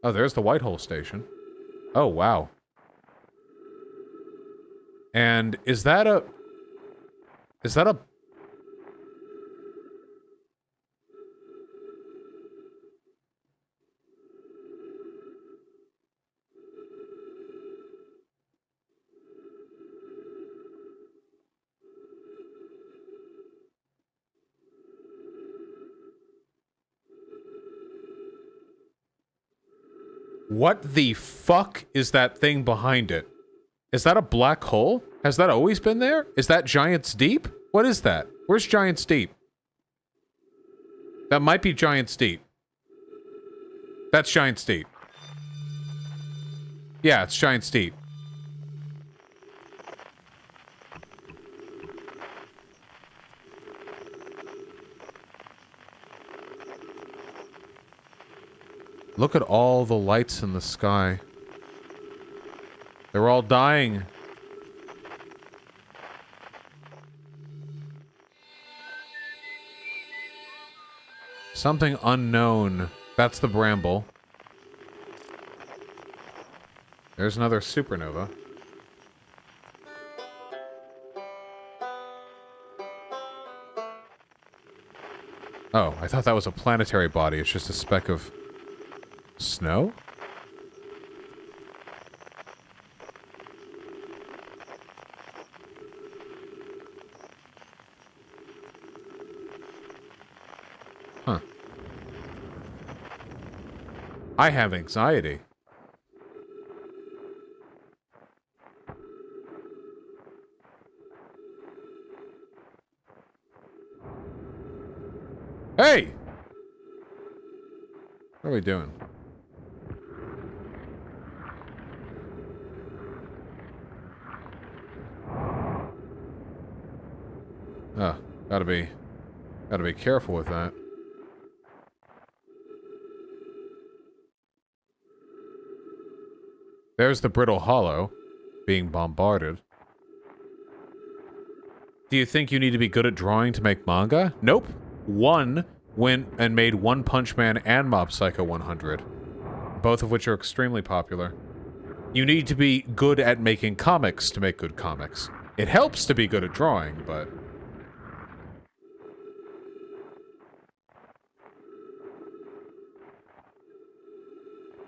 Oh, there's the Whitehall station. Oh, wow. And is that a... Is that a... What the fuck is that thing behind it? Is that a black hole? Has that always been there? Is that Giant's Deep? What is that? Where's Giant's Deep? That might be Giant's Deep. That's Giant's Deep. Yeah, it's Giant's Deep. Look at all the lights in the sky. They're all dying. Something unknown. That's the bramble. There's another supernova. Oh, I thought that was a planetary body. It's just a speck of snow? Huh. I have anxiety. Hey! What are we doing? Gotta be careful with that. There's the Brittle Hollow being bombarded. Do you think you need to be good at drawing to make manga? Nope. One went and made One Punch Man and Mob Psycho 100. Both of which are extremely popular. You need to be good at making comics to make good comics. It helps to be good at drawing, but...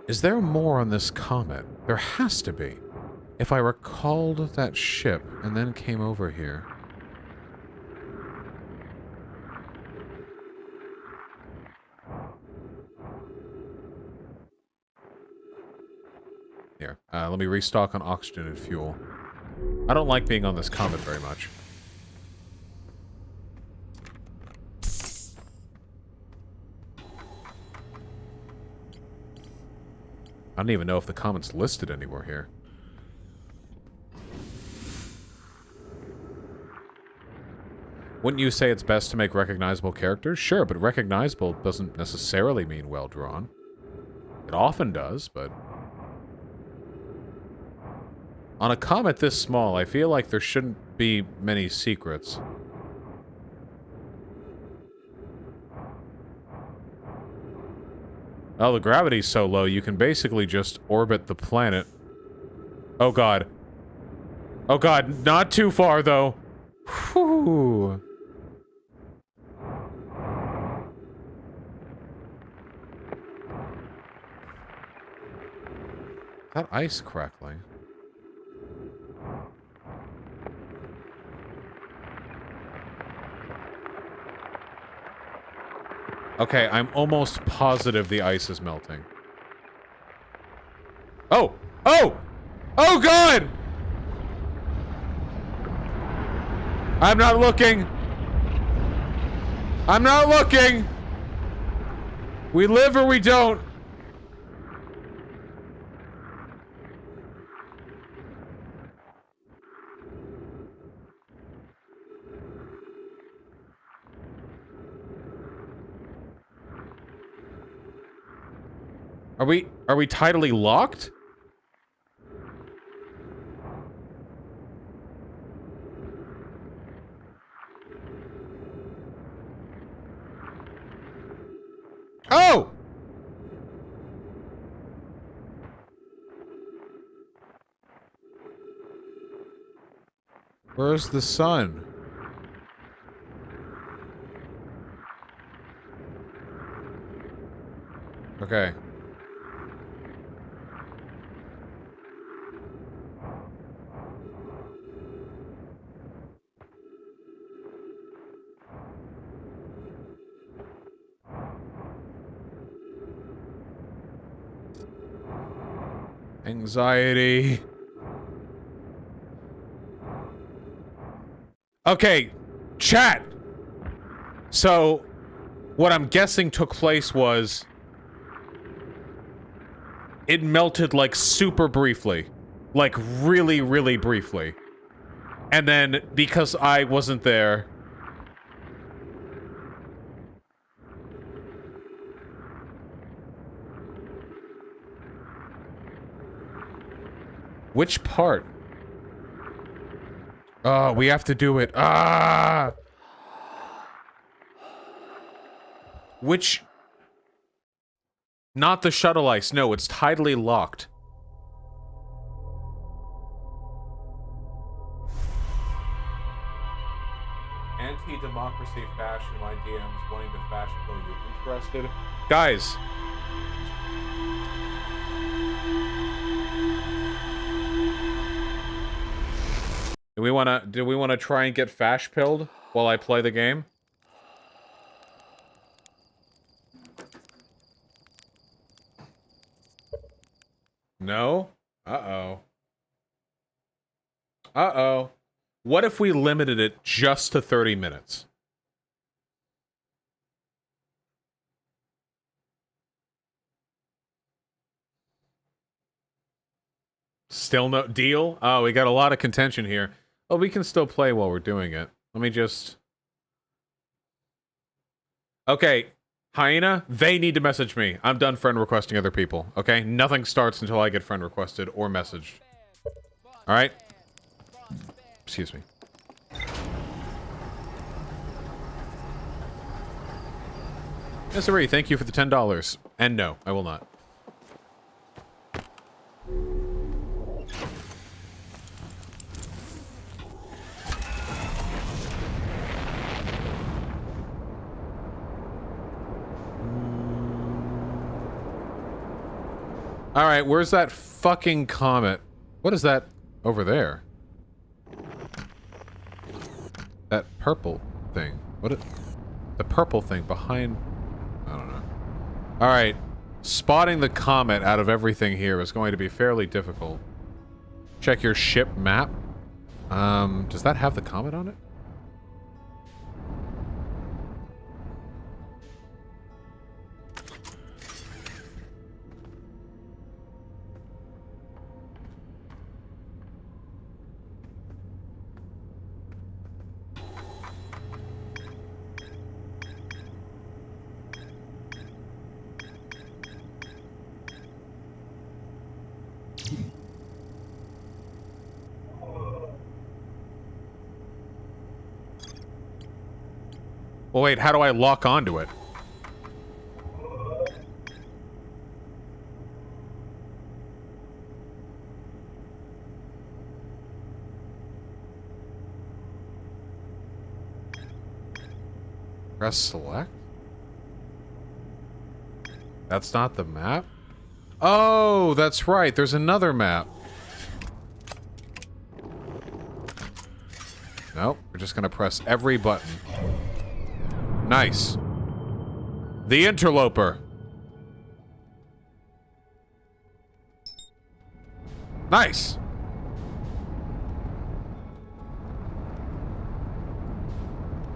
Is there more on this comet? There has to be. If I recalled that ship and then came over here. Here, let me restock on oxygen and fuel. I don't like being on this comet very much. I don't even know if the comet's listed anywhere here. Wouldn't you say it's best to make recognizable characters? Sure, but recognizable doesn't necessarily mean well drawn. It often does, but... On a comet this small, I feel like there shouldn't be many secrets. Oh, the gravity's so low, you can basically just orbit the planet. Oh god. Oh god, not too far, though. Whew. That ice crackling. Okay, I'm almost positive the ice is melting. Oh! Oh! Oh god! I'm not looking! I'm not looking! We live or we don't. Are we tidally locked? Oh! Where's the sun? Okay. Anxiety. Okay, chat. So, what I'm guessing took place was it melted like super briefly. Like really, really briefly. And then because I wasn't there, which part? Oh, we have to do it. Ah! Which... Not the shuttle ice. No, it's tidally locked. Anti-democracy fashion, my DMs wanting to fashion bill you. Interested? Guys. Do we wanna try and get fash pilled while I play the game? No? Uh-oh. Uh-oh. What if we limited it just to 30 minutes? Still no deal? Oh, we got a lot of contention here. Oh, we can still play while we're doing it. Let me just... Okay, Hyena, they need to message me. I'm done friend requesting other people, okay? Nothing starts until I get friend requested or messaged. Alright? Excuse me. Desiree, thank you for the $10. And no, I will not. Alright, where's that fucking comet? What is that over there? That purple thing. The purple thing behind... I don't know. Alright. Spotting the comet out of everything here is going to be fairly difficult. Check your ship map. Does that have the comet on it? Well, wait, how do I lock onto it? Press select? That's not the map? Oh, that's right. There's another map. Nope. We're just gonna press every button. Nice. The interloper. Nice.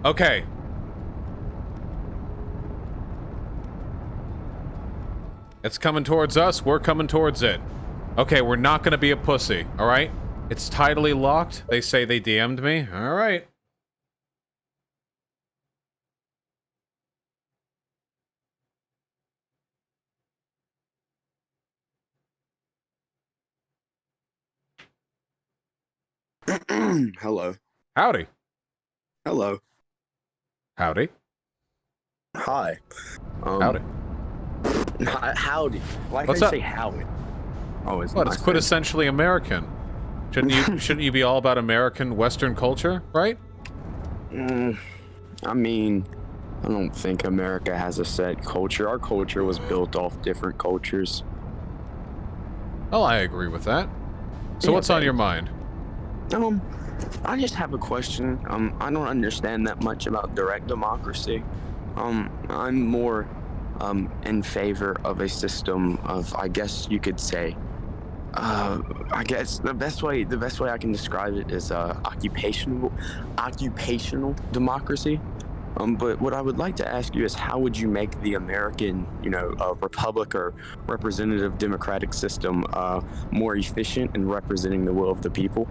Okay. It's coming towards us. We're coming towards it. Okay, we're not going to be a pussy, all right? It's tidally locked. They say they DM'd me. All right. Hello. Howdy. Hello. Howdy. Hi. Howdy. Howdy. Why What's can't up? you say howdy? Oh, it's What? nice It's quintessentially American. Shouldn't you be all about American Western culture, right? I mean, I don't think America has a set culture. Our culture was built off different cultures. Well, I agree with that. So Yeah, what's on babe. your mind? I just have a question. I don't understand that much about direct democracy. I'm more, in favor of a system of, I guess you could say, I guess the best way I can describe it is occupational democracy. But what I would like to ask you is, how would you make the American, republic or representative democratic system more efficient in representing the will of the people?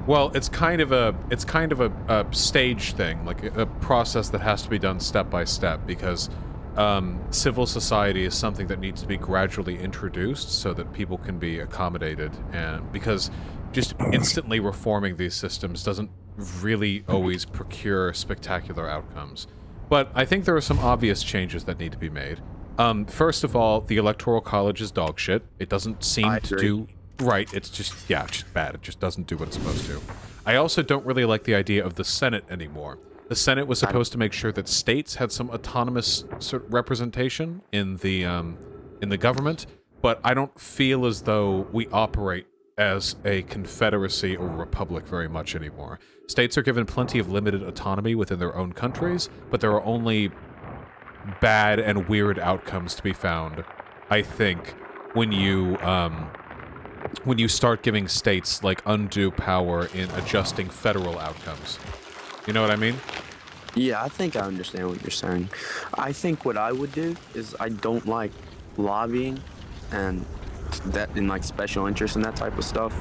Well, it's kind of a stage thing, like a process that has to be done step by step, because civil society is something that needs to be gradually introduced so that people can be accommodated, and because just instantly reforming these systems doesn't really always procure spectacular outcomes. But I think there are some obvious changes that need to be made. First of all, the Electoral College is dog shit. It doesn't seem I to agree. do... Right, it's just bad. It just doesn't do what it's supposed to. I also don't really like the idea of the Senate anymore. The Senate was supposed to make sure that states had some autonomous sort of representation in the government, but I don't feel as though we operate as a confederacy or republic very much anymore. States are given plenty of limited autonomy within their own countries, but there are only bad and weird outcomes to be found, I think, when you start giving states, like, undue power in adjusting federal outcomes. You know what I mean? Yeah, I think I understand what you're saying. I think what I would do is, I don't like lobbying and that in like special interests and that type of stuff.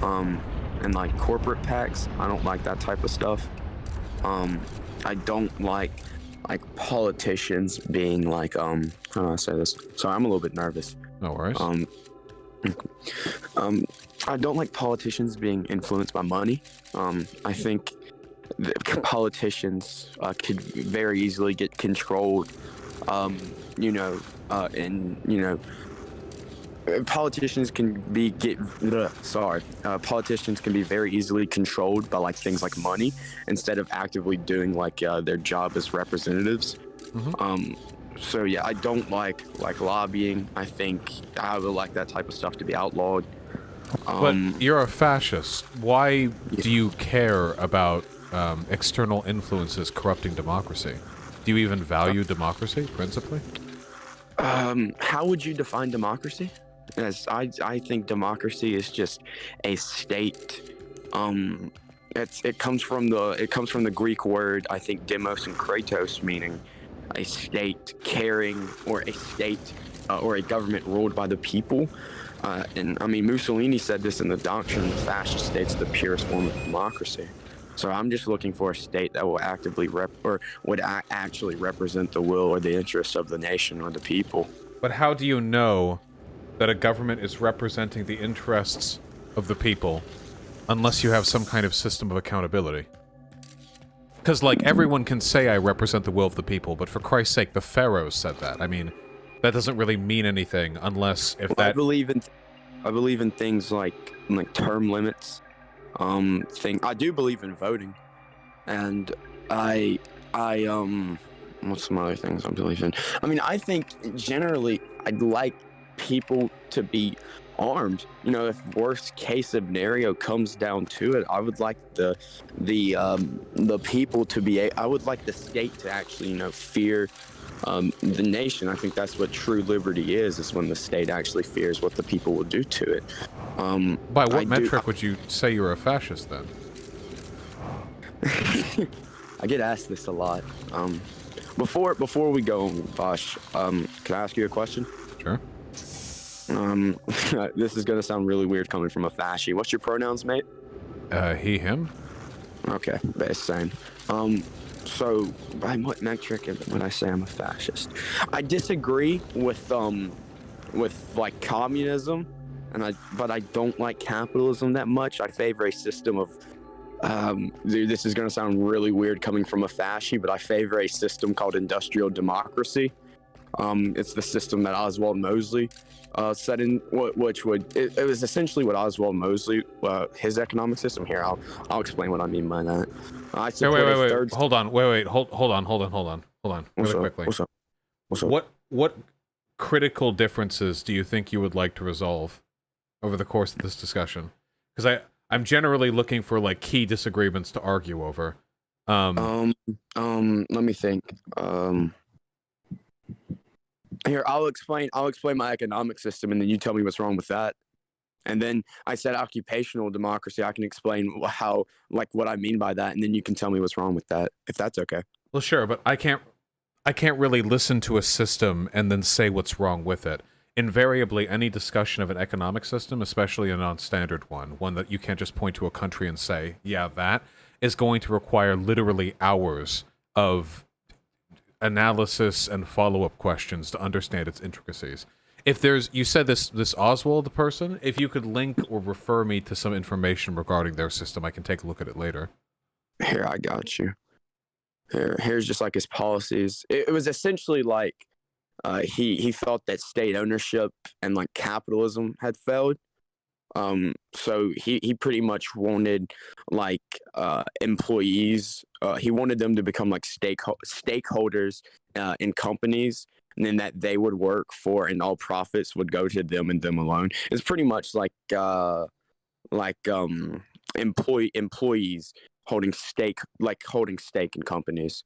And like corporate PACs, I don't like that type of stuff. I don't like politicians being like how do I say this? Sorry, I'm a little bit nervous. No worries. I don't like politicians being influenced by money. I think politicians could very easily get controlled. Politicians can be politicians can be very easily controlled by like things like money instead of actively doing like their job as representatives. So yeah, I don't like lobbying. I think I would like that type of stuff to be outlawed. But you're a fascist. Why do you care about external influences corrupting democracy? Do you even value democracy, principally? How would you define democracy? As I think democracy is just a state. It comes from the Greek word, I think, demos and kratos, meaning a state caring, or a state or a government ruled by the people. And I mean, Mussolini said this in the Doctrine: the fascist state's the purest form of democracy. So I'm just looking for a state that will actively actually represent the will or the interests of the nation or the people. But how do you know that a government is representing the interests of the people unless you have some kind of system of accountability? Because, like, everyone can say I represent the will of the people, but for Christ's sake, the pharaohs said that. I mean, that doesn't really mean anything unless if that... I believe in things like term limits. I do believe in voting, and what's some other things I believe in? I mean, I think generally I'd like people to be armed. You know, if worst case scenario comes down to it, I would like the people to be. I would like the state to actually, you know, fear the nation. I think that's what true liberty is when the state actually fears what the people will do to it. By what metric would you say you're a fascist then? I get asked this a lot. Before we go, Bosh, can I ask you a question? Sure. This is gonna sound really weird coming from a fasci. What's your pronouns, mate? He, him? Okay, best same. So by what metric would I say I'm a fascist? I disagree with like communism, but I don't like capitalism that much. I favor a system of this is gonna sound really weird coming from a fasci, but I favor a system called industrial democracy. It's the system that Oswald Mosley set in, which it was essentially what Oswald Mosley, his economic system. Here, I'll explain what I mean by that. I support wait. Hold on. Hold on. Really quickly. What's up? What critical differences do you think you would like to resolve over the course of this discussion? Because I'm generally looking for like key disagreements to argue over. Let me think. Here, I'll explain my economic system, and then you tell me what's wrong with that. And then I said occupational democracy. I can explain how, like, what I mean by that, and then you can tell me what's wrong with that, if that's okay. Well, sure, but I can't really listen to a system and then say what's wrong with it. Invariably, any discussion of an economic system, especially a non-standard one that you can't just point to a country and say, yeah, that, is going to require literally hours of analysis and follow-up questions to understand its intricacies. If there's, you said this Oswald person, if you could link or refer me to some information regarding their system, I can take a look at it later. Here, I got you. Here's just like his policies. It was essentially like he felt that state ownership and like capitalism had failed. So he pretty much wanted like employees. He wanted them to become like stakeholders in companies, and then that they would work for, and all profits would go to them and them alone. It's pretty much like employees holding stake in companies.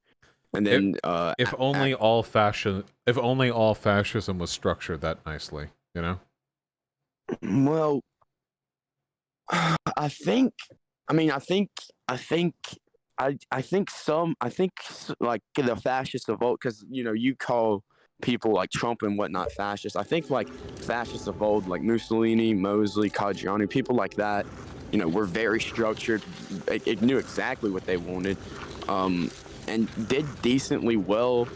And then if only all fascism was structured that nicely, you know? Well, I think like the fascists evolved because, you know, you call people like Trump and whatnot fascists. I think like fascists of old, like Mussolini, Mosley, Caggiani, people like that, you know, were very structured. It knew exactly what they wanted, and did decently well.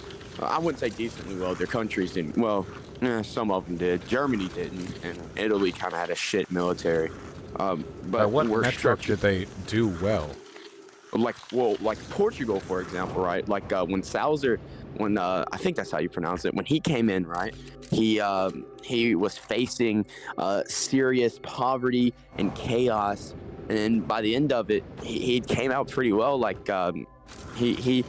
I wouldn't say decently well. Their countries didn't. Well, some of them did. Germany didn't, and Italy kind of had a shit military. But what metric did they do well? Like Portugal, for example, right? Like when Salzer, I think that's how you pronounce it, when he came in, right? He was facing serious poverty and chaos, and then by the end of it, he came out pretty well. Like he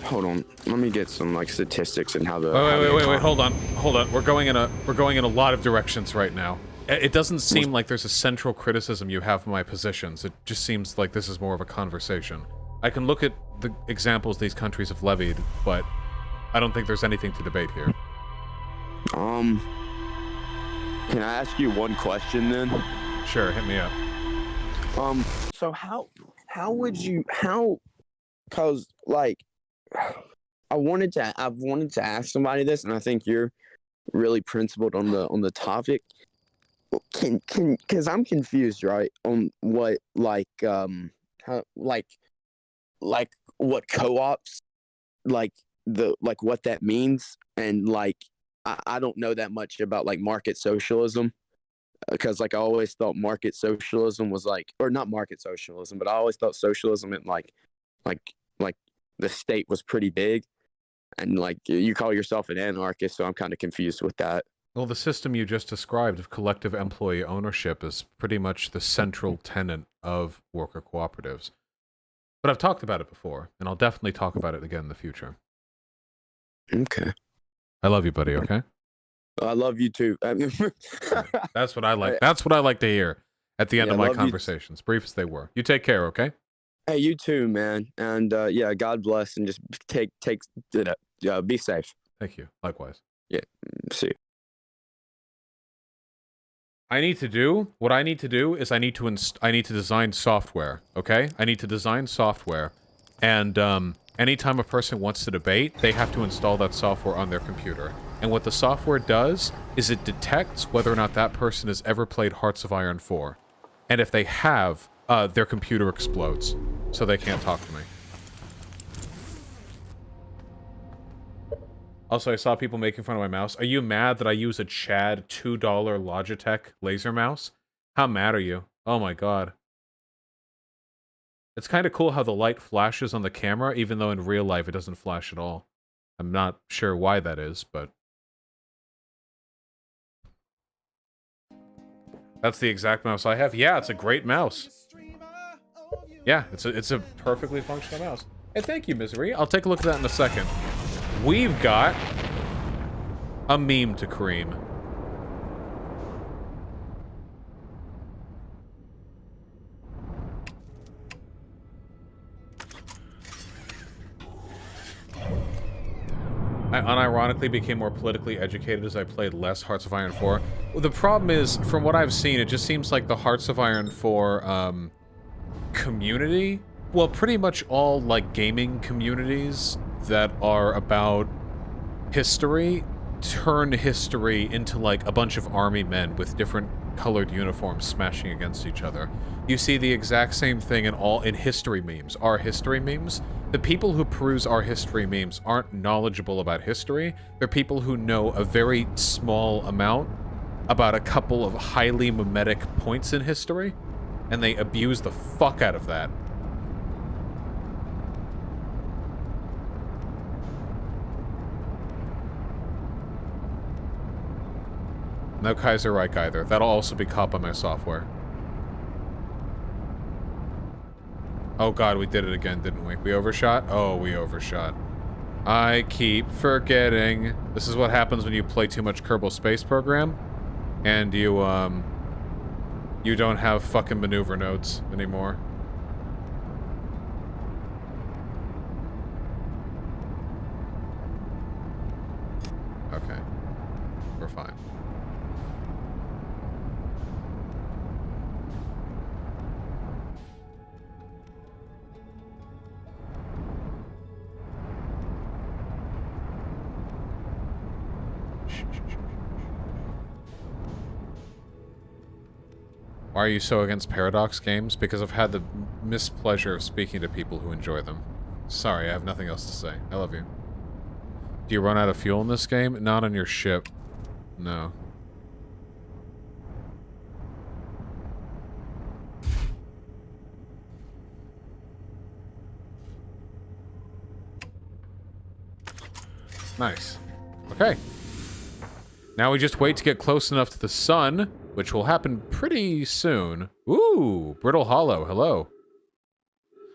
hold on, let me get some like statistics and how the wait, hold on. We're going in a lot of directions right now. It doesn't seem like there's a central criticism you have of my positions. It just seems like this is more of a conversation. I can look at the examples these countries have levied, but I don't think there's anything to debate here. Can I ask you one question then? Sure, hit me up. So how would you, cause like, I've wanted to ask somebody this, and I think you're really principled on the topic. Because I'm confused, right, on what like how like what co-ops what that means, and like I don't know that much about like market socialism, because like I always thought market socialism was like, or not market socialism, but I always thought socialism meant like the state was pretty big, and like you call yourself an anarchist, so I'm kind of confused with that. Well, the system you just described of collective employee ownership is pretty much the central tenet of worker cooperatives. But I've talked about it before, and I'll definitely talk about it again in the future. Okay. I love you, buddy, okay? I love you too. That's what I like. Hey, That's what I like to hear at the end yeah, of my love you. conversations, brief as they were. You take care, okay? Hey, you too, man. And yeah, God bless, and just be safe. Thank you. Likewise. Yeah, see you. What I need to do is I need to design software, okay? I need to design software, and anytime a person wants to debate, they have to install that software on their computer. And what the software does is it detects whether or not that person has ever played Hearts of Iron 4. And if they have, their computer explodes, so they can't talk to me. Also, I saw people making fun of my mouse. Are you mad that I use a Chad $2 Logitech laser mouse? How mad are you? Oh my god. It's kind of cool how the light flashes on the camera, even though in real life it doesn't flash at all. I'm not sure why that is, but... That's the exact mouse I have. Yeah, it's a great mouse. Yeah, it's a perfectly functional mouse. Hey, thank you, Misery. I'll take a look at that in a second. We've got a meme to cream. I unironically became more politically educated as I played less Hearts of Iron 4. Well, the problem is, from what I've seen, it just seems like the Hearts of Iron 4 community, well, pretty much all like gaming communities that are about history turn history into like a bunch of army men with different colored uniforms smashing against each other. You see the exact same thing in history memes, our history memes. The people who peruse our history memes aren't knowledgeable about history. They're people who know a very small amount about a couple of highly mimetic points in history, and they abuse the fuck out of that. No Kaiser Reich either. That'll also be caught by my software. Oh god, we did it again, didn't we? We overshot? Oh, we overshot. I keep forgetting. This is what happens when you play too much Kerbal Space Program, and you don't have fucking maneuver nodes anymore. Okay. We're fine. Why are you so against Paradox games? Because I've had the mispleasure of speaking to people who enjoy them. Sorry, I have nothing else to say. I love you. Do you run out of fuel in this game? Not on your ship. No. Nice. Okay. Now we just wait to get close enough to the sun, which will happen pretty soon. Ooh, Brittle Hollow, hello.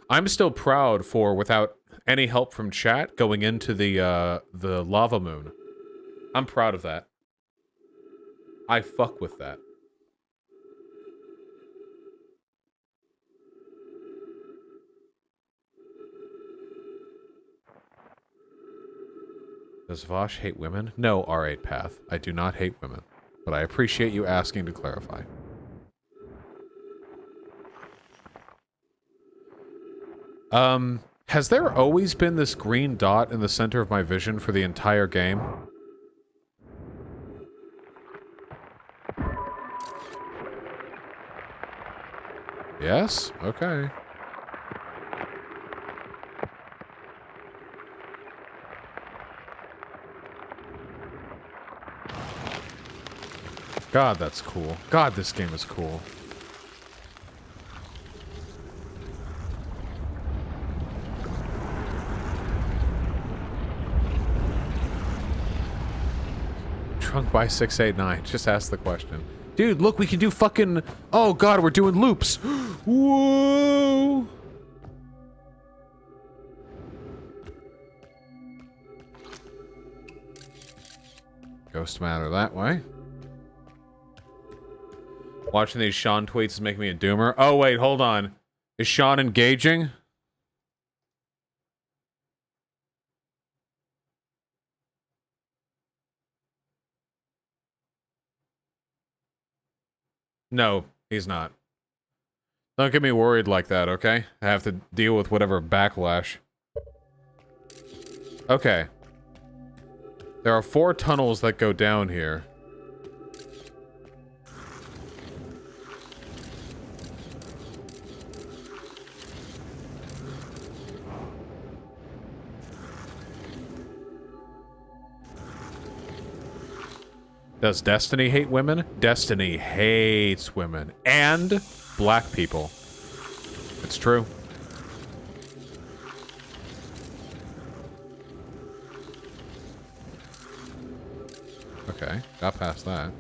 I'm still proud for, without any help from chat, going into the lava moon. I'm proud of that. I fuck with that. Does Vosh hate women? No, R8 Path. I do not hate women. But I appreciate you asking to clarify. Has there always been this green dot in the center of my vision for the entire game? Yes? Okay. God, that's cool. God, this game is cool. Drunk by 689. Just ask the question. Dude, look, we can do fucking... Oh god, we're doing loops. Whoa! Ghost matter that way. Watching these Sean tweets is making me a doomer. Oh, wait, hold on. Is Sean engaging? No, he's not. Don't get me worried like that, okay? I have to deal with whatever backlash. Okay. There are 4 tunnels that go down here. Does Destiny hate women? Destiny hates women. And black people. It's true. Okay, got past that.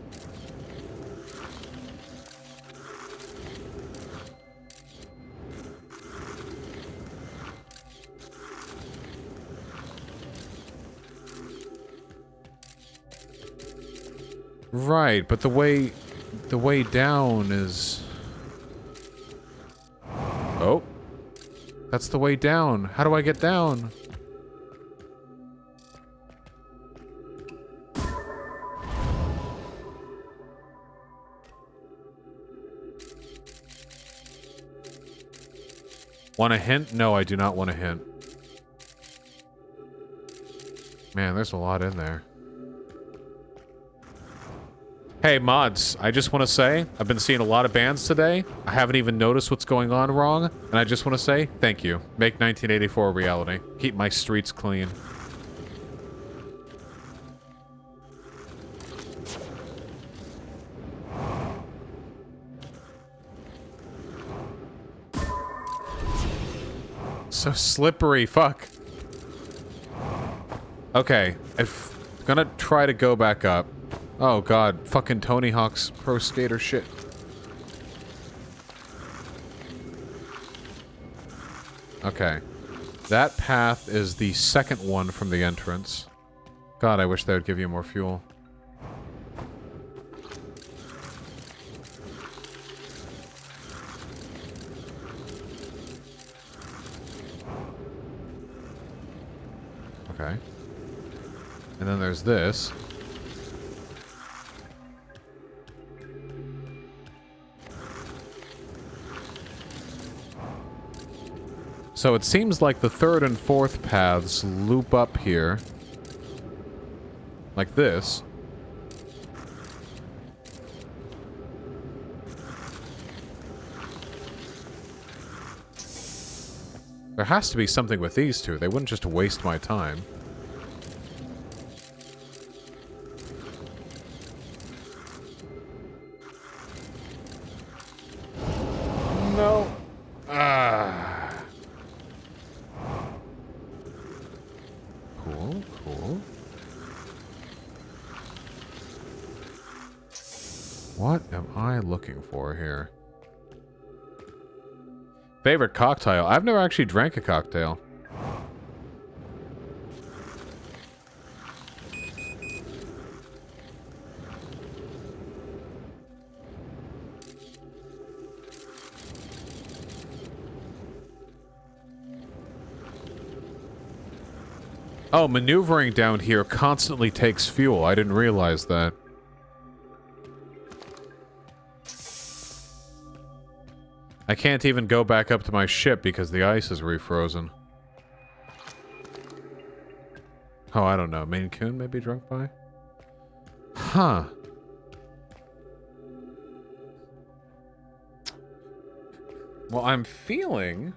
Right, but the way down is... Oh. That's the way down. How do I get down? Want a hint? No, I do not want a hint. Man, there's a lot in there. Hey, mods, I just want to say, I've been seeing a lot of bans today. I haven't even noticed what's going on wrong, and I just want to say, thank you. Make 1984 a reality. Keep my streets clean. So slippery, fuck. Okay, I'm gonna try to go back up. Oh god, fucking Tony Hawk's Pro Skater shit. Okay. That path is the second one from the entrance. God, I wish they would give you more fuel. Okay. And then there's this. So it seems like the third and fourth paths loop up here. Like this. There has to be something with these two. They wouldn't just waste my time. No. Cool, cool. What am I looking for here? Favorite cocktail? I've never actually drank a cocktail. Oh, maneuvering down here constantly takes fuel. I didn't realize that. I can't even go back up to my ship because the ice is refrozen. Oh, I don't know. Maine Coon maybe drunk by? Huh. Well, I'm feeling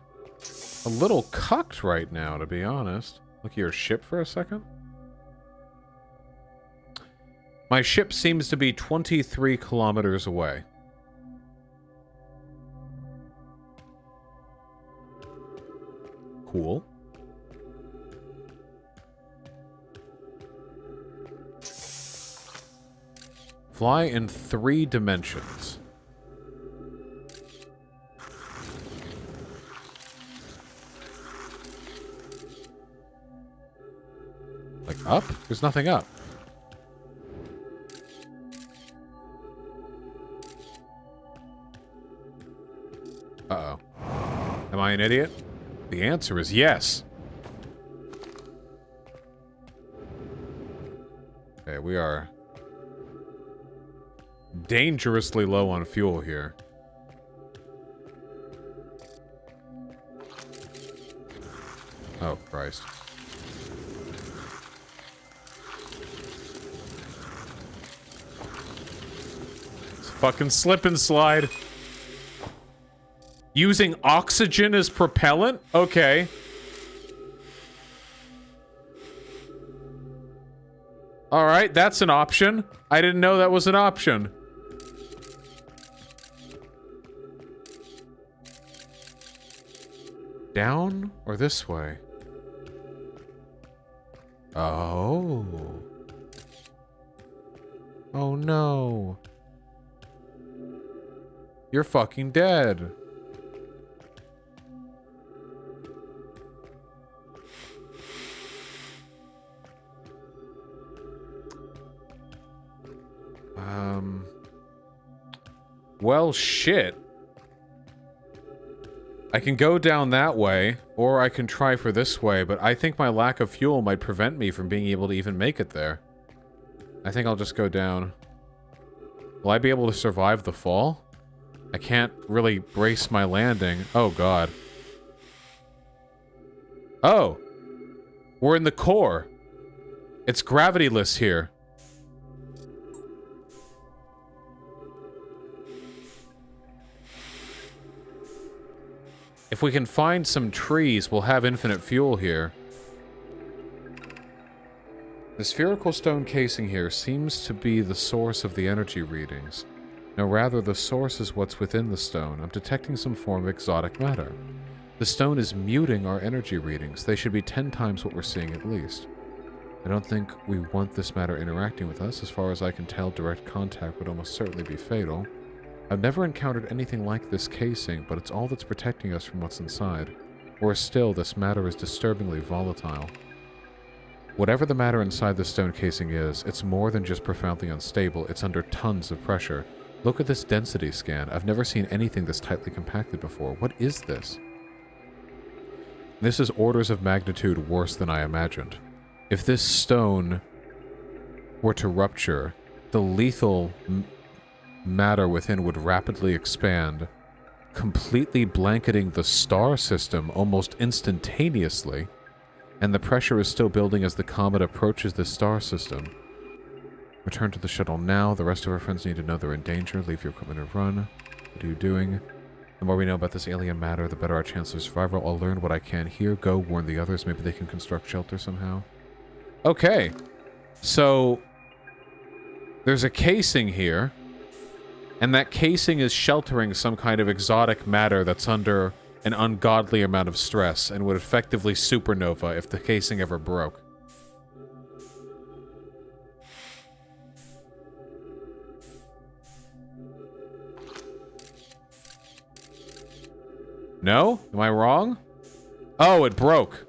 a little cucked right now, to be honest. Look at your ship for a second. My ship seems to be 23 kilometers away. Cool. Fly in 3 dimensions. Like up? There's nothing up. Uh-oh. Am I an idiot? The answer is yes. Okay, we are dangerously low on fuel here. Oh, Christ. It's fucking slip and slide. Using oxygen as propellant? Okay. Alright, that's an option. I didn't know that was an option. Down or this way? Oh. Oh no. You're fucking dead. Well, shit. I can go down that way, or I can try for this way, but I think my lack of fuel might prevent me from being able to even make it there. I think I'll just go down. Will I be able to survive the fall? I can't really brace my landing. Oh, God. Oh! We're in the core. It's gravityless here. If we can find some trees, we'll have infinite fuel here. The spherical stone casing here seems to be the source of the energy readings. No, rather, the source is what's within the stone. I'm detecting some form of exotic matter. The stone is muting our energy readings. They should be 10 times what we're seeing at least. I don't think we want this matter interacting with us. As far as I can tell, direct contact would almost certainly be fatal. I've never encountered anything like this casing, but it's all that's protecting us from what's inside. Worse still, this matter is disturbingly volatile. Whatever the matter inside the stone casing is, it's more than just profoundly unstable, it's under tons of pressure. Look at this density scan. I've never seen anything this tightly compacted before. What is this? This is orders of magnitude worse than I imagined. If this stone were to rupture, the lethal matter within would rapidly expand, completely blanketing the star system almost instantaneously, and the pressure is still building as the comet approaches the star system. Return to the shuttle now. The rest of our friends need to know they're in danger. Leave your equipment and run. What are you doing? The more we know about this alien matter, the better our chance of survival. I'll learn what I can here. Go warn the others. Maybe they can construct shelter somehow. Okay. So there's a casing here. And that casing is sheltering some kind of exotic matter that's under an ungodly amount of stress and would effectively supernova if the casing ever broke. No? Am I wrong? Oh, it broke.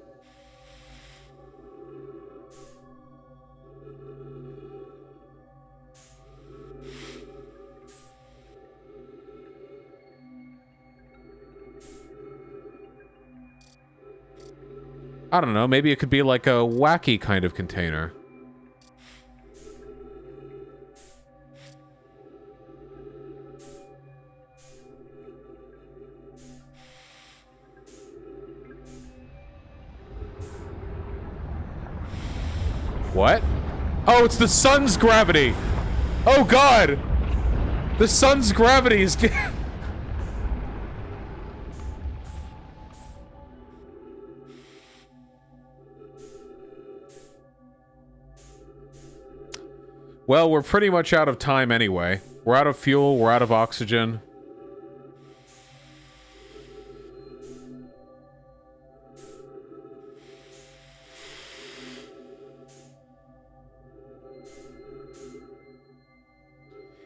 I don't know, maybe it could be like a wacky kind of container. What? Oh, it's the sun's gravity! Oh god! The sun's gravity is... Well, we're pretty much out of time anyway. We're out of fuel, we're out of oxygen.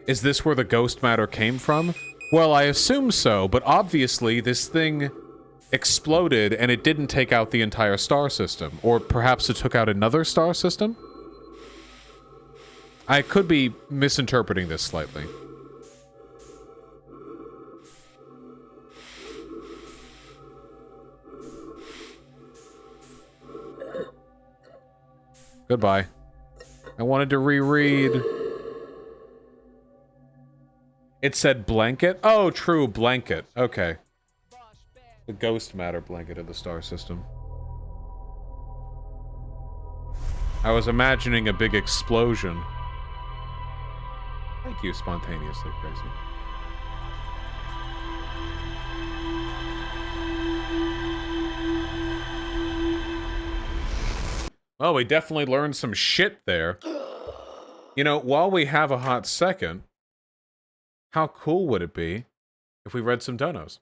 Is this where the ghost matter came from? Well, I assume so, but obviously this thing exploded and it didn't take out the entire star system. Or perhaps it took out another star system? I could be misinterpreting this slightly. Goodbye. I wanted to reread. It said blanket? Oh, true, blanket. Okay. The ghost matter blanket of the star system. I was imagining a big explosion. Thank you, spontaneously crazy. Well, we definitely learned some shit there. You know, while we have a hot second, how cool would it be if we read some donos?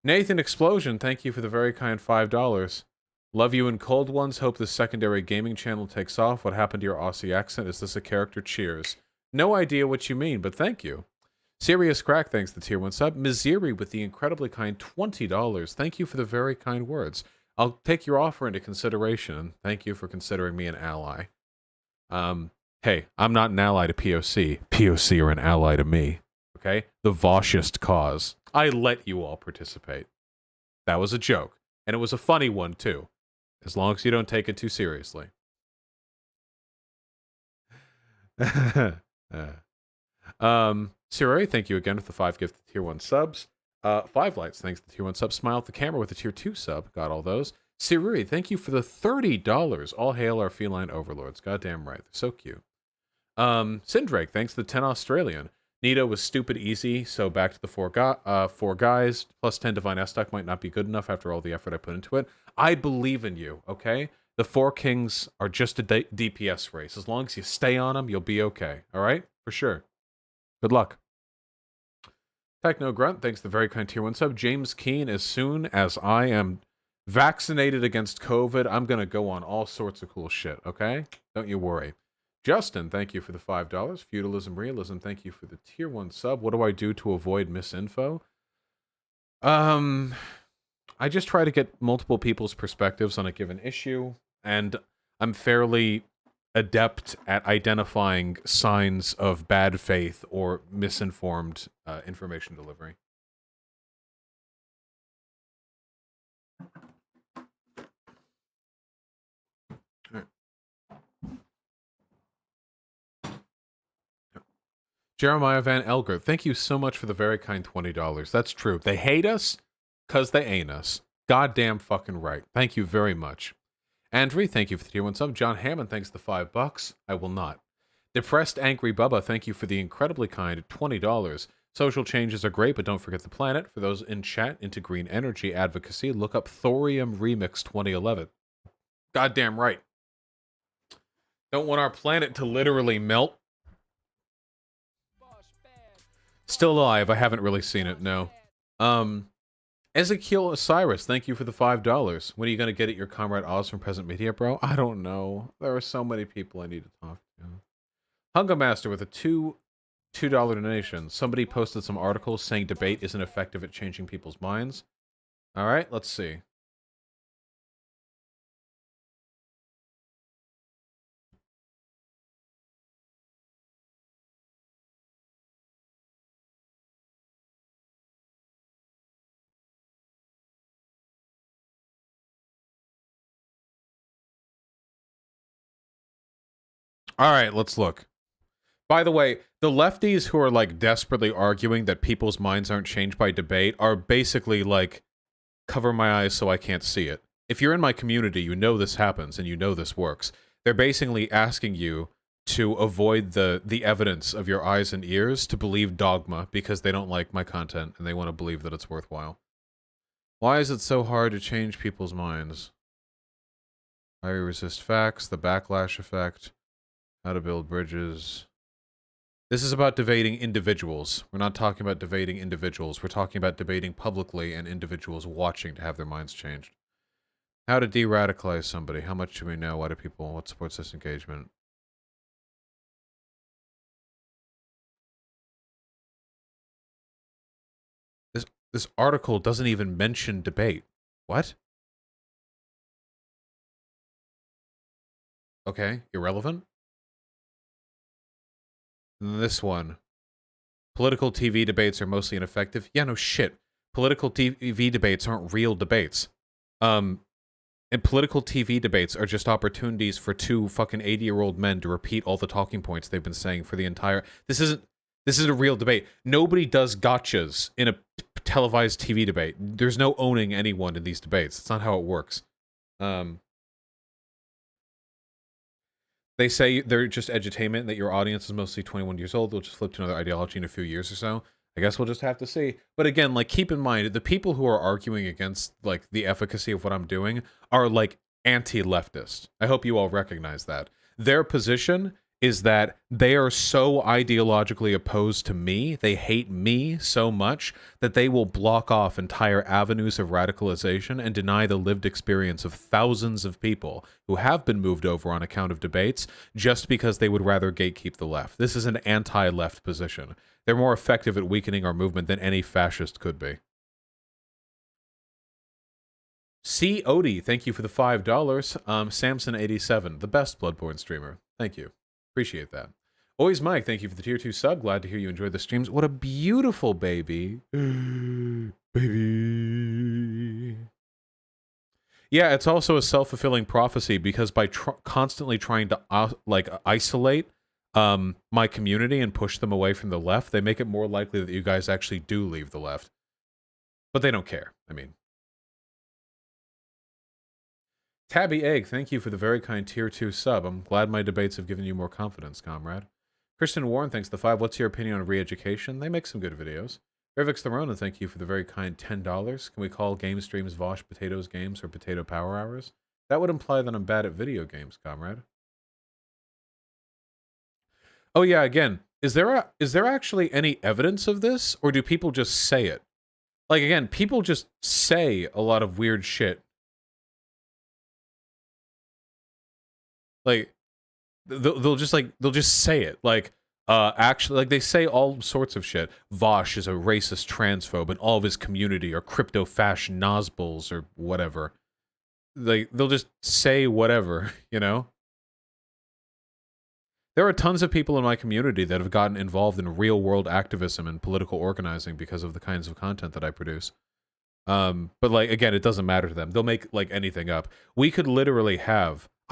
Nathan Explosion, thank you for the very kind $5. Love you in cold ones. Hope the secondary gaming channel takes off. What happened to your Aussie accent? Is this a character? Cheers. No idea what you mean, but thank you. Serious Crack, thanks the tier 1 sub. Missouri with the incredibly kind $20. Thank you for the very kind words. I'll take your offer into consideration. Thank you for considering me an ally. Hey, I'm not an ally to POC. POC are an ally to me. Okay? The Voshist cause. I let you all participate. That was a joke. And it was a funny one, too. As long as you don't take it too seriously. Siri, thank you again with the 5 gifted tier 1 subs. 5 lights, thanks to the tier 1 sub. Smile at the camera with the tier 2 sub. Got all those. Siri, thank you for the $30. All hail our feline overlords. Goddamn right. They're so cute. Sindrake, thanks to the 10 Australian. Nito was stupid easy, so back to the four guys. Plus 10 Divine S-Stock might not be good enough after all the effort I put into it. I believe in you, okay? The 4 kings are just a DPS race. As long as you stay on them, you'll be okay. All right? For sure. Good luck. Techno Grunt, thanks to the very kind tier 1 sub. James Keen, as soon as I am vaccinated against COVID, I'm going to go on all sorts of cool shit, okay? Don't you worry. Justin, thank you for the $5. Feudalism Realism, thank you for the tier 1 sub. What do I do to avoid misinfo? I just try to get multiple people's perspectives on a given issue, and I'm fairly adept at identifying signs of bad faith or misinformed information delivery. Jeremiah Van Elger, thank you so much for the very kind $20. That's true. They hate us because they ain't us. Goddamn fucking right. Thank you very much. Andrew, thank you for the tier 1 sub. John Hammond, thanks for the $5. I will not. Depressed Angry Bubba, thank you for the incredibly kind $20. Social changes are great, but don't forget the planet. For those in chat into green energy advocacy, look up Thorium Remix 2011. Goddamn right. Don't want our planet to literally melt. Still alive. I haven't really seen it, no. Ezekiel Osiris, thank you for the $5. When are you going to get at your Comrade Oz from Present Media, bro? I don't know. There are so many people I need to talk to. Hunger Master with a $2 donation. Somebody posted some articles saying debate isn't effective at changing people's minds. All right, let's see. All right, let's look. By the way, the lefties who are like desperately arguing that people's minds aren't changed by debate are basically like, cover my eyes so I can't see it. If you're in my community, you know this happens and you know this works. They're basically asking you to avoid the evidence of your eyes and ears to believe dogma because they don't like my content and they want to believe that it's worthwhile. Why is it so hard to change people's minds? Why we resist facts, the backlash effect, how to build bridges. This is about debating individuals. We're not talking about debating individuals. We're talking about debating publicly and individuals watching to have their minds changed. How to de-radicalize somebody. How much do we know? Why do people... What supports this engagement? This article doesn't even mention debate. What? Okay, irrelevant. This one. Political TV debates are mostly ineffective. Yeah, no shit. Political TV debates aren't real debates. And political TV debates are just opportunities for two fucking 80-year-old men to repeat all the talking points they've been saying for the entire... This is a real debate. Nobody does gotchas in a televised TV debate. There's no owning anyone in these debates. That's not how it works. They say they're just edutainment, that your audience is mostly 21 years old. They'll just flip to another ideology in a few years or so. I guess we'll just have to see. But again, like, keep in mind, the people who are arguing against, like, the efficacy of what I'm doing are, like, anti-leftist. I hope you all recognize that. Their position is that they are so ideologically opposed to me, they hate me so much, that they will block off entire avenues of radicalization and deny the lived experience of thousands of people who have been moved over on account of debates just because they would rather gatekeep the left. This is an anti-left position. They're more effective at weakening our movement than any fascist could be. C. Odie, thank you for the $5. Samson87, the best Bloodborne streamer. Thank you. Appreciate that. Always Mike, thank you for the tier 2 sub. Glad to hear you enjoyed the streams. What a beautiful baby. Baby. Yeah, it's also a self-fulfilling prophecy because by constantly trying to isolate my community and push them away from the left, they make it more likely that you guys actually do leave the left. But they don't care. I mean, Tabby Egg, thank you for the very kind tier 2 sub. I'm glad my debates have given you more confidence, comrade. Christian Warren, thanks to the 5. What's your opinion on re-education? They make some good videos. Rivix the Ronin, thank you for the very kind $10. Can we call game streams Vosh Potatoes Games or Potato Power Hours? That would imply that I'm bad at video games, comrade. Oh yeah, again, is there actually any evidence of this, or do people just say it? Like, again, people just say a lot of weird shit. Like, they'll just say it. Like, actually, like, they say all sorts of shit. Vosh is a racist transphobe, and all of his community are crypto-fash Nazbuls or whatever. They'll just say whatever, you know? There are tons of people in my community that have gotten involved in real-world activism and political organizing because of the kinds of content that I produce. But, like, again, it doesn't matter to them. They'll make, like, anything up.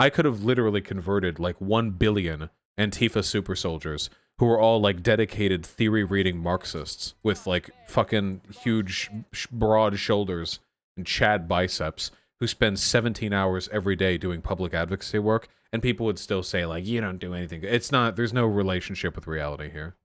I could have literally converted, like, 1 billion Antifa super soldiers who are all, like, dedicated theory-reading Marxists with, like, fucking huge, broad shoulders and Chad biceps who spend 17 hours every day doing public advocacy work, and people would still say, like, you don't do anything. It's not, there's no relationship with reality here.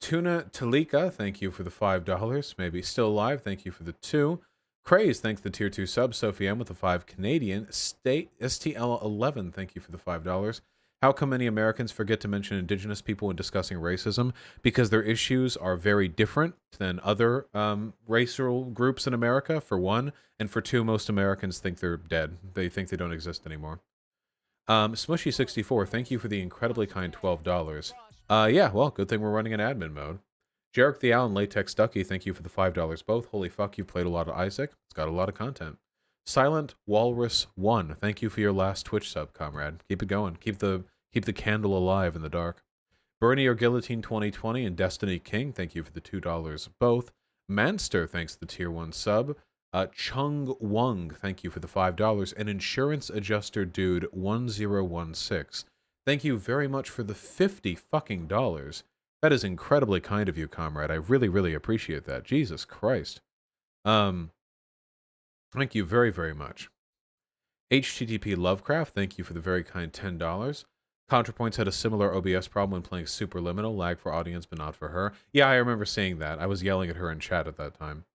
Tuna Talika, thank you for the $5. Maybe still alive, thank you for the 2. Craze, thanks the tier 2 sub. Sophie M with the 5 Canadian. State STL11, thank you for the $5. How come many Americans forget to mention indigenous people when discussing racism? Because their issues are very different than other racial groups in America, for one. And for two, most Americans think they're dead. They think they don't exist anymore. Smushy64, thank you for the incredibly kind $12. Yeah, well, good thing we're running in admin mode. Jarek the Owl and Latex Ducky, thank you for the $5 both. Holy fuck, you've played a lot of Isaac. It's got a lot of content. Silent Walrus 1, thank you for your last Twitch sub, comrade. Keep it going. Keep the candle alive in the dark. Bernie or Guillotine 2020 and Destiny King, thank you for the $2 both. Manster, thanks to the tier 1 sub. Chung Wung, thank you for the $5. And Insurance Adjuster Dude 1016. Thank you very much for the $50 fucking dollars. That is incredibly kind of you, comrade. I really, really appreciate that. Jesus Christ. Thank you very, very much. HTTP Lovecraft, thank you for the very kind $10. ContraPoints had a similar OBS problem when playing Superliminal. Lag for audience, but not for her. Yeah, I remember seeing that. I was yelling at her in chat at that time.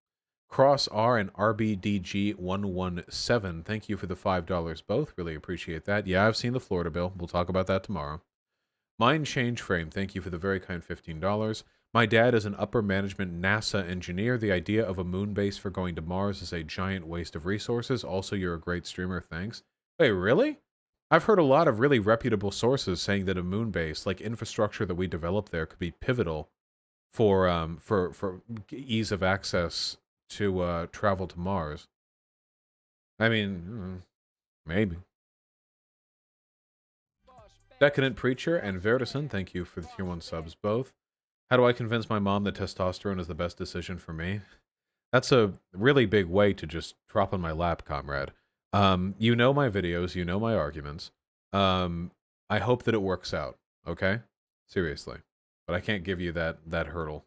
Cross R and RBDG117, thank you for the $5 both. Really appreciate that. Yeah, I've seen the Florida bill. We'll talk about that tomorrow. Mind Change Frame, thank you for the very kind $15. My dad is an upper management NASA engineer. The idea of a moon base for going to Mars is a giant waste of resources. Also, you're a great streamer, thanks. Wait, really? I've heard a lot of really reputable sources saying that a moon base, like infrastructure that we develop there, could be pivotal for ease of access to travel to Mars. I mean, maybe. Decadent Preacher and Verdison, thank you for the tier 1 subs both. How do I convince my mom that testosterone is the best decision for me? That's a really big way to just drop on my lap, comrade. You know my videos, you know my arguments. I hope that it works out, okay? Seriously. But I can't give you that hurdle.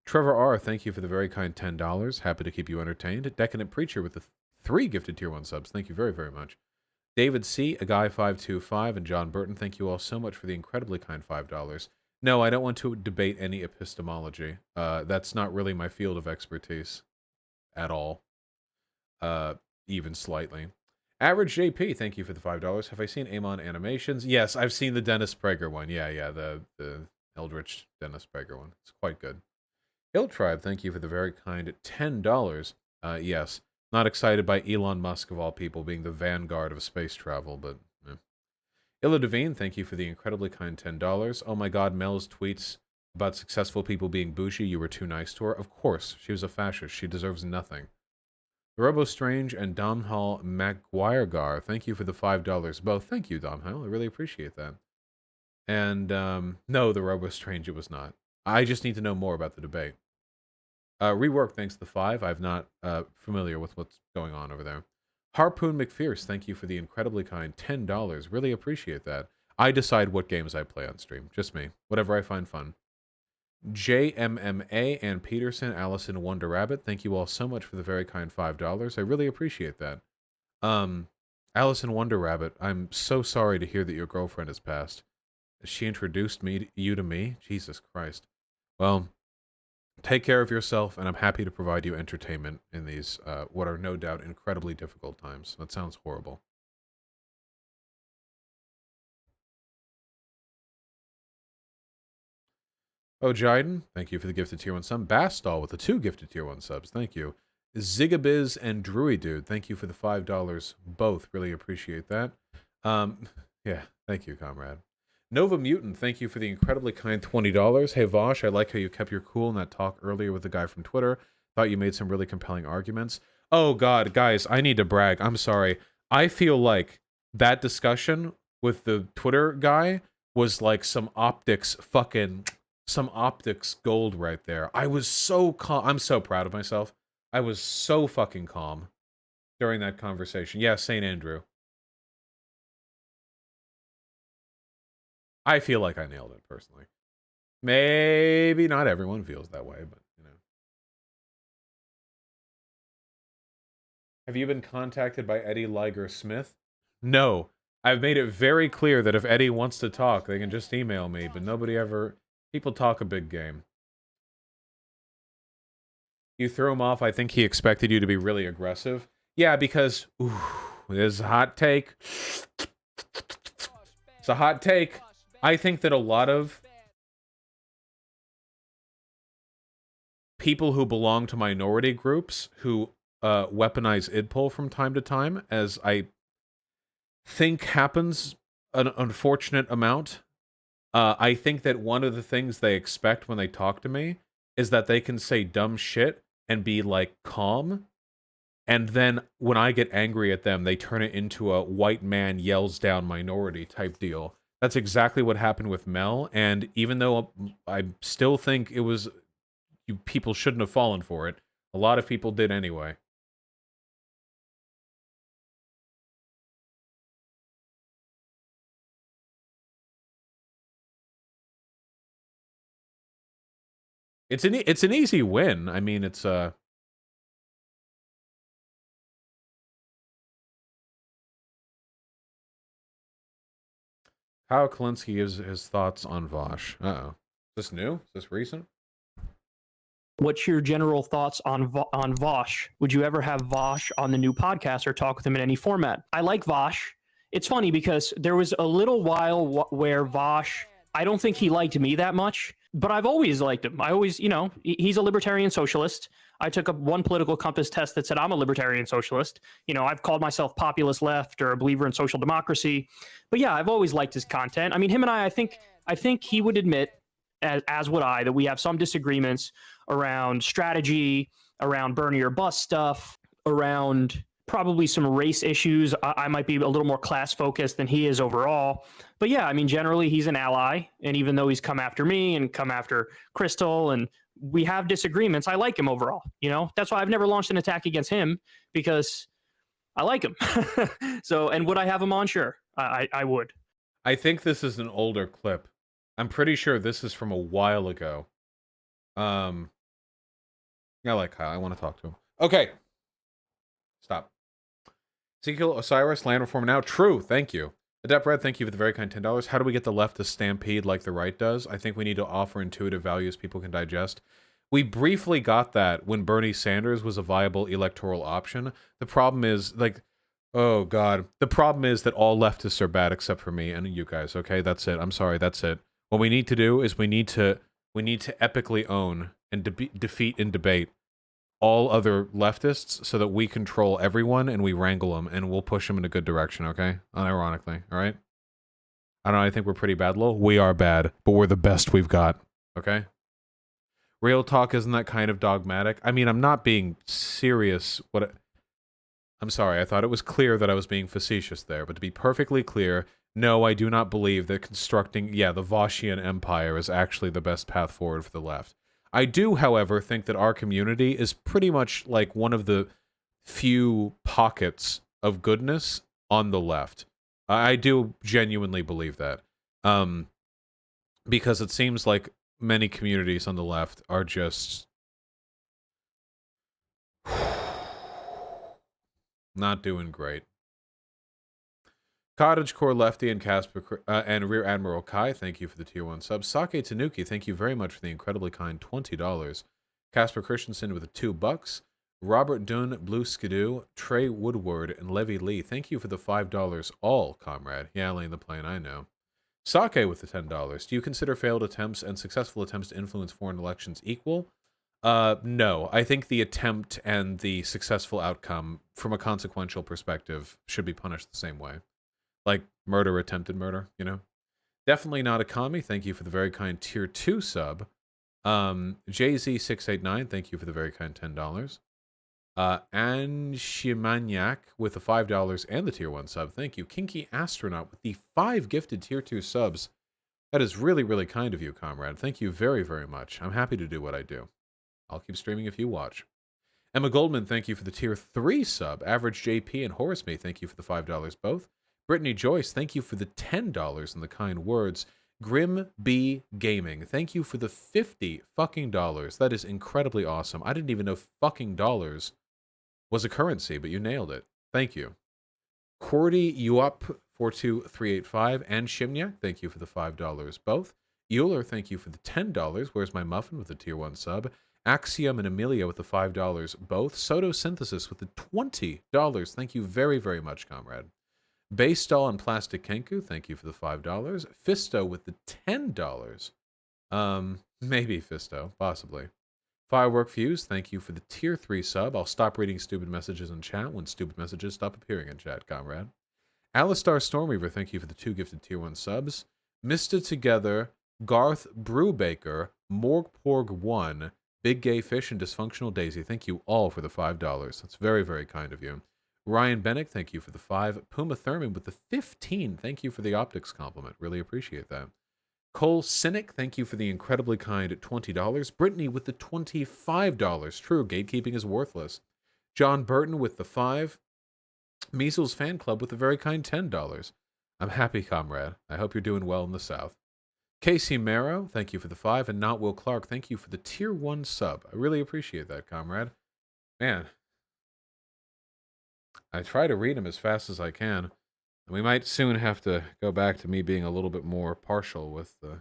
Trevor R., thank you for the very kind $10. Happy to keep you entertained. Decadent Preacher with the 3 gifted Tier 1 subs. Thank you very, very much. David C., a guy 525, and John Burton, thank you all so much for the incredibly kind $5. No, I don't want to debate any epistemology. That's not really my field of expertise at all. Even slightly. Average JP, thank you for the $5. Have I seen Amon animations? Yes, I've seen the Dennis Prager one. Yeah, the Eldritch Dennis Prager one. It's quite good. Hill Tribe, thank you for the very kind $10. Yes, not excited by Elon Musk of all people being the vanguard of space travel, but Illa Devine, thank you for the incredibly kind $10. Oh my god, Mel's tweets about successful people being bougie, you were too nice to her. Of course, she was a fascist. She deserves nothing. Robo Strange and Domhall McGuiregar, thank you for the $5 both. Thank you, Domhall. I really appreciate that. And no, the Robo Strange, it was not. I just need to know more about the debate. Rework, thanks to the 5. I'm not familiar with what's going on over there. Harpoon McPherce, thank you for the incredibly kind $10. Really appreciate that. I decide what games I play on stream. Just me. Whatever I find fun. JMMA and Peterson, Allison Wonder Rabbit, thank you all so much for the very kind $5. I really appreciate that. Allison Wonder Rabbit, I'm so sorry to hear that your girlfriend has passed. She introduced you to me? Jesus Christ. Well, take care of yourself, and I'm happy to provide you entertainment in these, what are no doubt incredibly difficult times. That sounds horrible. Oh, Jiden, thank you for the gifted Tier 1 sub. Bastall with the 2 gifted Tier 1 subs. Thank you. Zigabiz and Druidude, thank you for the $5 both. Really appreciate that. Yeah, thank you, comrade. Nova Mutant, thank you for the incredibly kind $20. Hey, Vosh, I like how you kept your cool in that talk earlier with the guy from Twitter. Thought you made some really compelling arguments. Oh, God, guys, I need to brag. I'm sorry. I feel like that discussion with the Twitter guy was like some optics gold right there. I was so calm. I'm so proud of myself. I was so fucking calm during that conversation. Yeah, St. Andrew. I feel like I nailed it, personally. Maybe not everyone feels that way, but, you know. Have you been contacted by Eddie Liger Smith? No. I've made it very clear that if Eddie wants to talk, they can just email me, but nobody ever... People talk a big game. You threw him off. I think he expected you to be really aggressive. Yeah, because... Ooh, this is a hot take. It's a hot take. I think that a lot of people who belong to minority groups who weaponize idpol from time to time, as I think happens an unfortunate amount, I think that one of the things they expect when they talk to me is that they can say dumb shit and be, like, calm, and then when I get angry at them, they turn it into a white man yells down minority type deal. That's exactly what happened with Mel, and even though I still think it was... people shouldn't have fallen for it, a lot of people did anyway. It's an easy win. I mean, it's Kyle Kalinske gives his thoughts on Vosh. Uh-oh. Is this new? Is this recent? What's your general thoughts on Vosh? Would you ever have Vosh on the new podcast or talk with him in any format? I like Vosh. It's funny because there was a little while where Vosh, I don't think he liked me that much, but I've always liked him. I always, you know, he's a libertarian socialist. I took up one political compass test that said I'm a libertarian socialist. You know, I've called myself populist left or a believer in social democracy. But yeah, I've always liked his content. I mean, him and I think he would admit, as would I, that we have some disagreements around strategy, around Bernie or bust stuff, around probably some race issues. I might be a little more class focused than he is overall. But yeah, I mean, generally he's an ally. And even though he's come after me and come after Crystal and we have disagreements, I like him overall. You know, that's why I've never launched an attack against him, because I like him. So, and would I have him on? Sure, I would. I think this is an older clip. I'm pretty sure this is from a while ago. I like Kyle. I want to talk to him. Okay. Stop. Ezekiel Osiris, Land Reform Now. True. Thank you. Adept Red, thank you for the very kind $10. How do we get the left to stampede like the right does? I think we need to offer intuitive values people can digest. We briefly got that when Bernie Sanders was a viable electoral option. The problem is, like, oh God. The problem is that all leftists are bad except for me and you guys, okay? That's it. I'm sorry, that's it. What we need to do is we need to epically own and defeat and debate all other leftists so that we control everyone and we wrangle them and we'll push them in a good direction, okay? Unironically, all right? I don't know, I think we're pretty bad, Lil. We are bad, but we're the best we've got, okay? Real talk isn't that kind of dogmatic. I mean, I'm not being serious. I'm sorry, I thought it was clear that I was being facetious there, but to be perfectly clear, no, I do not believe that constructing, the Voshian Empire is actually the best path forward for the left. I do, however, think that our community is pretty much like one of the few pockets of goodness on the left. I do genuinely believe that. Because it seems like many communities on the left are just not doing great. Cottagecore Lefty and Casper and Rear Admiral Kai, thank you for the tier 1 sub. Sake Tanuki, thank you very much for the incredibly kind $20. Casper Christensen with the $2. Robert Dunn, Blue Skidoo, Trey Woodward, and Levy Lee, thank you for the $5 all, comrade. Yeah, laying the plane, I know. Sake with the $10. Do you consider failed attempts and successful attempts to influence foreign elections equal? No. I think the attempt and the successful outcome, from a consequential perspective, should be punished the same way. Like murder, attempted murder, you know? Definitely not a commie. Thank you for the very kind tier 2 sub. JZ689, thank you for the very kind $10. Anshimaniac with the $5 and the tier 1 sub. Thank you. Kinky Astronaut with the 5 gifted tier 2 subs. That is really, really kind of you, comrade. Thank you very, very much. I'm happy to do what I do. I'll keep streaming if you watch. Emma Goldman, thank you for the tier 3 sub. Average JP and Horace May, thank you for the $5 both. Brittany Joyce, thank you for the $10 and the kind words. Grim B Gaming, thank you for the $50 fucking dollars. That is incredibly awesome. I didn't even know fucking dollars was a currency, but you nailed it. Thank you. Cordy Uop 42385 and Shimniak, thank you for the $5 both. Euler, thank you for the $10. Where's my muffin with the tier 1 sub? Axiom and Amelia with the $5 both. Soto Synthesis with the $20. Thank you very, very much, comrade. Basedoll and Plastic Kenku, thank you for the $5. Fisto with the $10. Maybe Fisto, possibly. Firework Fuse, thank you for the tier 3 sub. I'll stop reading stupid messages in chat when stupid messages stop appearing in chat, comrade. Alistar Stormweaver, thank you for the 2 gifted tier 1 subs. Mista Together, Garth Brewbaker, Morgporg1, Big Gay Fish, and Dysfunctional Daisy, thank you all for the $5. That's very, very kind of you. Ryan Bennick, thank you for the 5. Puma Thurman with the 15. Thank you for the optics compliment. Really appreciate that. Cole Cynic, thank you for the incredibly kind $20. Brittany with the $25. True, gatekeeping is worthless. John Burton with the 5. Measles Fan Club with the very kind $10. I'm happy, comrade. I hope you're doing well in the South. Casey Marrow, thank you for the 5. And Not Will Clark, thank you for the tier 1 sub. I really appreciate that, comrade. Man, I try to read them as fast as I can. And we might soon have to go back to me being a little bit more partial with the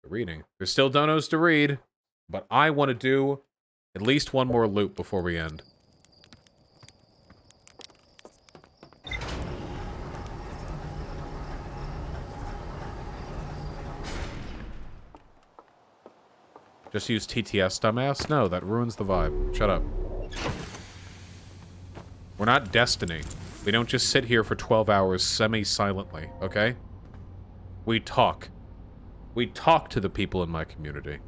reading. There's still donos to read, but I want to do at least one more loop before we end. Just use TTS, dumbass? No, that ruins the vibe. Shut up. We're not Destiny. We don't just sit here for 12 hours semi-silently, okay? We talk. We talk to the people in my community.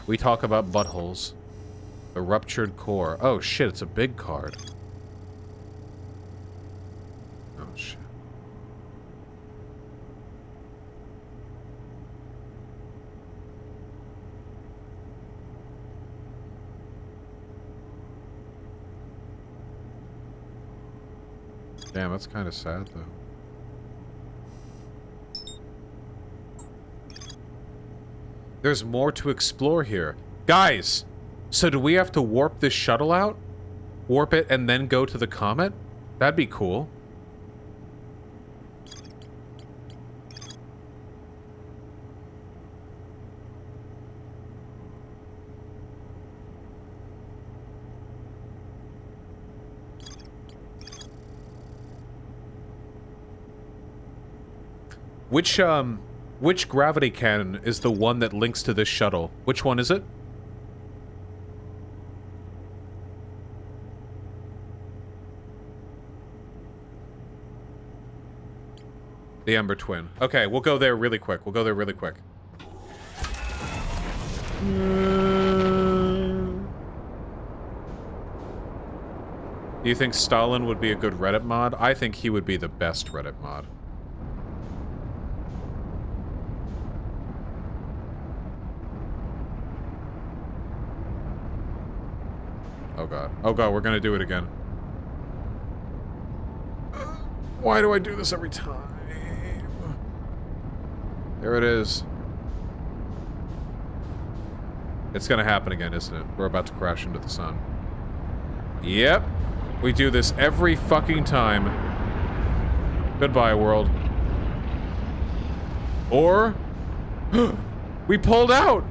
We talk about buttholes. The ruptured core. Oh shit, it's a big card. Oh shit. Damn, that's kind of sad though. There's more to explore here. Guys, so do we have to warp this shuttle out? Warp it and then go to the comet? That'd be cool. Which gravity cannon is the one that links to this shuttle? Which one is it? The Ember Twin. Okay, we'll go there really quick. We'll go there really quick. Do you think Stalin would be a good Reddit mod? I think he would be the best Reddit mod. Oh god. Oh god, we're gonna do it again. Why do I do this every time? There it is. It's gonna happen again, isn't it? We're about to crash into the sun. Yep. We do this every fucking time. Goodbye, world. Or... we pulled out!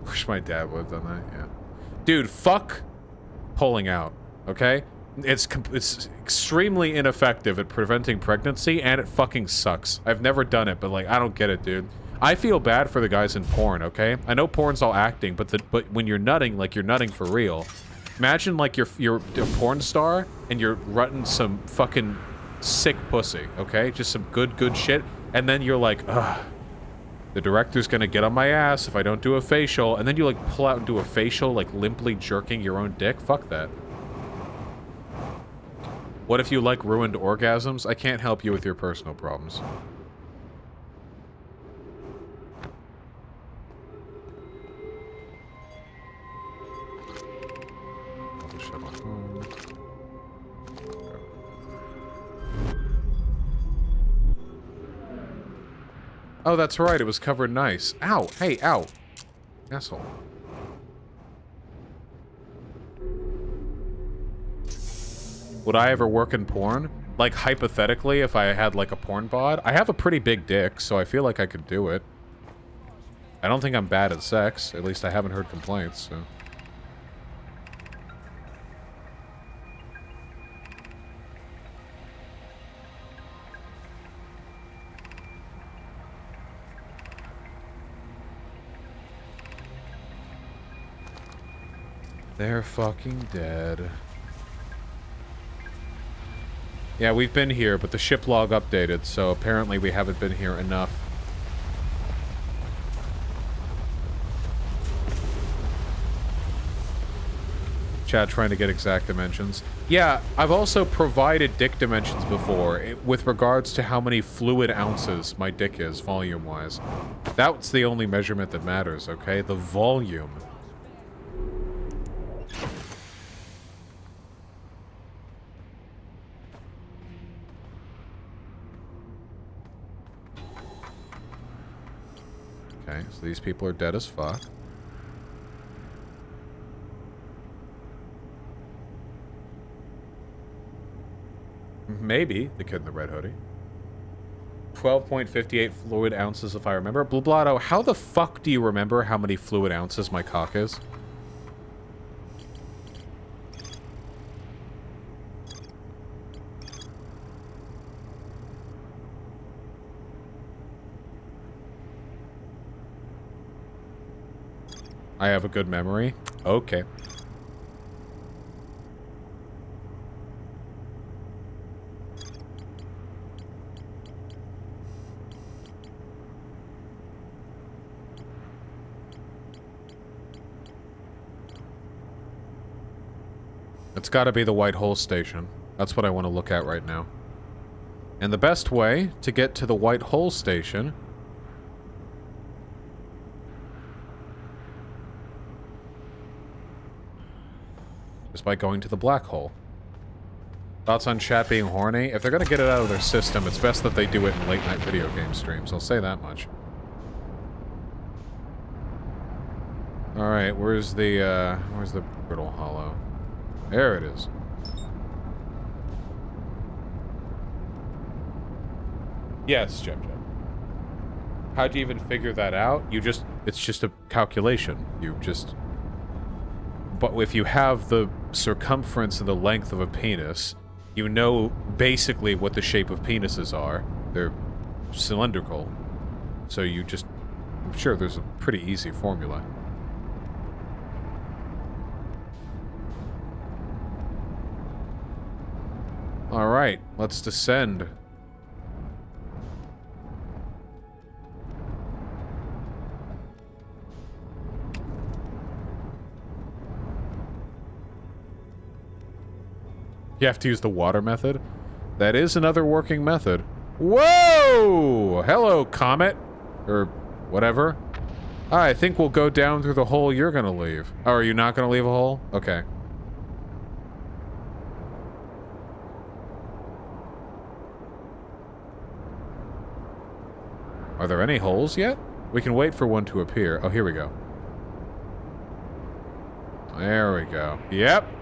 Wish my dad would have done that, yeah. Dude, fuck pulling out, okay? It's extremely ineffective at preventing pregnancy, and it fucking sucks. I've never done it, but, like, I don't get it, dude. I feel bad for the guys in porn, okay? I know porn's all acting, but when you're nutting, like, you're nutting for real. Imagine, like, you're a porn star, and you're rutting some fucking sick pussy, okay? Just some good shit, and then you're like, ugh. The director's gonna get on my ass if I don't do a facial, and then you, like, pull out and do a facial, like, limply jerking your own dick? Fuck that. What if you like ruined orgasms? I can't help you with your personal problems. Oh, that's right. It was covered nice. Ow. Hey, ow. Asshole. Would I ever work in porn? Like, hypothetically, if I had, like, a porn bod? I have a pretty big dick, so I feel like I could do it. I don't think I'm bad at sex. At least I haven't heard complaints, so... They're fucking dead. Yeah, we've been here, but the ship log updated, so apparently we haven't been here enough. Chat trying to get exact dimensions. Yeah, I've also provided dick dimensions before, with regards to how many fluid ounces my dick is, volume-wise. That's the only measurement that matters, okay? The volume. Okay, so these people are dead as fuck. Maybe the kid in the red hoodie. 12.58 fluid ounces if I remember. Blublato, how the fuck do you remember how many fluid ounces my cock is? I have a good memory. Okay. It's gotta be the White Hole Station. That's what I want to look at right now. And the best way to get to the White Hole Station is by going to the black hole. Thoughts on chat being horny? If they're gonna get it out of their system, it's best that they do it in late-night video game streams. I'll say that much. Alright, where's the Brittle Hollow? There it is. Yes, Jeb. How'd you even figure that out? It's just a calculation. But if you have the circumference and the length of a penis, you know basically what the shape of penises are. They're cylindrical. So I'm sure there's a pretty easy formula. Alright, let's descend. You have to use the water method? That is another working method. Whoa! Hello, Comet. Or whatever. I think we'll go down through the hole you're gonna leave. Oh, are you not gonna leave a hole? Okay. Are there any holes yet? We can wait for one to appear. Oh, here we go. There we go. Yep.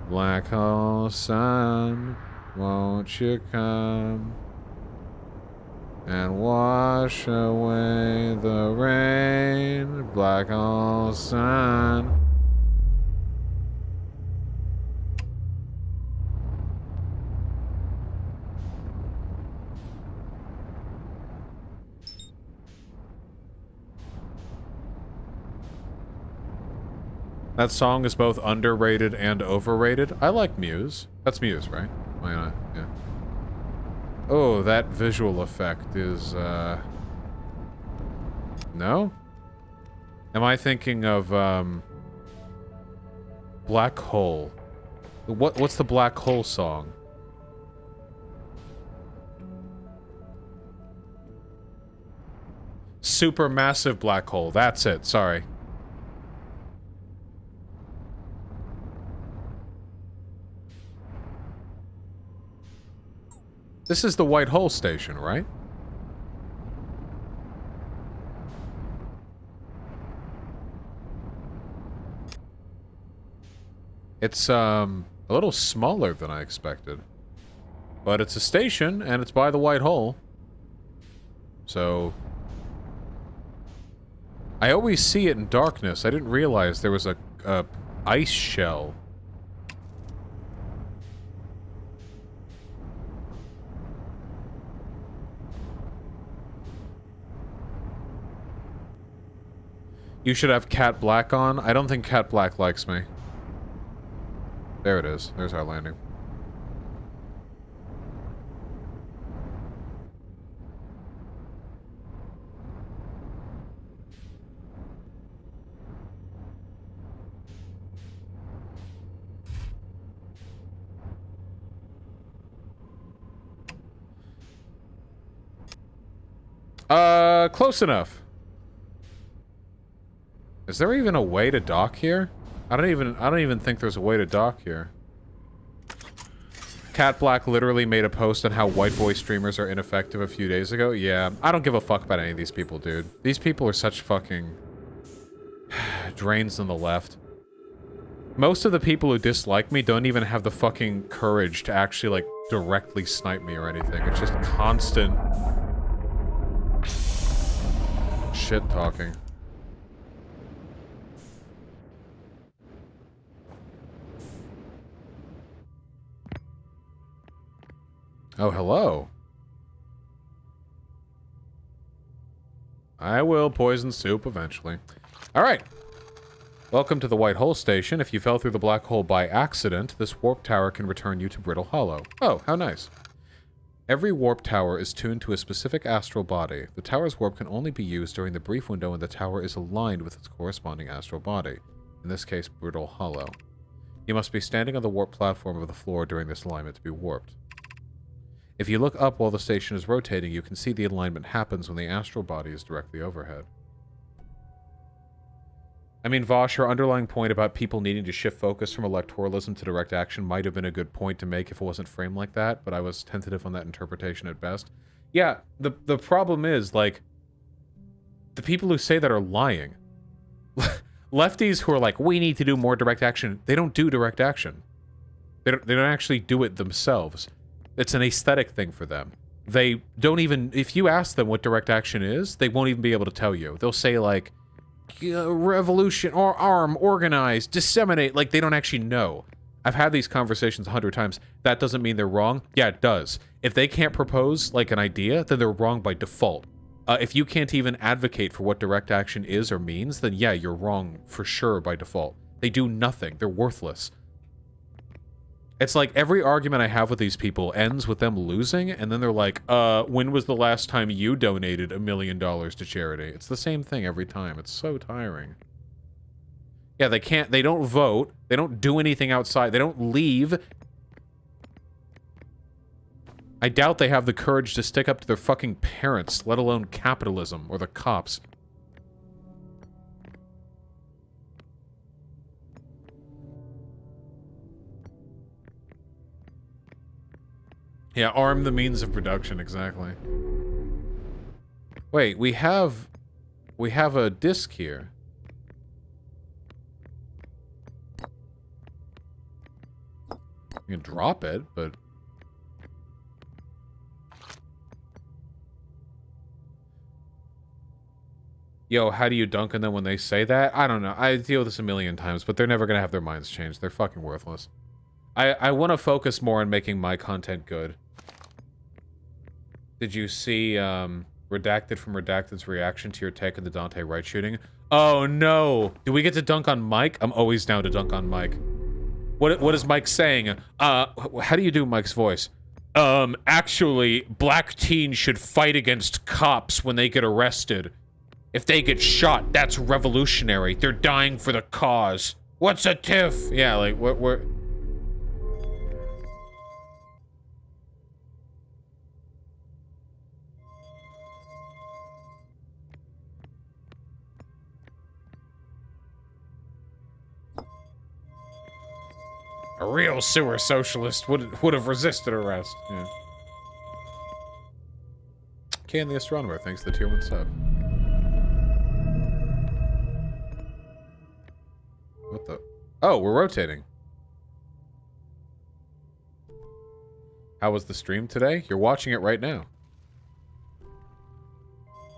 Black hole sun, won't you come and wash away the rain, black hole sun. That song is both underrated and overrated. I like Muse. That's Muse, right? Why not? Yeah. Oh, that visual effect is, No? Am I thinking of, Black Hole? What's the Black Hole song? Supermassive Black Hole. That's it. Sorry. This is the White Hole Station, right? It's, a little smaller than I expected. But it's a station, and it's by the White Hole. So... I always see it in darkness. I didn't realize there was a ice shell. You should have Cat Black on. I don't think Cat Black likes me. There it is. There's our landing. Close enough. Is there even a way to dock here? I don't even think there's a way to dock here. Cat Black literally made a post on how white boy streamers are ineffective a few days ago. Yeah, I don't give a fuck about any of these people, dude. These people are such fucking drains on the left. Most of the people who dislike me don't even have the fucking courage to actually, like, directly snipe me or anything. It's just constant shit talking. Oh, hello. I will poison soup eventually. Alright. Welcome to the White Hole Station. If you fell through the black hole by accident, this warp tower can return you to Brittle Hollow. Oh, how nice. Every warp tower is tuned to a specific astral body. The tower's warp can only be used during the brief window when the tower is aligned with its corresponding astral body. In this case, Brittle Hollow. You must be standing on the warp platform of the floor during this alignment to be warped. If you look up while the station is rotating, you can see the alignment happens when the astral body is directly overhead. I mean, Vosh, your underlying point about people needing to shift focus from electoralism to direct action might have been a good point to make if it wasn't framed like that, but I was tentative on that interpretation at best. Yeah, the problem is, like, the people who say that are lying. Lefties who are like, we need to do more direct action, they don't do direct action. They don't actually do it themselves. It's an aesthetic thing for them. They don't even, if you ask them what direct action is, they won't even be able to tell you. They'll say, like, revolution, or arm, organize, disseminate, like they don't actually know. I've had these conversations 100 times. That doesn't mean they're wrong. Yeah, it does. If they can't propose, like, an idea, then they're wrong by default. If you can't even advocate for what direct action is or means, then yeah, you're wrong for sure by default. They do nothing. They're worthless. It's like every argument I have with these people ends with them losing, and then they're like, when was the last time you donated $1 million to charity? It's the same thing every time. It's so tiring. Yeah, they don't vote. They don't do anything outside. They don't leave. I doubt they have the courage to stick up to their fucking parents, let alone capitalism or the cops. Yeah, arm the means of production, exactly. Wait, we have a disc here. You can drop it, but... Yo, how do you dunk on them when they say that? I don't know. I deal with this a million times, but they're never gonna have their minds changed. They're fucking worthless. I want to focus more on making my content good. Did you see, Redacted from Redacted's reaction to your take of the Dante Wright shooting? Oh, no! Do we get to dunk on Mike? I'm always down to dunk on Mike. What is Mike saying? How do you do Mike's voice? Actually, black teens should fight against cops when they get arrested. If they get shot, that's revolutionary. They're dying for the cause. What's a tiff? Yeah, like, what... A real sewer socialist would have resisted arrest. Yeah. Can the Astronomer, thanks to the tier 1 sub. What the? Oh, we're rotating. How was the stream today? You're watching it right now.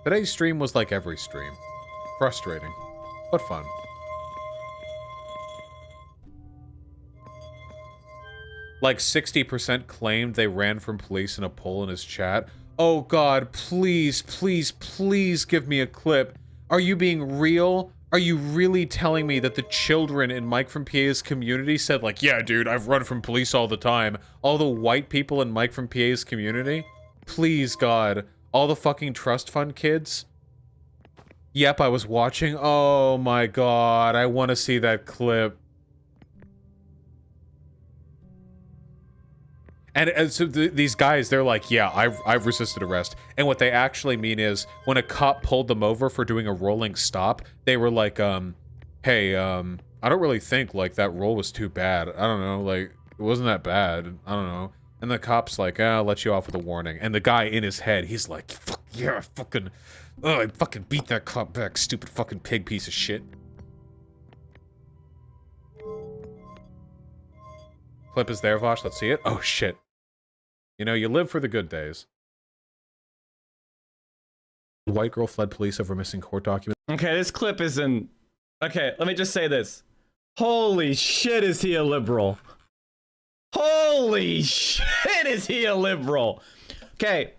Today's stream was like every stream. Frustrating, but fun. Like 60% claimed they ran from police in a poll in his chat. Oh god, please, please, please give me a clip. Are you being real? Are you really telling me that the children in Mike from PA's community said like, yeah dude, I've run from police all the time. All the white people in Mike from PA's community? Please god. All the fucking trust fund kids? Yep, I was watching. Oh my god, I want to see that clip. And so these guys, they're like, yeah, I've resisted arrest. And what they actually mean is, when a cop pulled them over for doing a rolling stop, they were like, hey, I don't really think, like, that roll was too bad. I don't know, like, it wasn't that bad. I don't know. And the cop's like, I'll let you off with a warning. And the guy in his head, he's like, fuck yeah, I fucking beat that cop back, stupid fucking pig piece of shit. Clip is there, Vosh, let's see it. Oh, shit. You know, you live for the good days. White girl fled police over missing court documents. Okay, this clip isn't... Okay, let me just say this. Holy shit, is he a liberal? Holy shit, is he a liberal? Okay.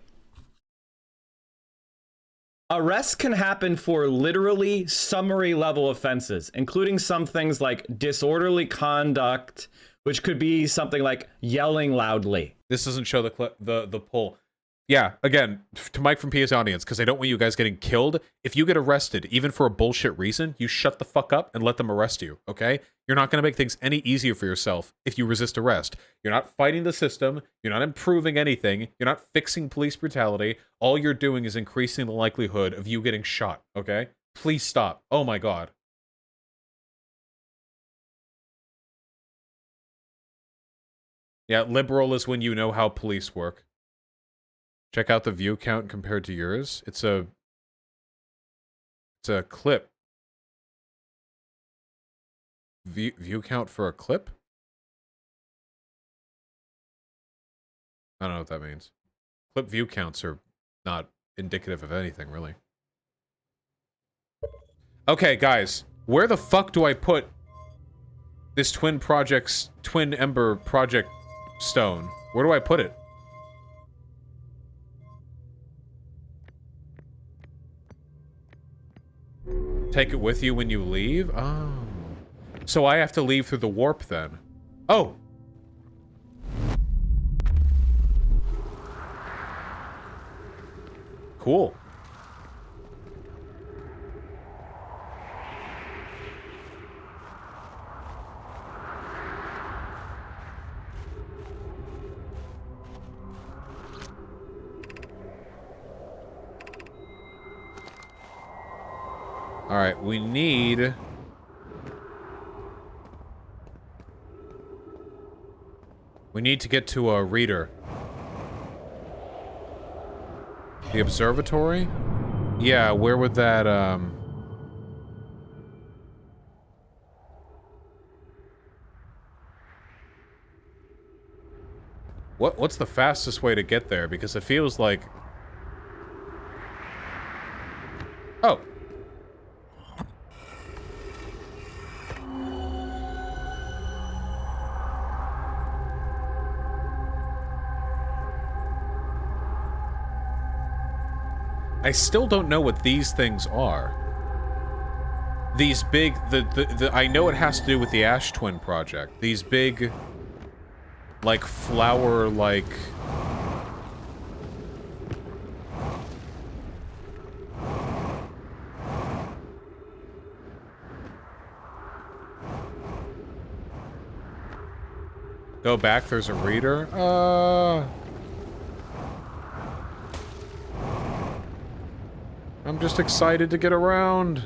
Arrests can happen for literally summary level offenses, including some things like disorderly conduct, which could be something like yelling loudly. This doesn't show the clip, the poll. Yeah, again, to Mike from PS Audience, because I don't want you guys getting killed. If you get arrested, even for a bullshit reason, you shut the fuck up and let them arrest you, okay? You're not going to make things any easier for yourself if you resist arrest. You're not fighting the system. You're not improving anything. You're not fixing police brutality. All you're doing is increasing the likelihood of you getting shot, okay? Please stop. Oh my god. Yeah, liberal is when you know how police work. Check out the view count compared to yours. It's a clip. View count for a clip? I don't know what that means. Clip view counts are not indicative of anything, really. Okay, guys. Where the fuck do I put this Twin Ember project stone? Where do I put it? Take it with you when you leave? Oh. So I have to leave through the warp then. Oh! Cool. Alright, we need... We need to get to a reader. The observatory? Yeah, where would that, What's the fastest way to get there? Because it feels like... Oh! I still don't know what these things are. These big... I know it has to do with the Ash Twin project. These big... Like, flower-like... Go back, there's a reader? I'm just excited to get around.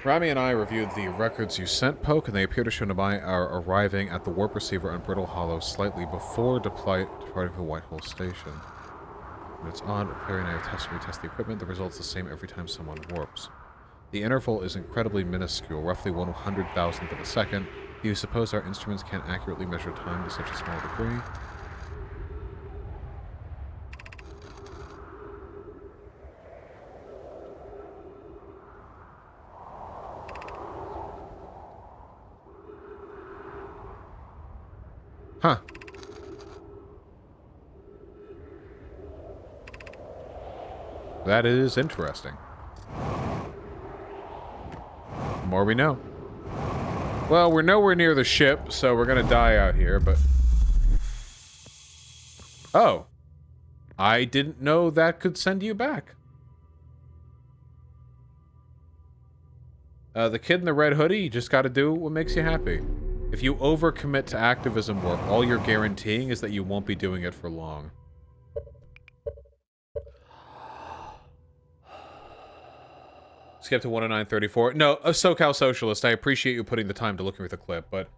Rami and I reviewed the records you sent, Poke, and they appear to show Nabai are arriving at the warp receiver on Brittle Hollow slightly before departing for Whitehall Station. When it's on, Perry and I have retest the equipment. The result's the same every time someone warps. The interval is incredibly minuscule, roughly 100,000th of a second. Do you suppose our instruments can't accurately measure time to such a small degree? Huh. That is interesting. The more we know. Well, we're nowhere near the ship, so we're gonna die out here, but... Oh. I didn't know that could send you back. The kid in the red hoodie, you just gotta do what makes you happy. If you overcommit to activism work, all you're guaranteeing is that you won't be doing it for long. Skip to 109.34. No, a SoCal Socialist, I appreciate you putting the time to look through the clip, but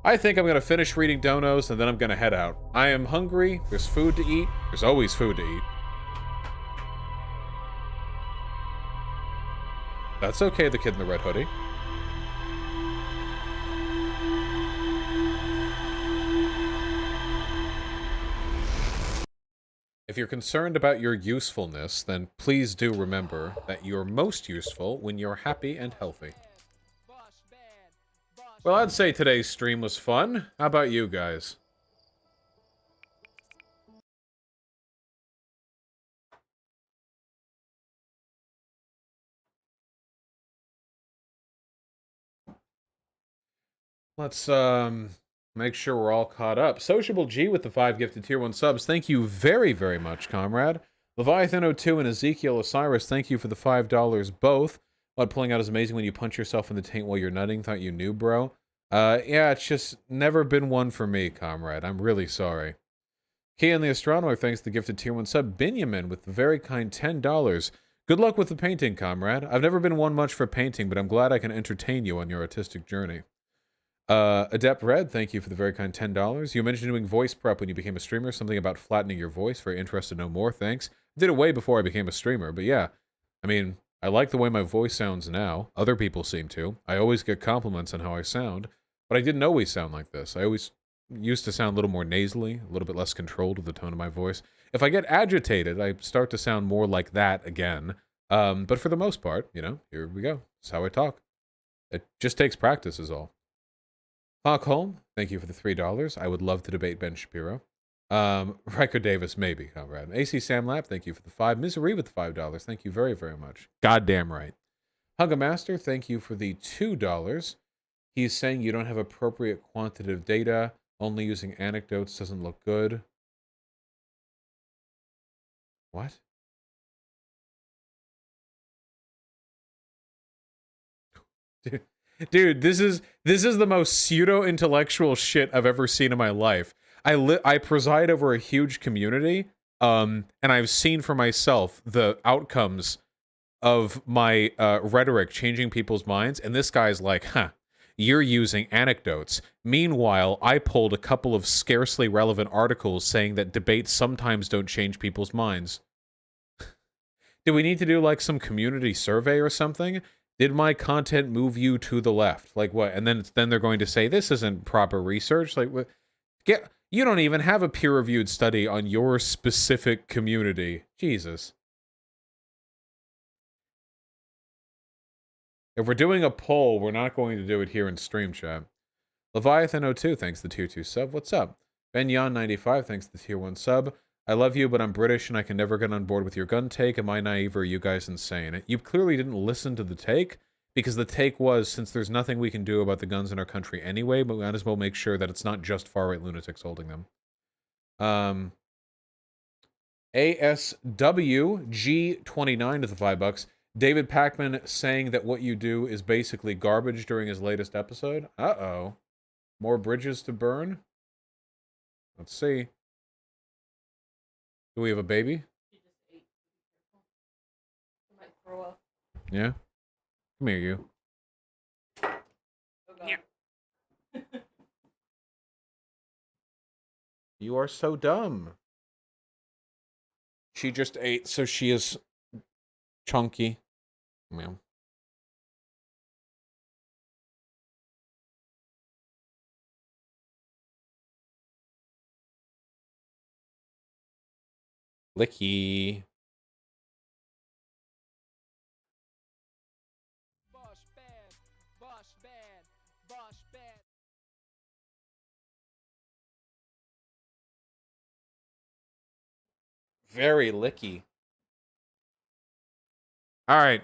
I think I'm going to finish reading donos and then I'm going to head out. I am hungry. There's food to eat. There's always food to eat. That's okay, the kid in the red hoodie. if you're concerned about your usefulness, then please do remember that you're most useful when you're happy and healthy. Well, I'd say today's stream was fun. How about you guys? Let's make sure we're all caught up. Sociable G with the 5 gifted tier 1 subs. Thank you very, very much, comrade. Leviathan02 and Ezekiel Osiris, thank you for the $5 both. Blood pulling out is amazing when you punch yourself in the taint while you're nutting. Thought you knew, bro. Yeah, it's just never been one for me, comrade. I'm really sorry. Kian the Astronomer, thanks to the gifted tier 1 sub. Benjamin with the very kind $10. Good luck with the painting, comrade. I've never been one much for painting, but I'm glad I can entertain you on your artistic journey. Adept Red, thank you for the very kind $10. You mentioned doing voice prep when you became a streamer, something about flattening your voice. Very interested to know more, thanks. Did it way before I became a streamer, but yeah. I mean, I like the way my voice sounds now. Other people seem to. I always get compliments on how I sound, but I didn't always sound like this. I always used to sound a little more nasally, a little bit less controlled with the tone of my voice. If I get agitated, I start to sound more like that again. But for the most part, you know, here we go. That's how I talk. It just takes practice is all. Hawkholm, thank you for the $3. I would love to debate Ben Shapiro. Riker Davis, maybe, comrade. AC Samlap, thank you for the 5. Misery with the $5. Thank you very, very much. Goddamn right. Hugamaster, thank you for the $2. He's saying you don't have appropriate quantitative data. Only using anecdotes doesn't look good. What? Dude, this is the most pseudo-intellectual shit I've ever seen in my life. I preside over a huge community, and I've seen for myself the outcomes of my rhetoric changing people's minds, and this guy's like, huh, you're using anecdotes. Meanwhile, I pulled a couple of scarcely relevant articles saying that debates sometimes don't change people's minds. Do we need to do like some community survey or something? Did my content move you to the left? Like what? And then they're going to say this isn't proper research. Like what? You don't even have a peer-reviewed study on your specific community. Jesus. If we're doing a poll, we're not going to do it here in stream chat. Leviathan02, thanks the tier 2 sub. What's up? Benyon95, thanks the tier 1 sub. I love you, but I'm British and I can never get on board with your gun take. Am I naive or are you guys insane? You clearly didn't listen to the take, because the take was, since there's nothing we can do about the guns in our country anyway, but we might as well make sure that it's not just far-right lunatics holding them. ASWG29 to the $5. David Packman saying that what you do is basically garbage during his latest episode. Uh-oh. More bridges to burn? Let's see. Do we have a baby? Yeah? Come here, you. Yeah. You are so dumb. She just ate, so she is chunky. Yeah. Licky. Boss bad, boss bad, boss bad. Very licky. All right.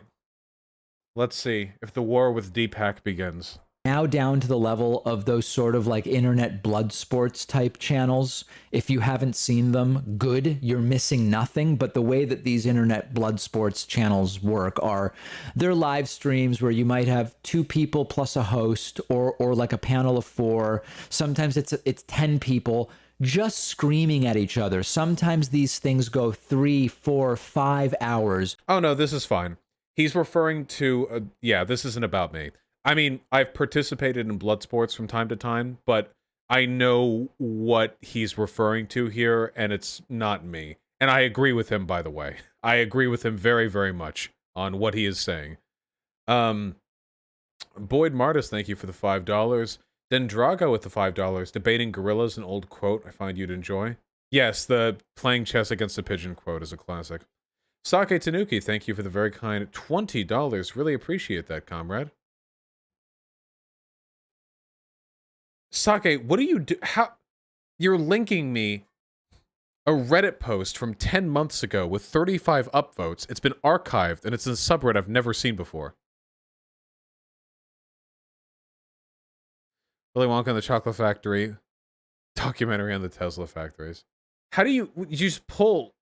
Let's see if the war with Deepak begins. Now down to the level of those sort of like internet blood sports type channels. If you haven't seen them, good, you're missing nothing. But the way that these internet blood sports channels work are they're live streams where you might have 2 people plus a host or like a panel of 4. Sometimes it's 10 people just screaming at each other. Sometimes these things go 3, 4, 5 hours. Oh no, this is fine. He's referring to, yeah, this isn't about me. I mean, I've participated in blood sports from time to time, but I know what he's referring to here, and it's not me. And I agree with him, by the way. I agree with him very, very much on what he is saying. Boyd Martis, thank you for the $5. Then Drago with the $5. Debating gorillas, an old quote I find you'd enjoy. Yes, the playing chess against a pigeon quote is a classic. Sake Tanuki, thank you for the very kind $20. Really appreciate that, comrade. Sake, what do you do? How you're linking me a Reddit post from 10 months ago with 35 upvotes. It's been archived and it's in a subreddit I've never seen before. Willy Wonka and the Chocolate Factory documentary on the Tesla factories. How do you just pull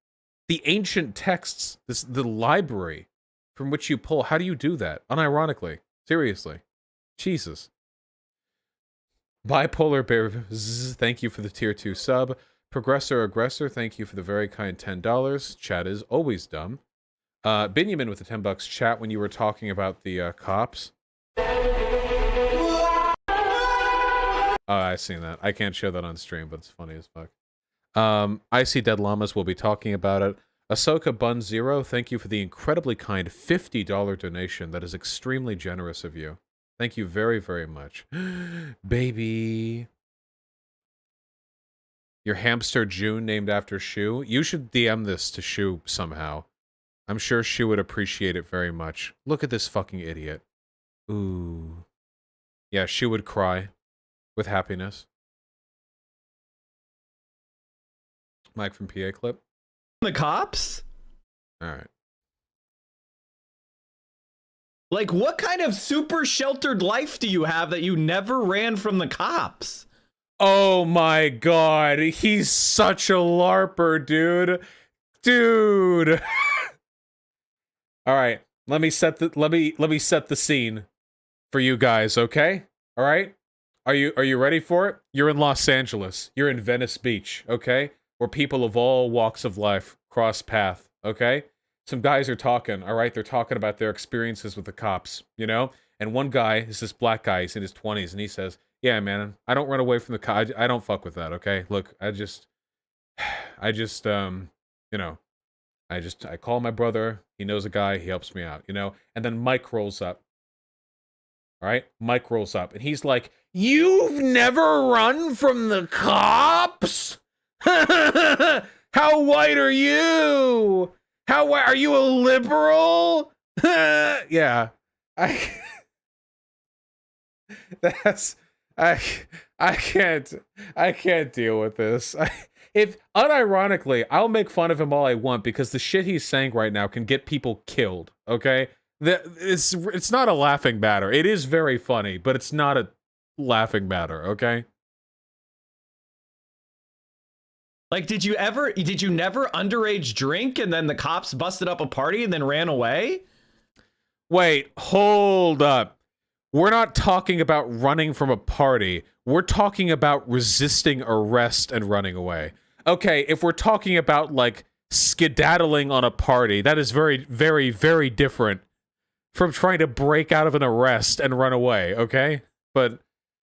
the ancient texts, the library from which you pull? How do you do that? Unironically. Seriously. Jesus. Bipolar Bear, thank you for the tier 2 sub. Progressor Aggressor, thank you for the very kind $10. Chat is always dumb. Benjamin with the $10 chat when you were talking about the cops. Oh, I seen that. I can't show that on stream, but it's funny as fuck. I see Dead Llamas. We'll be talking about it. Ahsoka Bun Zero, thank you for the incredibly kind $50 donation. That is extremely generous of you. Thank you very, very much. Baby. Your hamster June named after Shu. You should DM this to Shu somehow. I'm sure Shu would appreciate it very much. Look at this fucking idiot. Ooh. Yeah, Shu would cry with happiness. Mike from PA Clip. The cops? All right. Like, what kind of super sheltered life do you have that you never ran from the cops? Oh my god, he's such a LARPer, dude. Dude. All right, let me set the scene for you guys, okay? All right? Are you ready for it? You're in Los Angeles. You're in Venice Beach, okay? Where people of all walks of life cross path, okay? Some guys are talking, all right? They're talking about their experiences with the cops, you know? And one guy is this black guy, he's in his 20s, and he says, yeah, man, I don't run away from the cops. I don't fuck with that, okay? Look, I call my brother, he knows a guy, he helps me out, you know? And then Mike rolls up. All right? Mike rolls up, and he's like, you've never run from the cops? How white are you? How white? Are you a liberal? Yeah. I can't deal with this. If unironically, I'll make fun of him all I want because the shit he's saying right now can get people killed, okay? It's not a laughing matter. It is very funny, but it's not a laughing matter, okay? Like, did you never underage drink and then the cops busted up a party and then ran away? Wait, hold up. We're not talking about running from a party. We're talking about resisting arrest and running away. Okay, if we're talking about, like, skedaddling on a party, that is very, very, very different from trying to break out of an arrest and run away, okay? But,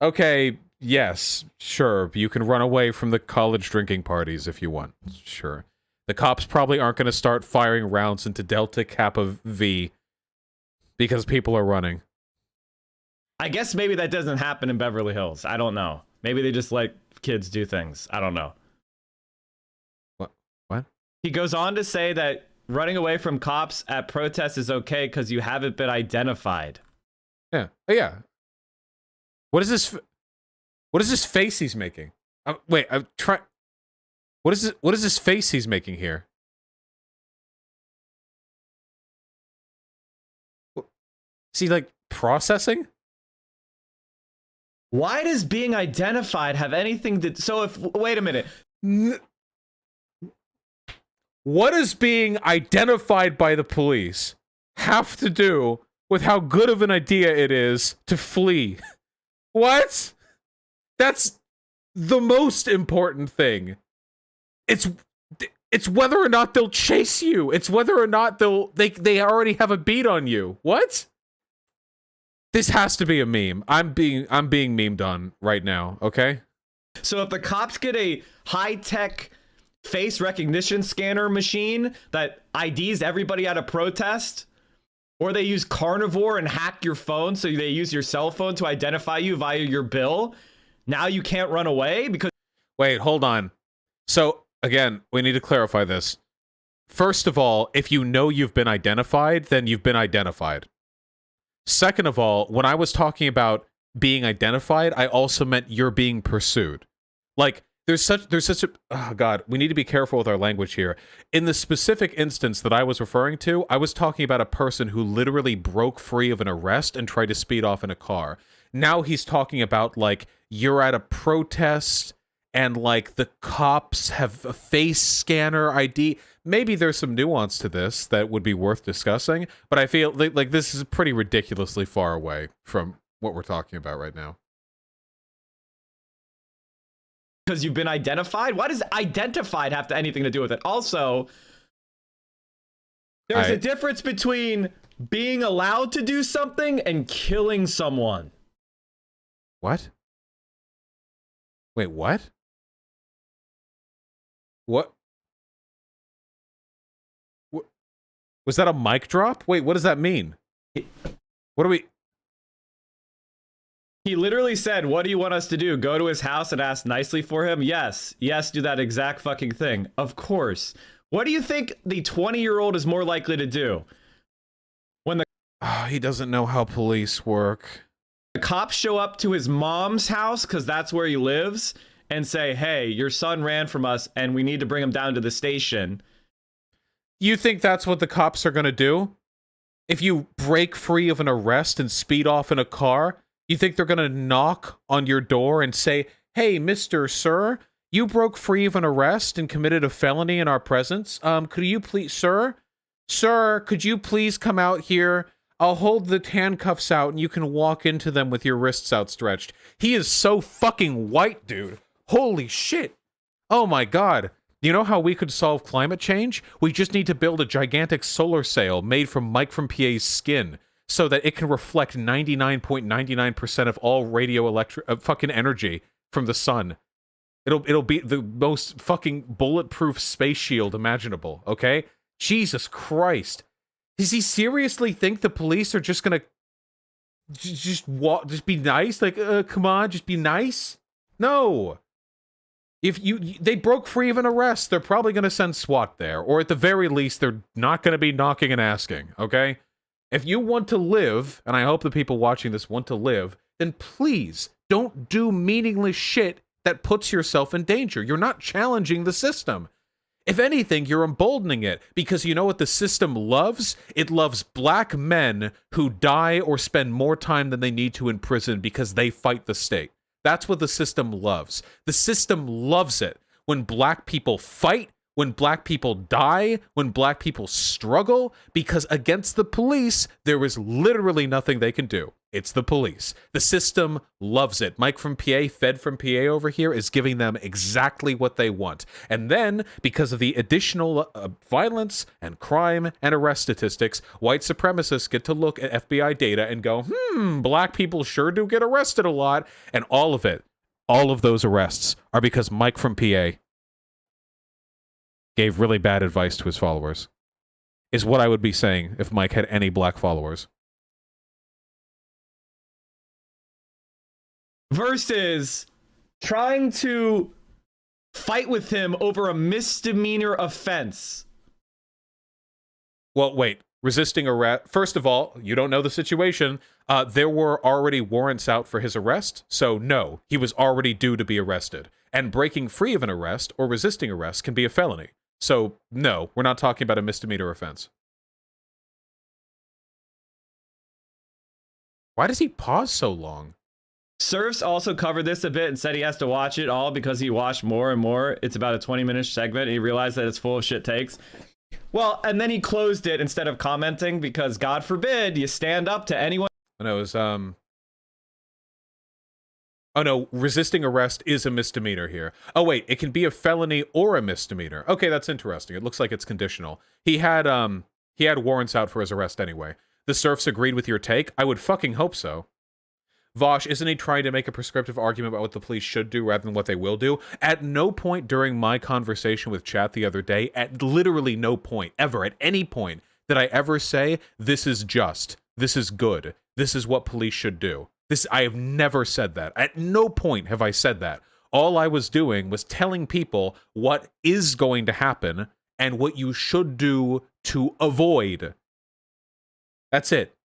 okay, yes, sure, you can run away from the college drinking parties if you want, sure. The cops probably aren't going to start firing rounds into Delta Kappa V because people are running. I guess maybe that doesn't happen in Beverly Hills. I don't know. Maybe they just let kids do things. I don't know. What? He goes on to say that running away from cops at protests is okay because you haven't been identified. Yeah. Yeah. What is this face he's making? Wait, I'm trying. What is this face he's making here? Is he, like, processing? Why does being identified have anything to... So if... Wait a minute. What does being identified by the police have to do with how good of an idea it is to flee? What? That's the most important thing. It's whether or not they'll chase you. It's whether or not they already have a beat on you. What? This has to be a meme. I'm being memed on right now, okay? So if the cops get a high-tech face recognition scanner machine that IDs everybody at a protest, or they use carnivore and hack your phone so they use your cell phone to identify you via your bill, now you can't run away because... Wait, hold on. So Again, we need to clarify this. First of all, if you know you've been identified, then you've been identified. Second of all, when I was talking about being identified, I also meant you're being pursued. Like, there's such a, oh God, we need to be careful with our language here. In the specific instance that I was referring to, I was talking about a person who literally broke free of an arrest and tried to speed off in a car. Now he's talking about, like, you're at a protest and, like, the cops have a face scanner ID. Maybe there's some nuance to this that would be worth discussing, but I feel like this is pretty ridiculously far away from what we're talking about right now. Because you've been identified? Why does identified have anything to do with it? Also, there's a difference between being allowed to do something and killing someone. What? Wait, what? What? Was that a mic drop? Wait, what does that mean? What are we... He literally said, what do you want us to do? Go to his house and ask nicely for him? Yes. Yes, do that exact fucking thing. Of course. What do you think the 20-year-old is more likely to do? When the he doesn't know how police work. cops show up to his mom's house, because that's where he lives, and say, hey, your son ran from us and we need to bring him down to the station. You think that's what the cops are going to do? If you break free of an arrest and speed off in a car, you think they're going to knock on your door and say, hey, Mr. Sir, you broke free of an arrest and committed a felony in our presence. Could you please, sir, could you please come out here? I'll hold the handcuffs out and you can walk into them with your wrists outstretched. He is so fucking white, dude. Holy shit. Oh my God. You know how we could solve climate change? We just need to build a gigantic solar sail made from Mike from PA's skin so that it can reflect 99.99% of all radioelectric fucking energy from the sun. It'll be the most fucking bulletproof space shield imaginable, okay? Jesus Christ. Does he seriously think the police are just gonna just be nice? Like, come on, just be nice? No. If they broke free of an arrest, they're probably gonna send SWAT there, or at the very least, they're not gonna be knocking and asking, okay? If you want to live, and I hope the people watching this want to live, then please don't do meaningless shit that puts yourself in danger. You're not challenging the system. If anything, you're emboldening it, because you know what the system loves? It loves black men who die or spend more time than they need to in prison because they fight the state. That's what the system loves. The system loves it when black people fight, when black people die, when black people struggle, because against the police, there is literally nothing they can do. It's the police. The system loves it. Mike from PA, Fed from PA over here, is giving them exactly what they want. And then, because of the additional violence and crime and arrest statistics, white supremacists get to look at FBI data and go, black people sure do get arrested a lot. And all of those arrests are because Mike from PA gave really bad advice to his followers, is what I would be saying if Mike had any black followers. Versus trying to fight with him over a misdemeanor offense. Well, wait. Resisting arrest. First of all, you don't know the situation. There were already warrants out for his arrest, so no, he was already due to be arrested. And breaking free of an arrest or resisting arrest can be a felony. So no, we're not talking about a misdemeanor offense. Why does he pause so long? Surfs also covered this a bit and said he has to watch it all because he watched more and more. It's about a 20-minute segment and he realized that it's full of shit takes. Well, and then he closed it instead of commenting because God forbid you stand up to anyone. And it was, oh no, resisting arrest is a misdemeanor here. Oh wait, it can be a felony or a misdemeanor. Okay, that's interesting. It looks like it's conditional. He had warrants out for his arrest anyway. The Surfs agreed with your take? I would fucking hope so. Vosh, isn't he trying to make a prescriptive argument about what the police should do rather than what they will do? At no point during my conversation with chat the other day, at literally no point, ever, at any point, did I ever say, this is just, this is good, this is what police should do. I have never said that. At no point have I said that. All I was doing was telling people what is going to happen and what you should do to avoid. That's it.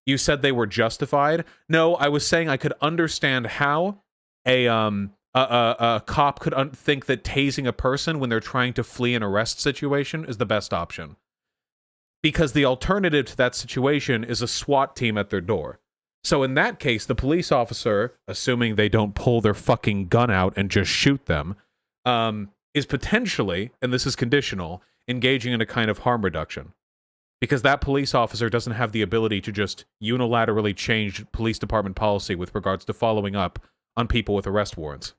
You said they were justified? No, I was saying I could understand how a cop could think that tasing a person when they're trying to flee an arrest situation is the best option. Because the alternative to that situation is a SWAT team at their door. So in that case, the police officer, assuming they don't pull their fucking gun out and just shoot them, is potentially, and this is conditional, engaging in a kind of harm reduction. Because that police officer doesn't have the ability to just unilaterally change police department policy with regards to following up on people with arrest warrants.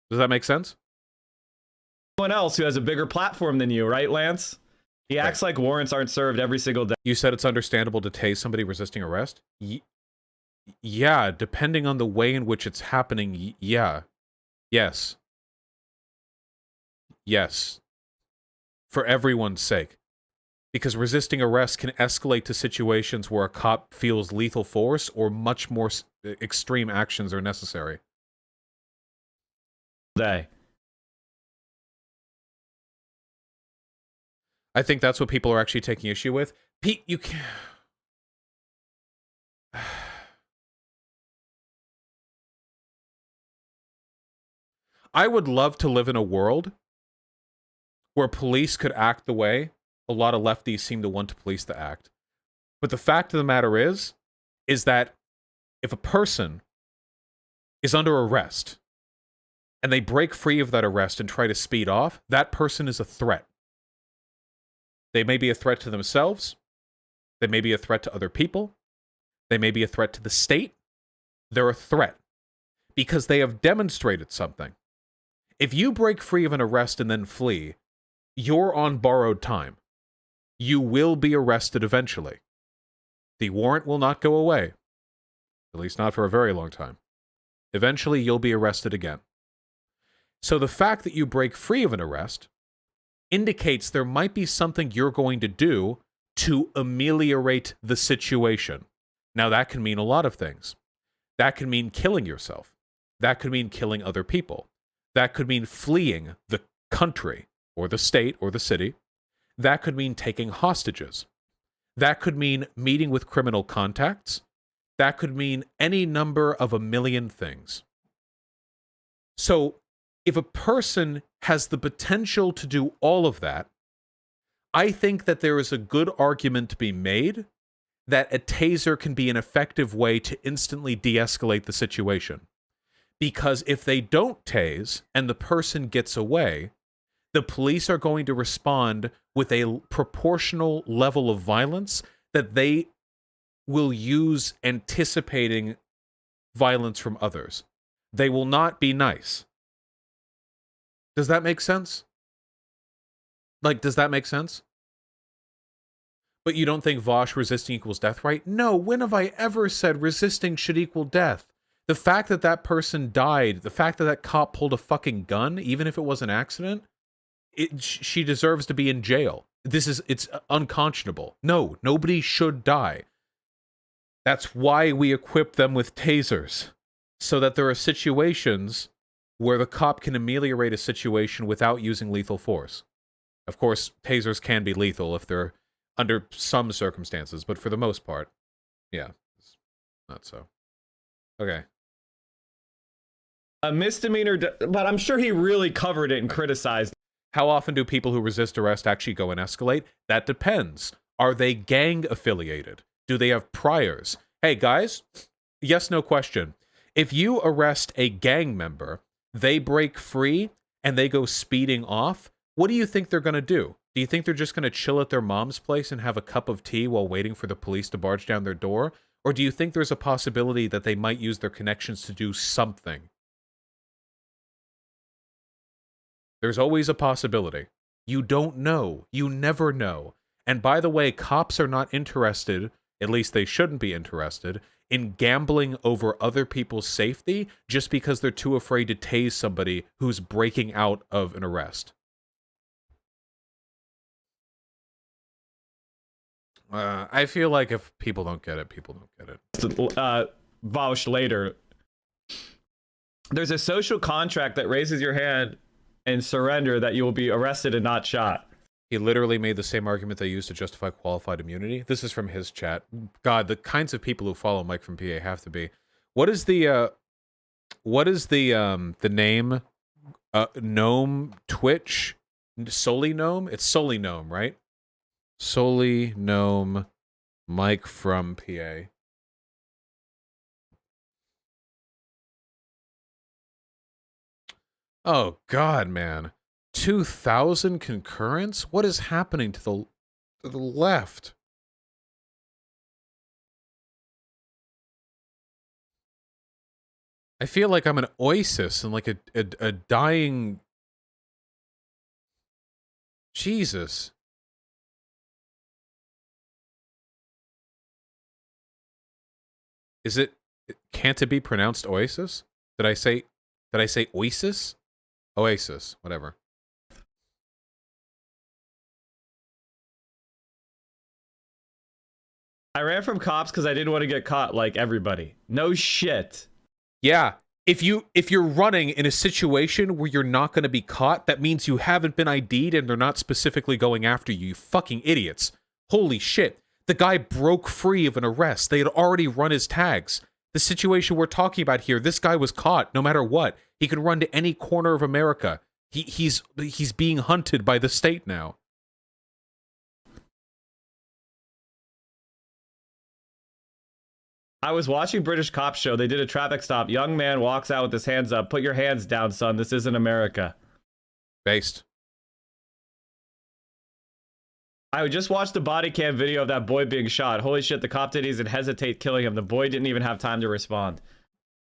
Does that make sense? Someone else who has a bigger platform than you, right, Lance? He acts like warrants aren't served every single day. You said it's understandable to tase somebody resisting arrest? Yeah, depending on the way in which it's happening, yeah. Yes. Yes. For everyone's sake. Because resisting arrest can escalate to situations where a cop feels lethal force or much more extreme actions are necessary. I think that's what people are actually taking issue with. Pete, you can't... I would love to live in a world where police could act the way a lot of lefties seem to want to police to act. But the fact of the matter is that if a person is under arrest and they break free of that arrest and try to speed off, that person is a threat. They may be a threat to themselves. They may be a threat to other people. They may be a threat to the state. They're a threat because they have demonstrated something. If you break free of an arrest and then flee, you're on borrowed time. You will be arrested eventually. The warrant will not go away. At least not for a very long time. Eventually, you'll be arrested again. So the fact that you break free of an arrest indicates there might be something you're going to do to ameliorate the situation. Now, that can mean a lot of things. That can mean killing yourself. That could mean killing other people. That could mean fleeing the country, or the state, or the city. That could mean taking hostages. That could mean meeting with criminal contacts. That could mean any number of a million things. So, if a person has the potential to do all of that, I think that there is a good argument to be made that a taser can be an effective way to instantly de-escalate the situation. Because if they don't tase and the person gets away, the police are going to respond with a proportional level of violence that they will use anticipating violence from others. They will not be nice. Does that make sense? Like, does that make sense? But you don't think Vosh resisting equals death, right? No, when have I ever said resisting should equal death? The fact that that person died, the fact that that cop pulled a fucking gun, even if it was an accident, she deserves to be in jail. It's unconscionable. No, nobody should die. That's why we equip them with tasers. So that there are situations where the cop can ameliorate a situation without using lethal force. Of course, tasers can be lethal if they're under some circumstances, but for the most part, yeah, it's not so. Okay. A misdemeanor, but I'm sure he really covered it and criticized. How often do people who resist arrest actually go and escalate? That depends. Are they gang affiliated? Do they have priors? Hey, guys, yes, no question. If you arrest a gang member, they break free, and they go speeding off, what do you think they're going to do? Do you think they're just going to chill at their mom's place and have a cup of tea while waiting for the police to barge down their door? Or do you think there's a possibility that they might use their connections to do something? There's always a possibility. You don't know. You never know. And by the way, cops are not interested, at least they shouldn't be interested, in gambling over other people's safety just because they're too afraid to tase somebody who's breaking out of an arrest. I feel like if people don't get it, people don't get it. Vouch later. There's a social contract that raises your hand and surrender that you will be arrested and not shot. He literally made the same argument they used to justify qualified immunity. This is from his chat. God, the kinds of people who follow Mike from PA have to be. What is the name? Gnome Twitch? Solely Gnome? It's Solely Gnome, right? Solely Gnome Mike from PA. Oh God, man. 2,000 concurrents? What is happening to the left? I feel like I'm an oasis and like a dying... Jesus. Is it... Can't it be pronounced oasis? Did I say oasis? Oasis, whatever. I ran from cops because I didn't want to get caught like everybody. No shit. Yeah. If you're running in a situation where you're not going to be caught, that means you haven't been ID'd and they're not specifically going after you, you fucking idiots. Holy shit. The guy broke free of an arrest. They had already run his tags. The situation we're talking about here, this guy was caught no matter what. He could run to any corner of America. He's being hunted by the state now. I was watching British Cop Show. They did a traffic stop. Young man walks out with his hands up. Put your hands down, son. This isn't America. Based. I just watched the body cam video of that boy being shot. Holy shit, the cop didn't even hesitate killing him. The boy didn't even have time to respond.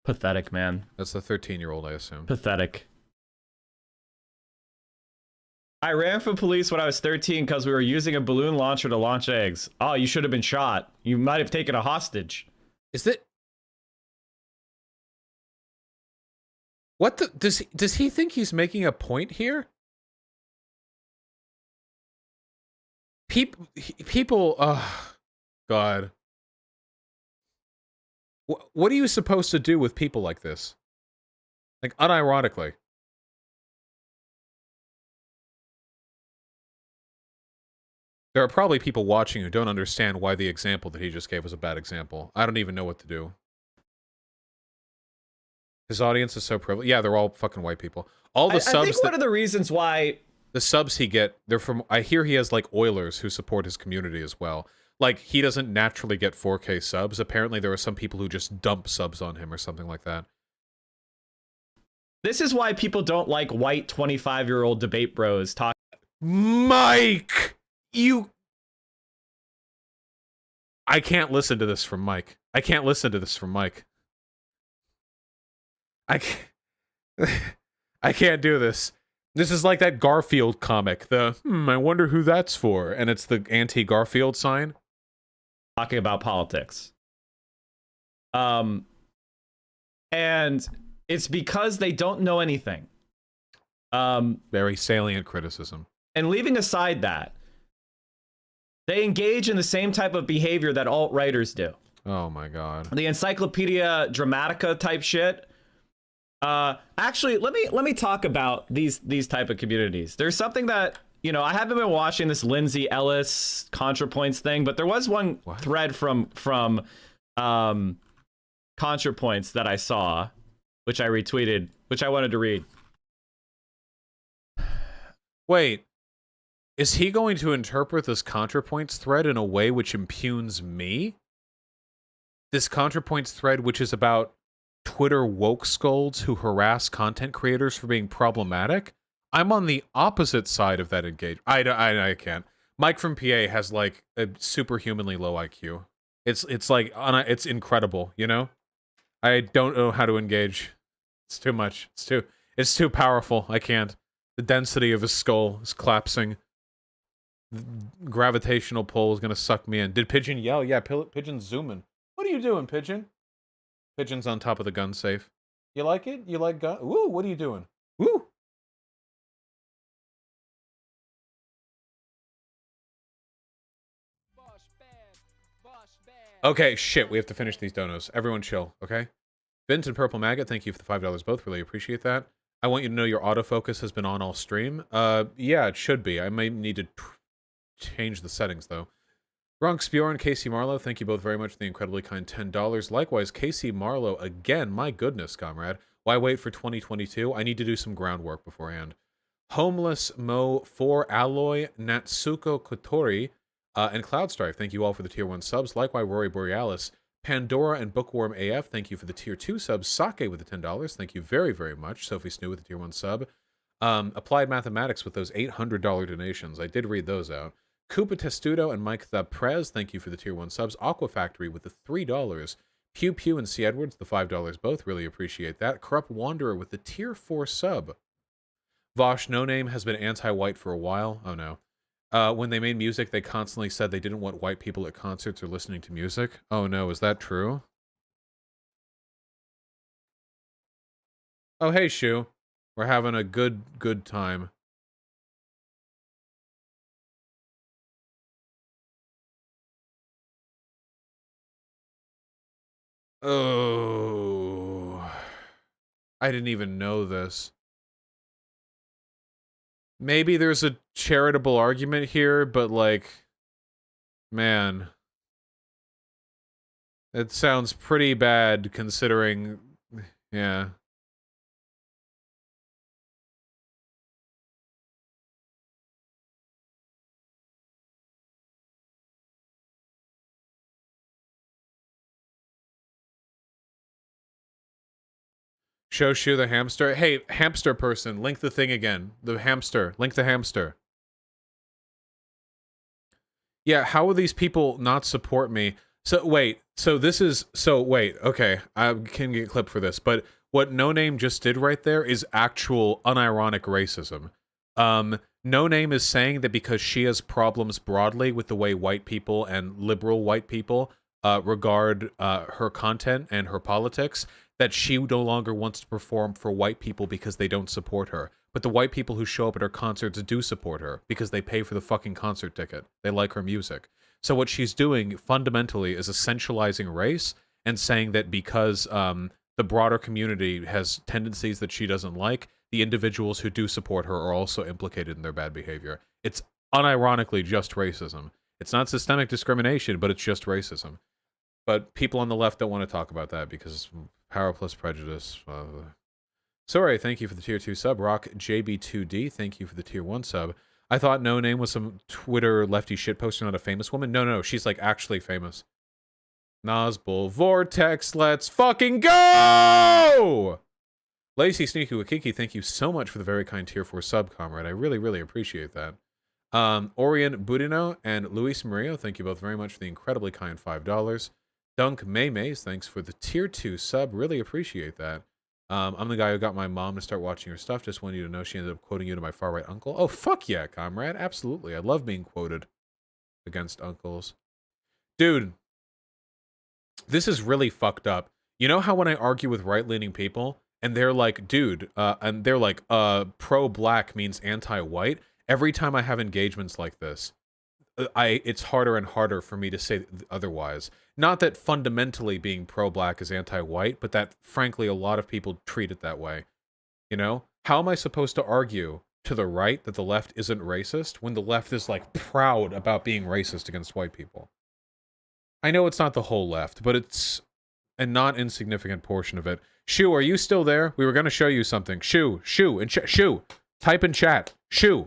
Pathetic, man. That's the 13-year-old, I assume. Pathetic. I ran from police when I was 13 because we were using a balloon launcher to launch eggs. Oh, you should have been shot. You might have taken a hostage. Is it... What the... Does he think he's making a point here? People... Oh, God. What are you supposed to do with people like this? Like, unironically. There are probably people watching who don't understand why the example that he just gave was a bad example. I don't even know what to do. His audience is so privileged. Yeah, they're all fucking white people. All the subs. I think one of the reasons why the subs he get, they're from. I hear he has like Oilers who support his community as well. Like he doesn't naturally get 4K subs. Apparently, there are some people who just dump subs on him or something like that. This is why people don't like white 25-year-old debate bros talking. Mike, you. I can't listen to this from Mike. I can't listen to this from Mike. I can't do this. This is like that Garfield comic. The, I wonder who that's for. And it's the anti-Garfield sign. Talking about politics. And it's because they don't know anything. Very salient criticism. And leaving aside that, they engage in the same type of behavior that alt-writers do. Oh my God. The Encyclopedia Dramatica type shit. Actually, let me talk about these type of communities. There's something that, you know, I haven't been watching this Lindsay Ellis ContraPoints thing, but there was one thread from ContraPoints that I saw, which I retweeted, which I wanted to read. Wait, is he going to interpret this ContraPoints thread in a way which impugns me? This ContraPoints thread, which is about Twitter woke scolds who harass content creators for being problematic? I'm on the opposite side of that engagement. I can't. Mike from PA has like a superhumanly low IQ. It's like it's incredible, you know? I don't know how to engage. It's too much. It's too powerful. I can't. The density of his skull is collapsing. The gravitational pull is gonna suck me in. Did Pigeon yell? Yeah, Pigeon's zooming. What are you doing, Pigeon? Pigeon's on top of the gun safe. You like it? You like gun? Woo, what are you doing? Woo! Boss bad, Okay, shit, we have to finish these donos. Everyone chill, okay? Vint and Purple Maggot, thank you for the $5 both. Really appreciate that. I want you to know your autofocus has been on all stream. Yeah, it should be. I may need to change the settings, though. Bronx Bjorn, Casey Marlowe, thank you both very much for the incredibly kind $10. Likewise, Casey Marlowe, again, my goodness, comrade. Why wait for 2022? I need to do some groundwork beforehand. Homeless Mo 4 Alloy, Natsuko Kotori, and Cloudstrife, thank you all for the tier 1 subs. Likewise, Rory Borealis, Pandora and Bookworm AF, thank you for the tier 2 subs. Sake with the $10, thank you very, very much. Sophie Snoo with the tier 1 sub. Applied Mathematics with those $800 donations. I did read those out. Koopa Testudo and Mike the Prez, thank you for the tier 1 subs. Aqua Factory with the $3. Pew Pew and C. Edwards, the $5 both. Really appreciate that. Corrupt Wanderer with the tier 4 sub. Vosh No Name has been anti-white for a while. Oh no. When they made music, they constantly said they didn't want white people at concerts or listening to music. Oh no, is that true? Oh hey, Shu. We're having a good time. Oh. I didn't even know this. Maybe there's a charitable argument here, but like, man. It sounds pretty bad considering, yeah. Show Shu the hamster. Hey, hamster person, link the thing again. The hamster. Link the hamster. Yeah, how will these people not support me? So, wait. So, this is... So, wait. Okay. I can get a clip for this. But what No Name just did right there is actual unironic racism. No Name is saying that because she has problems broadly with the way white people and liberal white people regard her content and her politics, that she no longer wants to perform for white people because they don't support her. But the white people who show up at her concerts do support her because they pay for the fucking concert ticket. They like her music. So what she's doing fundamentally is essentializing race and saying that because the broader community has tendencies that she doesn't like, the individuals who do support her are also implicated in their bad behavior. It's unironically just racism. It's not systemic discrimination, but it's just racism. But people on the left don't want to talk about that because power plus prejudice. Sorry, thank you for the tier 2 sub. Rock JB2D, thank you for the tier 1 sub. I thought No Name was some Twitter lefty shitposter, not a famous woman. No, she's like actually famous. Nazbul Vortex, let's fucking go! Lacey Sneaky Wakiki, thank you so much for the very kind tier 4 sub, comrade. I really, really appreciate that. Orion Budino and Luis Murillo, thank you both very much for the incredibly kind $5. Dunk Maymays, thanks for the tier 2 sub. Really appreciate that. I'm the guy who got my mom to start watching your stuff. Just wanted you to know she ended up quoting you to my far-right uncle. Oh, fuck yeah, comrade. Absolutely. I love being quoted against uncles. Dude, this is really fucked up. You know how when I argue with right-leaning people, and they're like, dude, and they're like, pro-black means anti-white? Every time I have engagements like this, it's harder and harder for me to say otherwise. Not that fundamentally being pro-black is anti-white, but that, frankly, a lot of people treat it that way. You know? How am I supposed to argue to the right that the left isn't racist when the left is, like, proud about being racist against white people? I know it's not the whole left, but it's a not insignificant portion of it. Shu, are you still there? We were going to show you something. Shu, type in chat. Shu,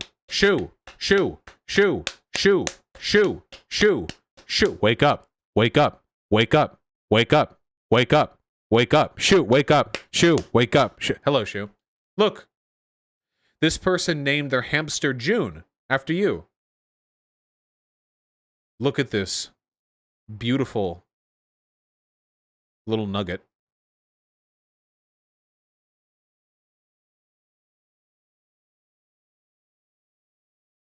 wake up. Wake up. Wake up. Wake up. Wake up. Wake up. Shu, wake up. Shu, wake up. Hello, Shu. Look. This person named their hamster June after you. Look at this beautiful little nugget.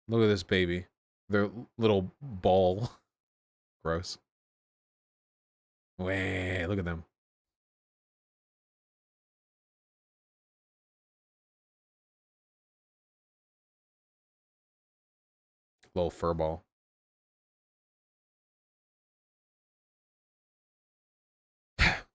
Look at this baby. Their little ball. Gross. Way, look at them. Little fur ball.